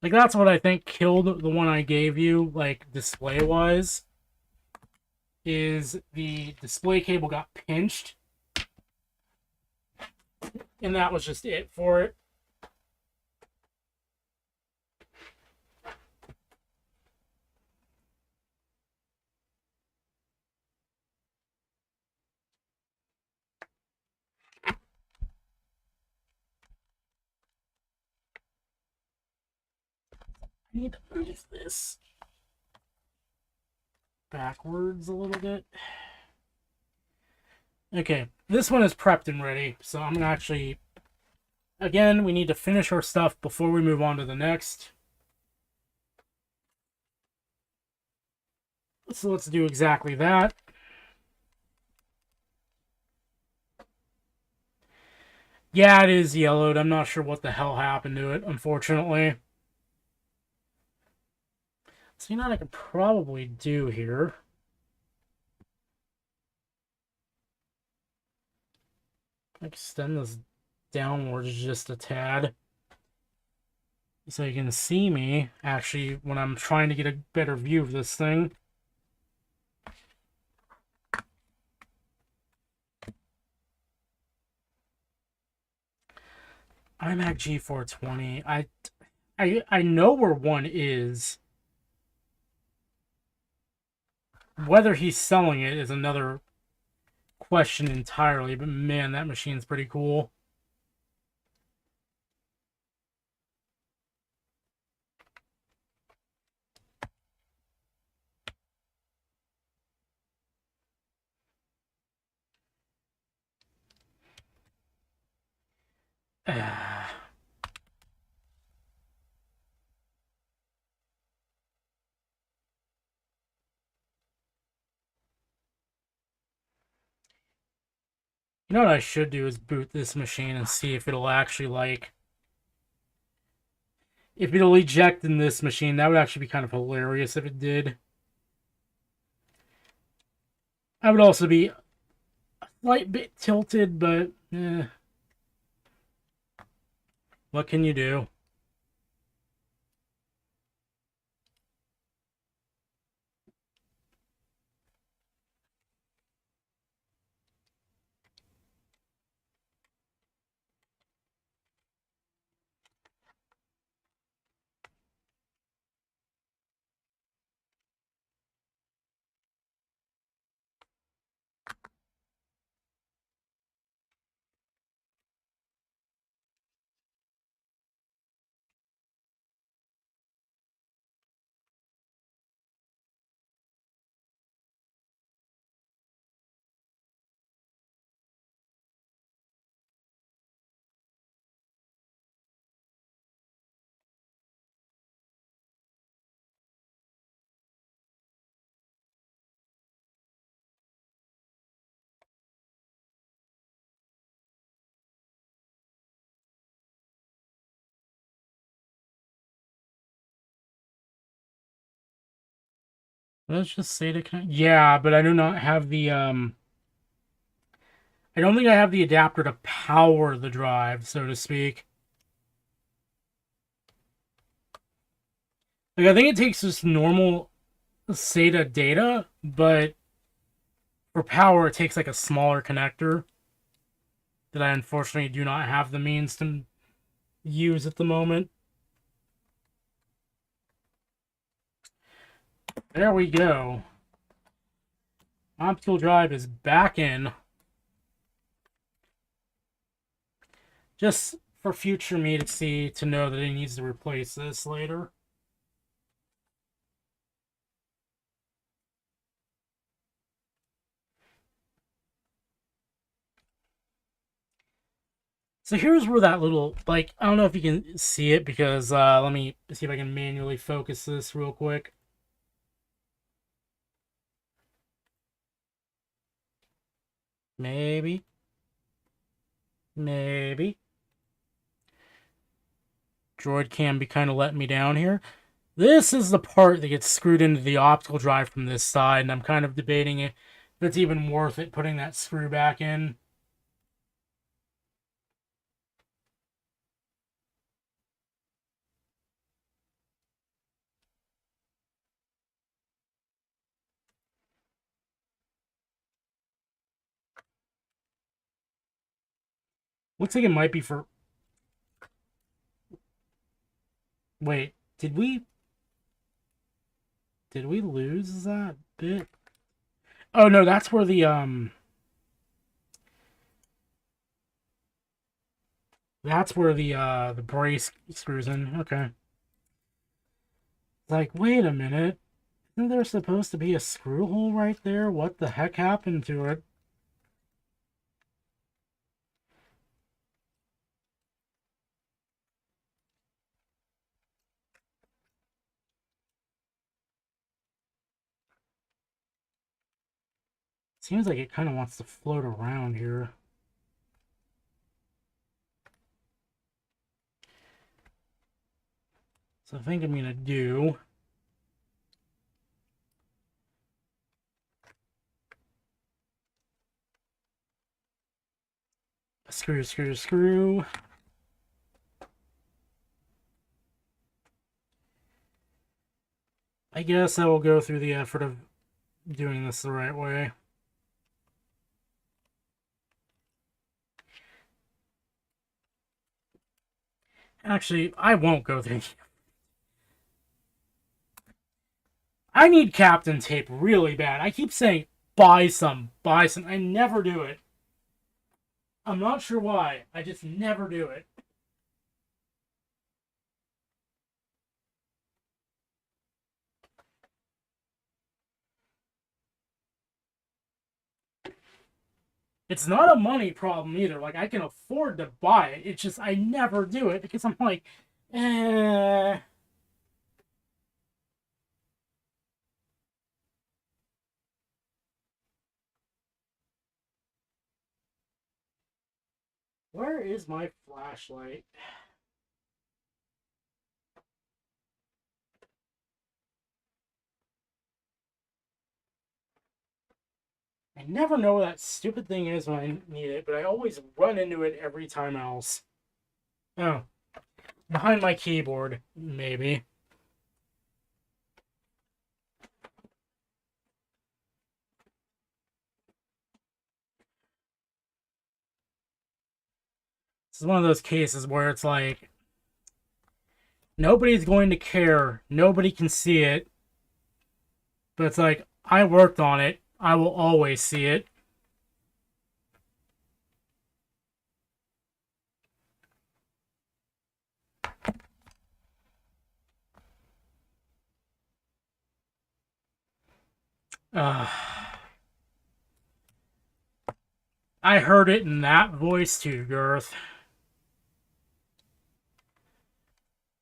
Like, that's what I think killed the one I gave you, like, display wise. Is the display cable got pinched. And that was just it for it. I need to move this backwards a little bit. Okay, this one is prepped and ready, so I'm gonna actually. Again, we need to finish our stuff before we move on to the next. So let's do exactly that. Yeah, it is yellowed. I'm not sure what the hell happened to it, unfortunately. So you know what I could probably do here? Extend this downwards just a tad. So you can see me, actually, when I'm trying to get a better view of this thing. iMac G420. I know where one is. Whether he's selling it is another question entirely, but man, that machine's pretty cool. You know what I should do is boot this machine and see if it'll actually, like, if it'll eject in this machine. That would actually be kind of hilarious if it did. I would also be a slight bit tilted, but what can you do? Let's just say to connect. Yeah, but I do not have the I don't think I have the adapter to power the drive, so to speak. Like, I think it takes just normal SATA data, but for power, it takes like a smaller connector that I unfortunately do not have the means to use at the moment. There we go. Optical drive is back in. Just for future me to see, to know that he needs to replace this later. So here's where that little, like, I don't know if you can see it because, let me see if I can manually focus this real quick. Maybe. Maybe. Droid can be kind of letting me down here. This is the part that gets screwed into the optical drive from this side, and I'm kind of debating if it's even worth it putting that screw back in. Looks like it might be for... Wait, did we lose that bit? Oh no, that's where the the brace screws in. Okay. Like, wait a minute. Isn't there supposed to be a screw hole right there? What the heck happened to it? Seems like it kind of wants to float around here. So I think I'm gonna do... Screw, screw, screw. I guess I will go through the effort of doing this the right way. Actually, I won't go through. I need Captain Tape really bad. I keep saying, buy some, buy some. I never do it. I'm not sure why. I just never do it. It's not a money problem either. Like, I can afford to buy it. It's just I never do it because I'm like, eh. Where is my flashlight? I never know where that stupid thing is when I need it, but I always run into it every time else. Oh. Behind my keyboard, maybe. This is one of those cases where it's like, nobody's going to care. Nobody can see it. But it's like, I worked on it. I will always see it. Uh, I heard it in that voice too, Girth.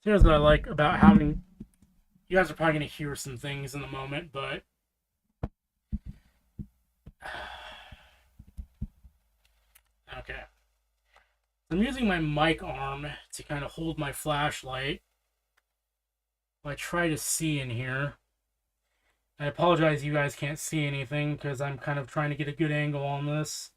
Here's what I like about having... You guys are probably going to hear some things in a moment, but... Okay. I'm using my mic arm to kind of hold my flashlight. I try to see in here. I apologize you guys can't see anything because I'm kind of trying to get a good angle on this.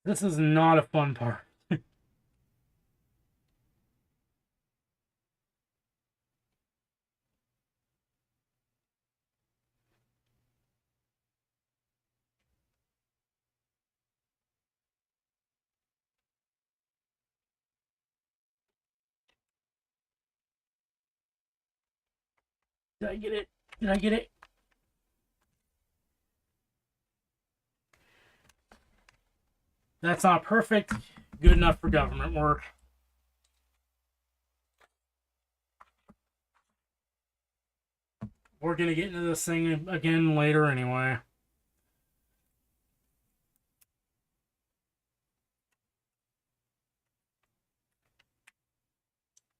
This is not a fun part. Did I get it? Did I get it? That's not perfect. Good enough for government work. We're going to get into this thing again later anyway.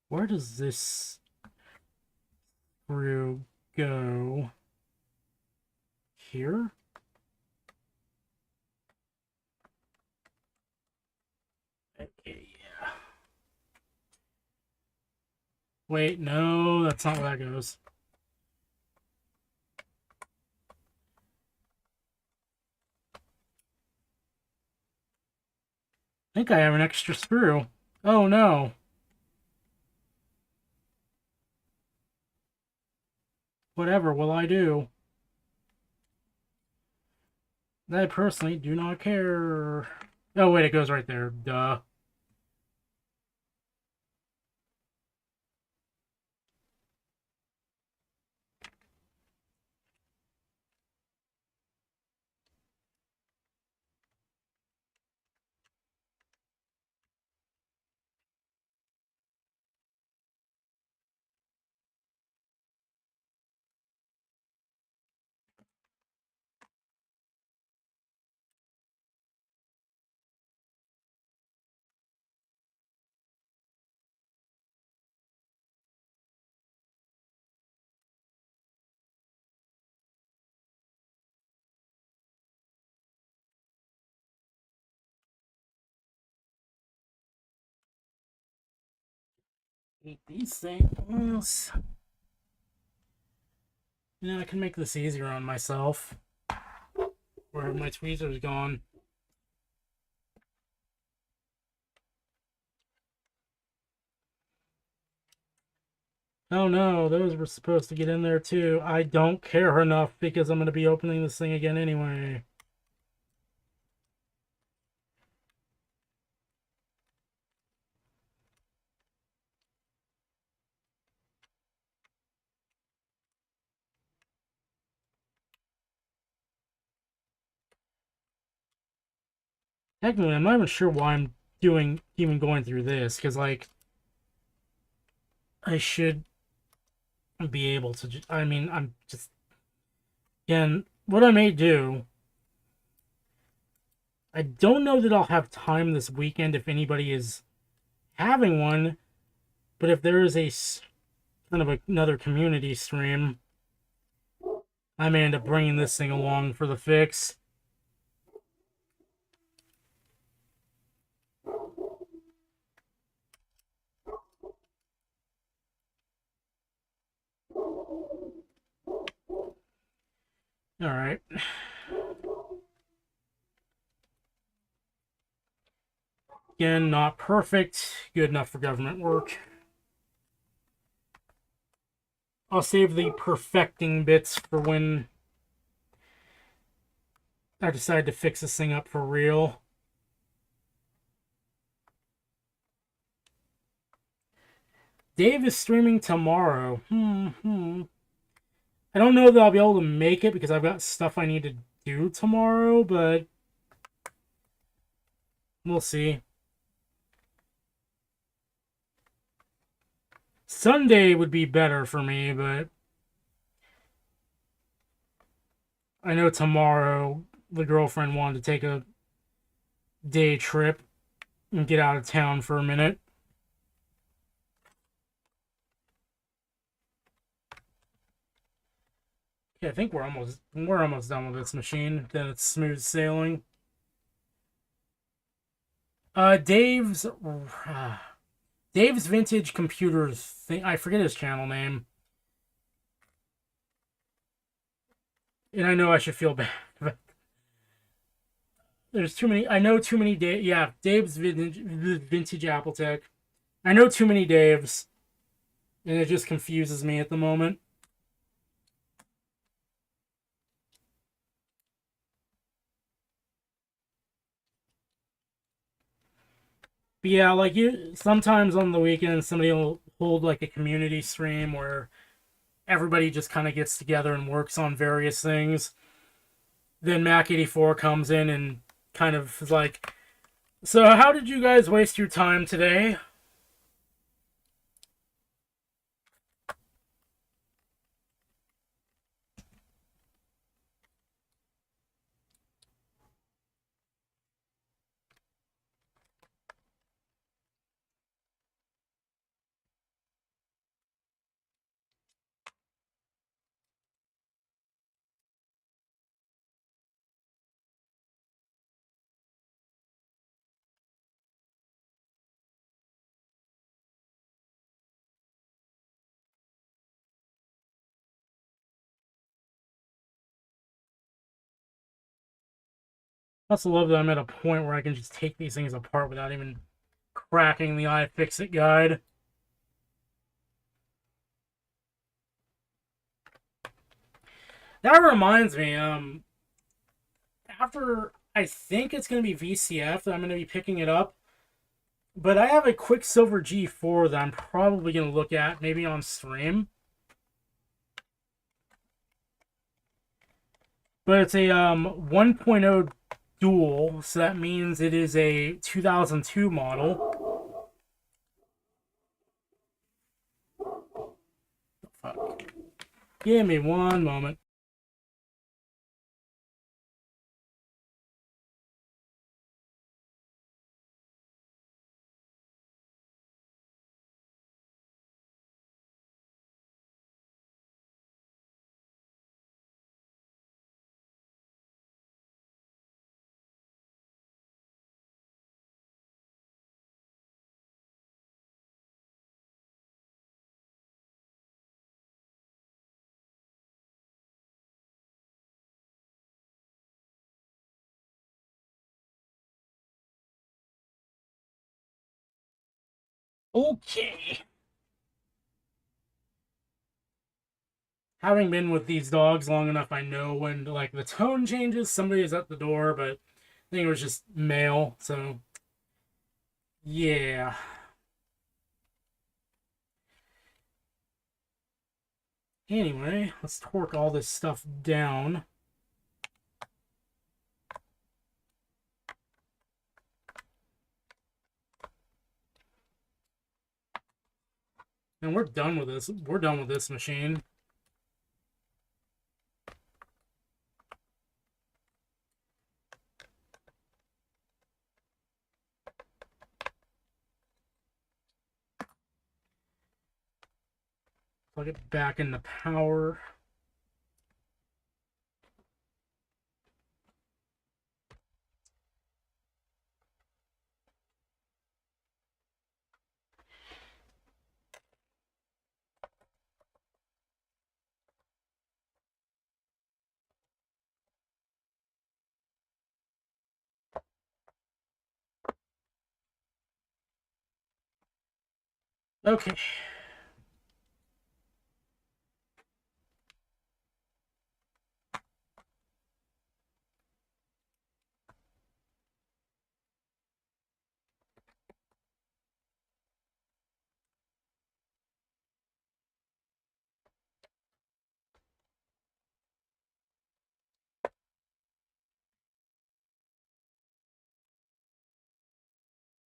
Where does this screw go? Here? Okay, yeah. Wait, no, that's not where that goes. I think I have an extra screw. Oh no. Whatever will I do? I personally do not care. Oh wait, it goes right there. Duh. Eat these things. I can make this easier on myself. Where have my tweezers gone? Oh no, those were supposed to get in there too. I don't care enough because I'm going to be opening this thing again anyway. Technically, I'm not even sure why I'm even going through this, because, like, I should be able to, I mean, I'm just, again, what I may do, I don't know that I'll have time this weekend if anybody is having one, but if there is a kind of another community stream, I may end up bringing this thing along for the fix. All right. Again, not perfect. Good enough for government work. I'll save the perfecting bits for when I decide to fix this thing up for real. Dave is streaming tomorrow. I don't know that I'll be able to make it because I've got stuff I need to do tomorrow, but we'll see. Sunday would be better for me, but I know tomorrow the girlfriend wanted to take a day trip and get out of town for a minute. Yeah, I think we're almost done with this machine. Then it's smooth sailing. Dave's Dave's Vintage Computers thing. I forget his channel name, and I know I should feel bad, but there's too many. I know too many Dave. Yeah, Dave's Vintage Apple Tech. I know too many Daves, and it just confuses me at the moment. But yeah, like you, sometimes on the weekends, somebody will hold like a community stream where everybody just kind of gets together and works on various things. Then Mac84 comes in and kind of is like, so how did you guys waste your time today? I also love that I'm at a point where I can just take these things apart without even cracking the iFixit guide. That reminds me, after I think it's going to be VCF that I'm going to be picking it up, but I have a Quicksilver G4 that I'm probably going to look at maybe on stream. But it's a 1.0 dual, so that means it is a 2002 model. Fuck. Give me one moment. Okay. Having been with these dogs long enough, I know when like the tone changes, somebody is at the door, but I think it was just male, so yeah. Anyway, let's torque all this stuff down. And we're done with this. We're done with this machine. Plug it back into power. Okay.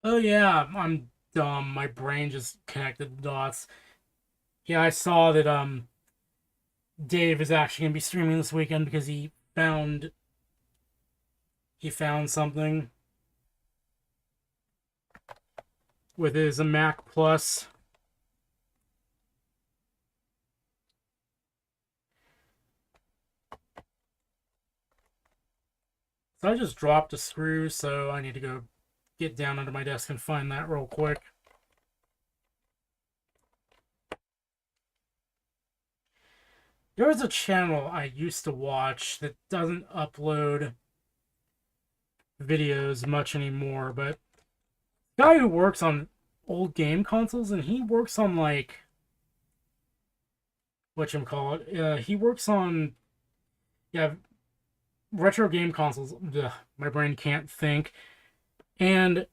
Oh yeah, I'm dumb. My brain just connected the dots. Yeah, I saw that Dave is actually gonna be streaming this weekend because he found something with his Mac Plus. So I just dropped a screw, so I need to go get down under my desk and find that real quick. There was a channel I used to watch that doesn't upload videos much anymore, but guy who works on old game consoles, and he works on like whatchamacallit. He works on retro game consoles. Ugh, my brain can't think. And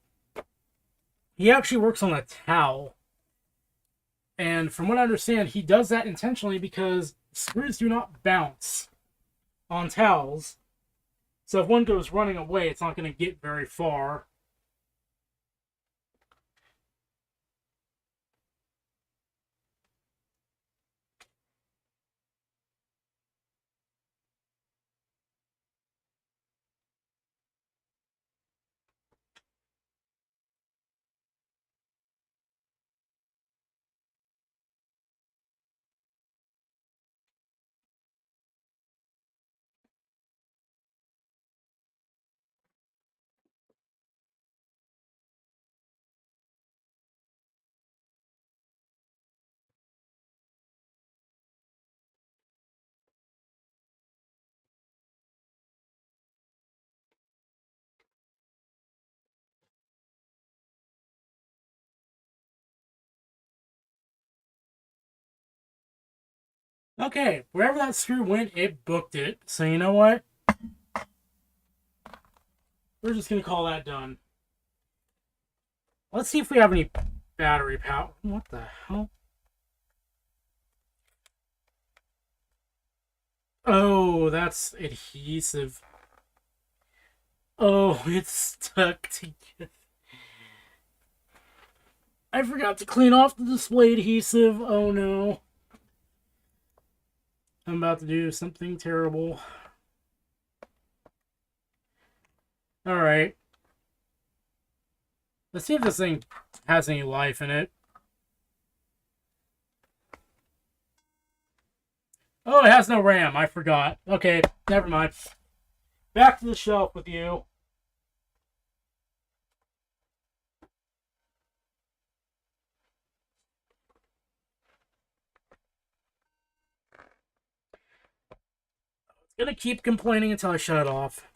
he actually works on a towel. And from what I understand, he does that intentionally because screws do not bounce on towels. So if one goes running away, it's not going to get very far. Okay, wherever that screw went, it booked it. So you know what? We're just going to call that done. Let's see if we have any battery power. What the hell? Oh, that's adhesive. Oh, it's stuck together. I forgot to clean off the display adhesive. Oh no. I'm about to do something terrible. Alright. Let's see if this thing has any life in it. Oh, it has no RAM. I forgot. Okay, never mind. Back to the shelf with you. It's gonna keep complaining until I shut it off.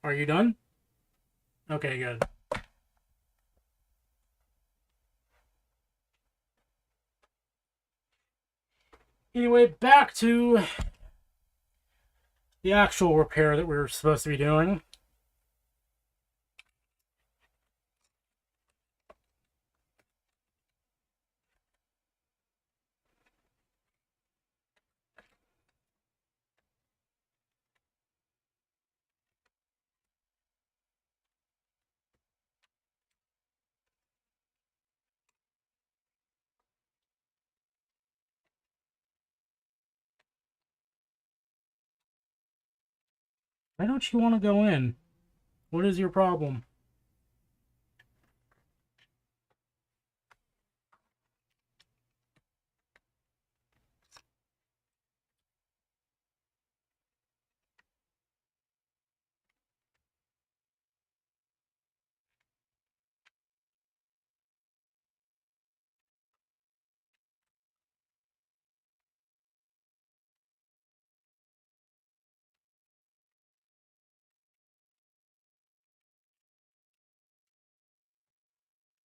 Are you done? Okay, good. Anyway, back to the actual repair that we were supposed to be doing. Why don't you want to go in? What is your problem?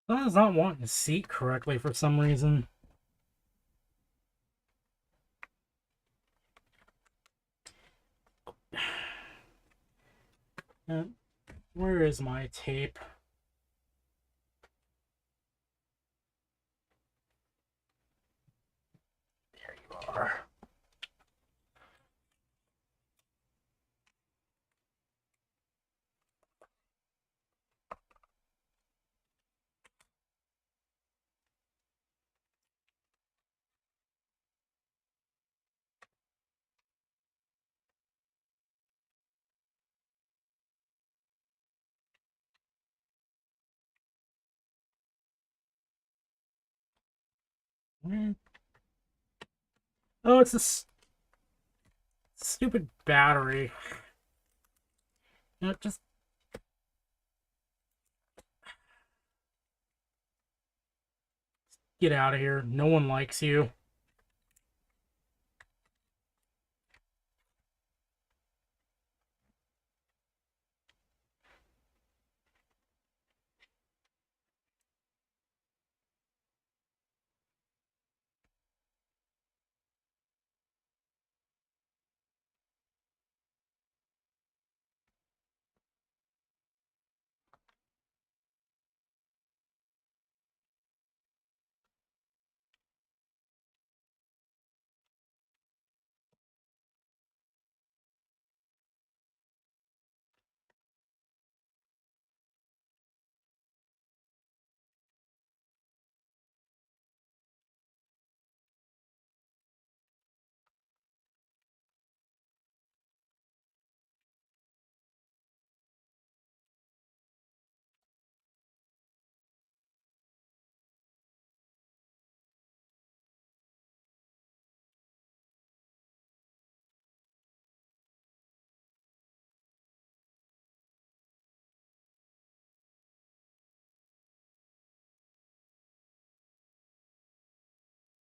That is not wanting to seat correctly for some reason. Where is my tape? There you are. Where Oh, it's this stupid battery. Just get out of here. No one likes you.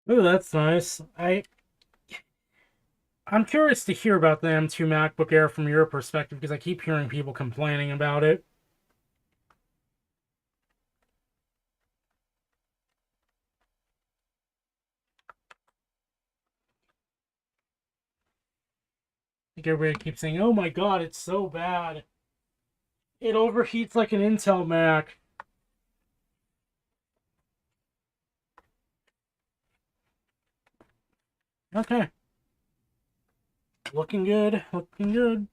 Oh, that's nice. I'm curious to hear about the M2 MacBook Air from your perspective because I keep hearing people complaining about it. Like everybody keeps saying, "Oh my God, it's so bad. It overheats like an Intel Mac." Okay, looking good. Looking good.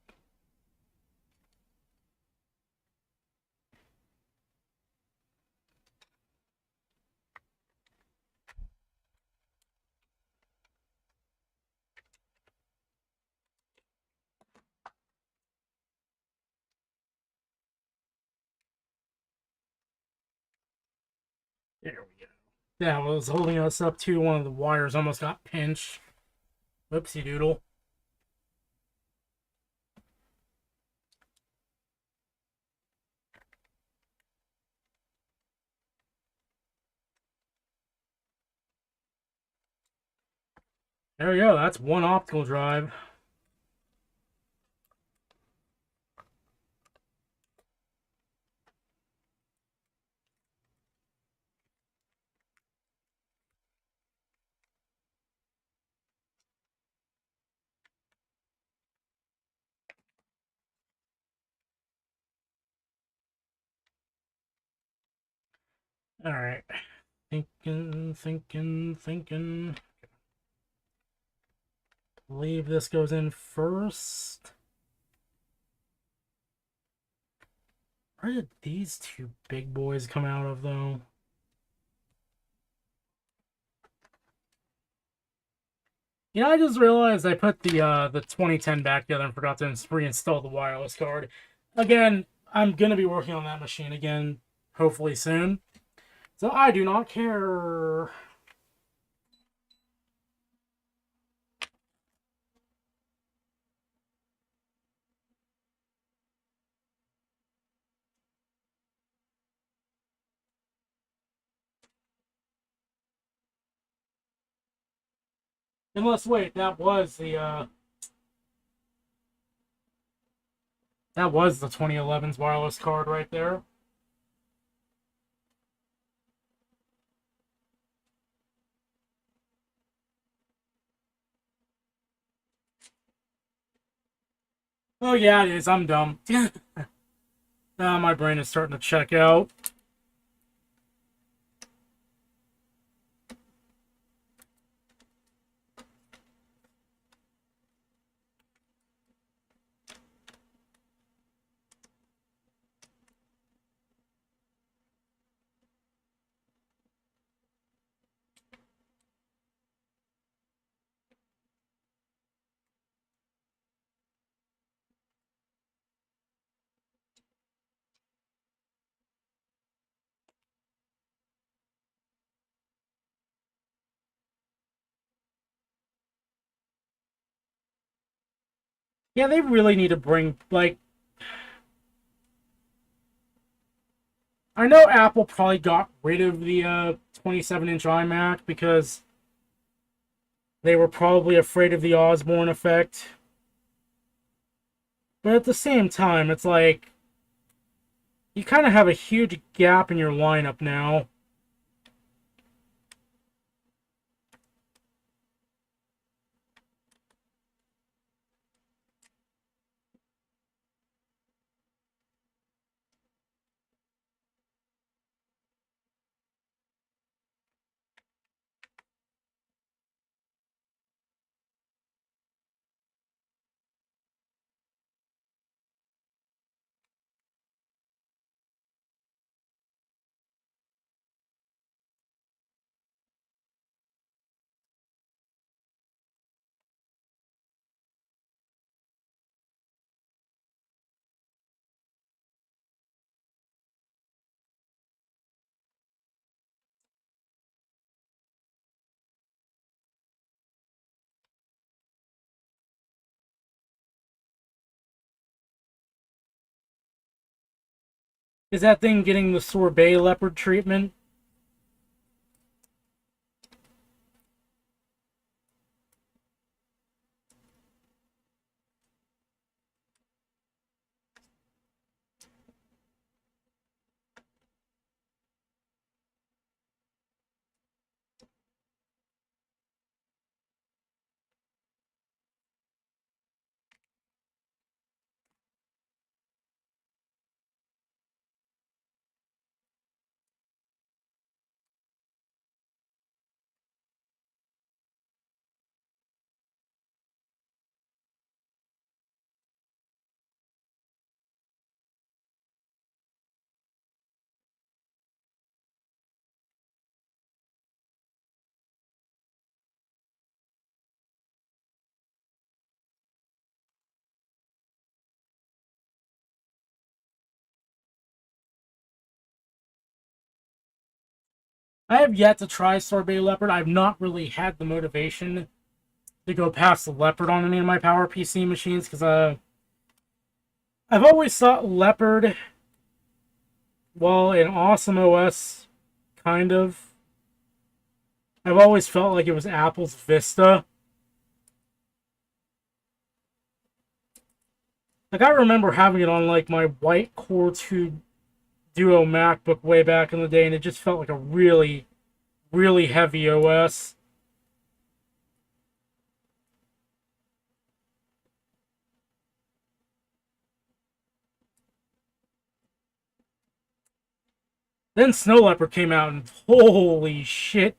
There we go. That was holding us up to one of the wires almost got pinched. Whoopsie doodle. There we go. That's one optical drive. All right. Thinking. Believe this goes in first. Where did these two big boys come out of, though? I just realized I put the 2010 back together and forgot to reinstall the wireless card. Again, I'm gonna be working on that machine again, hopefully soon. So I do not care. Unless, wait, that was the 2011's wireless card right there. Oh yeah, it is. I'm dumb. My brain is starting to check out. Yeah, they really need to bring, like, I know Apple probably got rid of the 27-inch iMac because they were probably afraid of the Osborne effect. But at the same time, it's like, you kind of have a huge gap in your lineup now. Is that thing getting the sorbet leopard treatment? I have yet to try sorbet leopard. I've not really had the motivation to go past the leopard on any of my PowerPC machines because I've always thought leopard, while an awesome OS, kind of, I've always felt like it was Apple's Vista. Like, I remember having it on, like, my white Core 2 Duo MacBook way back in the day, and it just felt like a really, really heavy OS. Then Snow Leopard came out, and holy shit.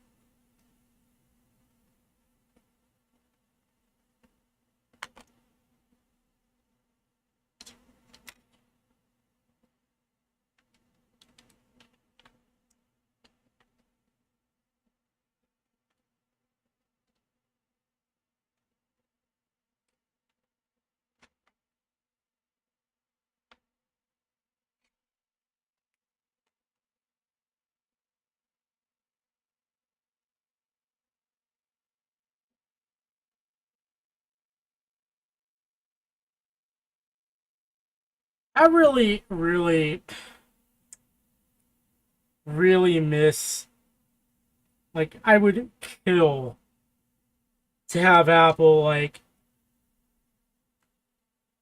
I really, really, really miss. Like, I would kill to have Apple, like,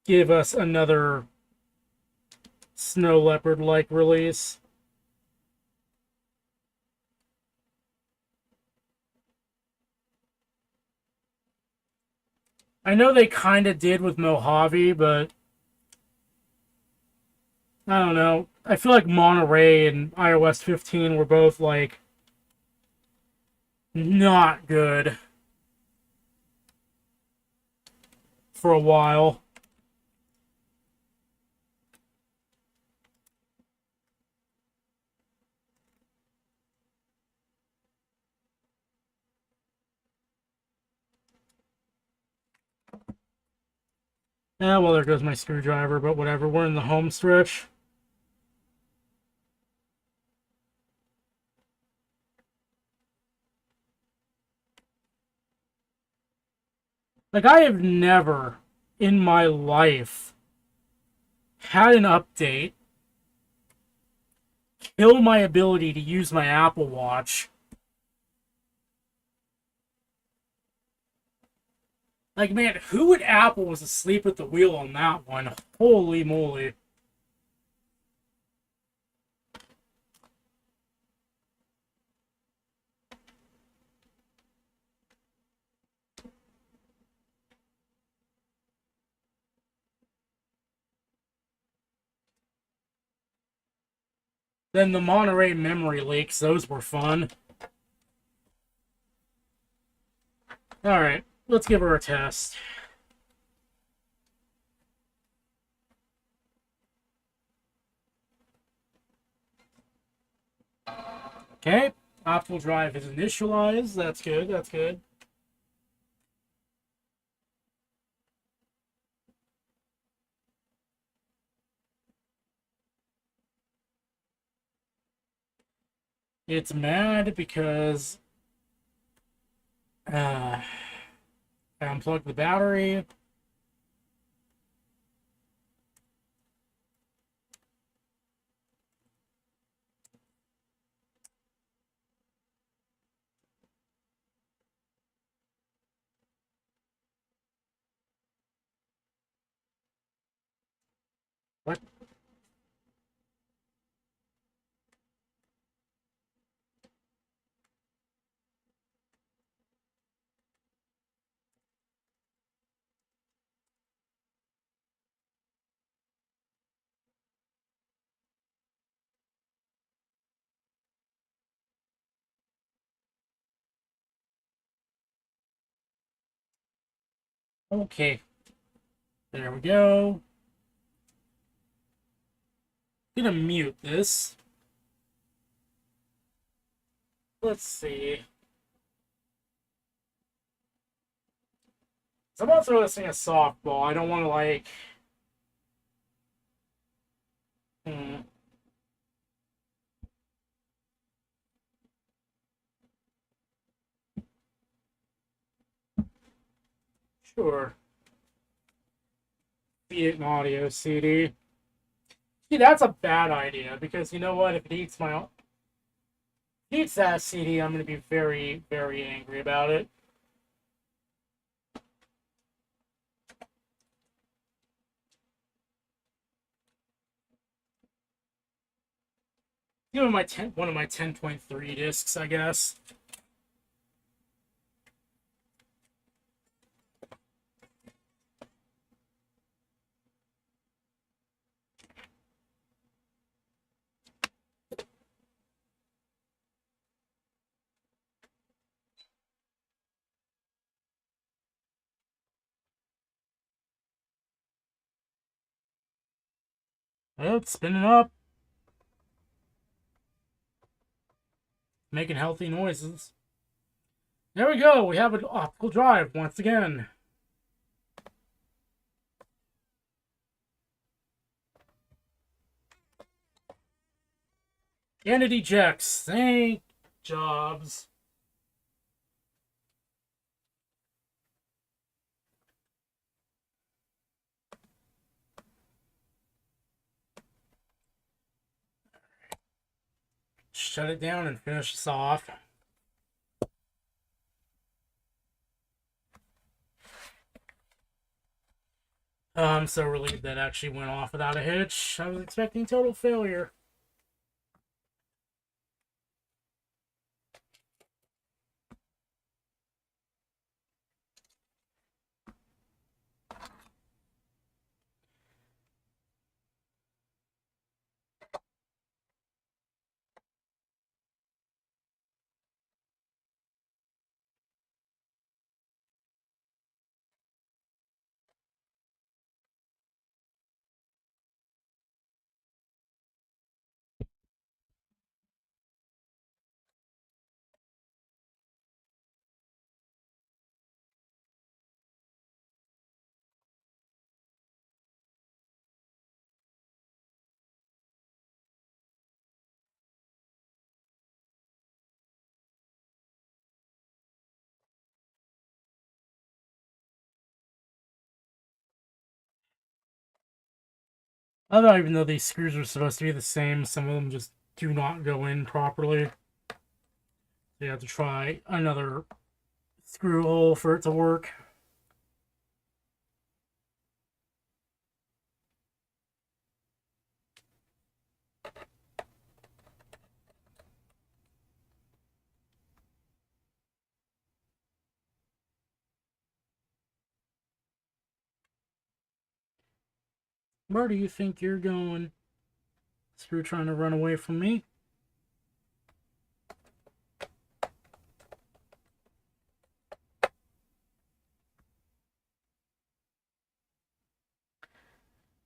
give us another Snow Leopard like release. I know they kind of did with Mojave, but I don't know. I feel like Monterey and iOS 15 were both like not good for a while. Yeah, well, there goes my screwdriver, but whatever. We're in the home stretch. Like, I have never in my life had an update kill my ability to use my Apple Watch. Like, man, who at Apple was asleep at the wheel on that one? Holy moly. Then the Monterey memory leaks, those were fun. Alright, let's give her a test. Okay, optical drive is initialized. That's good, that's good. It's mad because I unplugged the battery. What? Okay. There we go. I'm gonna mute this. Let's see. So I'm about to throw this thing a softball. I don't want to, like... Hmm. Sure. Feed it an audio CD. See, that's a bad idea, because you know what? If it eats that CD, I'm going to be very, very angry about it. Give it one of my 10.3 discs, I guess. Oh, it's spinning up. Making healthy noises. There we go. We have an optical drive once again. And it ejects. Thank Jobs. Shut it down and finish this off. Oh, I'm so relieved that actually went off without a hitch. I was expecting total failure. Although, even though these screws are supposed to be the same, some of them just do not go in properly. So you have to try another screw hole for it to work. Where do you think you're going? Screw trying to run away from me.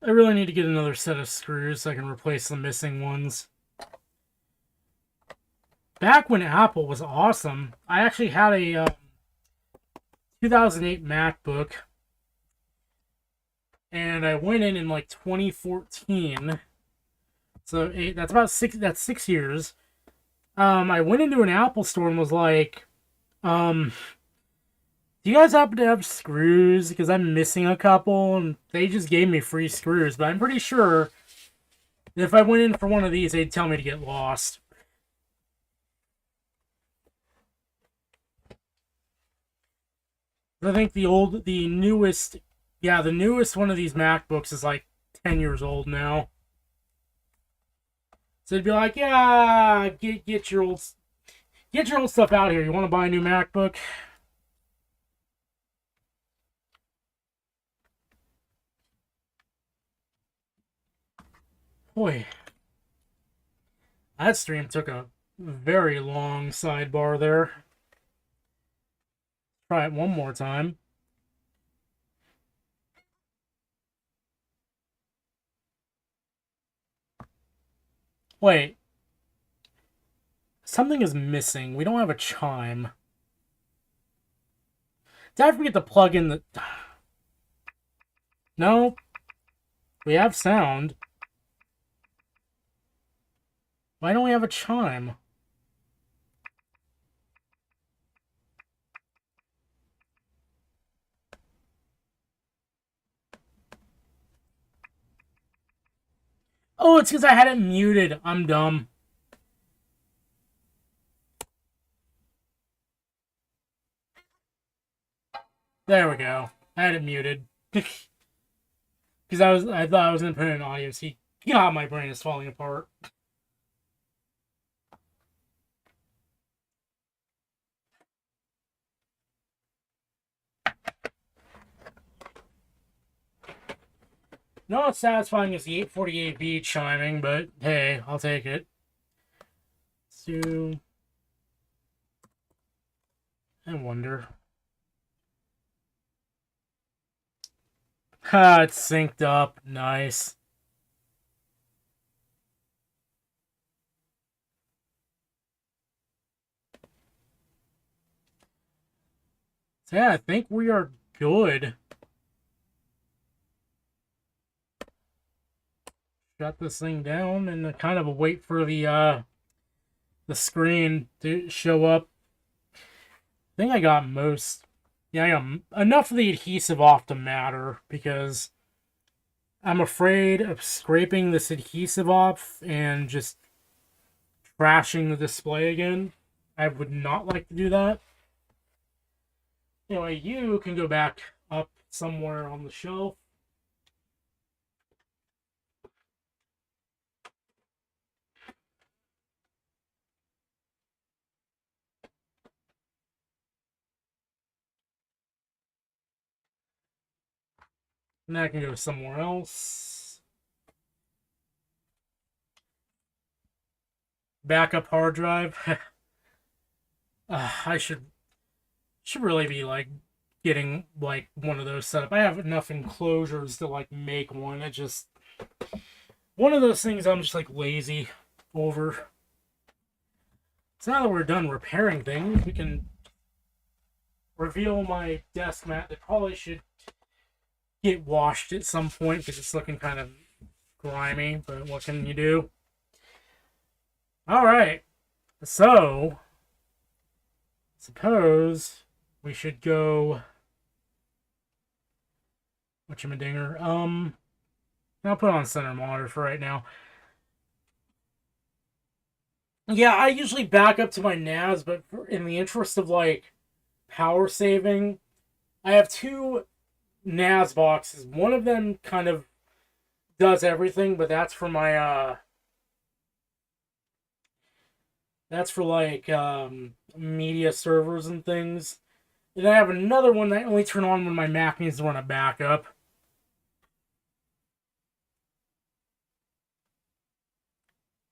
I really need to get another set of screws so I can replace the missing ones. Back when Apple was awesome, I actually had a 2008 MacBook, and I went in like 2014. So that's about 6 years. I went into an Apple store and was like, do you guys happen to have screws? Because I'm missing a couple, and they just gave me free screws. But I'm pretty sure that if I went in for one of these, they'd tell me to get lost. I think the newest one of these MacBooks is like 10 years old now. So it'd be like, yeah, get your old stuff out here. You want to buy a new MacBook? Boy, that stream took a very long sidebar there. Try it one more time. Wait. Something is missing. We don't have a chime. Did I forget to plug in the... No. We have sound. Why don't we have a chime? Oh, it's because I had it muted. I'm dumb. There we go. I had it muted. Because I thought I was gonna put in audio. See, God, my brain is falling apart. Not as satisfying as the 848B chiming, but hey, I'll take it. So, I wonder. Ha, it's synced up. Nice. So yeah, I think we are good. Shut this thing down and kind of wait for the screen to show up. I think I got most. Yeah, I got enough of the adhesive off to matter because I'm afraid of scraping this adhesive off and just trashing the display again. I would not like to do that. Anyway, you can go back up somewhere on the shelf. And that can go somewhere else. Backup hard drive. I should really be like getting like one of those set up. I have enough enclosures to like make one. It just one of those things I'm just like lazy over. So now that we're done repairing things, we can reveal my desk mat. That probably should get washed at some point because it's looking kind of grimy, but what can you do? All right, so suppose we should go whatchamadinger. I'll put on center monitor for right now. Yeah, I usually back up to my NAS, but in the interest of like power saving, I have two NAS boxes. One of them kind of does everything, but that's for my that's for like media servers and things. And I have another one that I only turn on when my Mac needs to run a backup.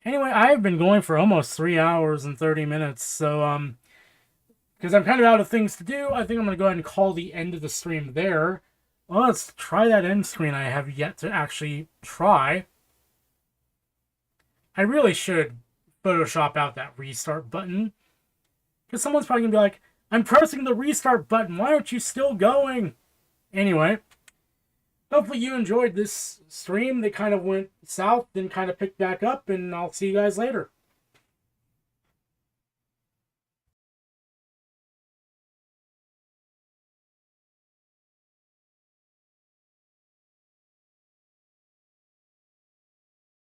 Anyway, I've been going for almost 3 hours and 30 minutes, so because I'm kind of out of things to do, I think I'm going to go ahead and call the end of the stream there. Well, let's try that end screen I have yet to actually try. I really should Photoshop out that restart button. Because someone's probably going to be like, I'm pressing the restart button. Why aren't you still going? Anyway, hopefully you enjoyed this stream. They kind of went south, then kind of picked back up, and I'll see you guys later.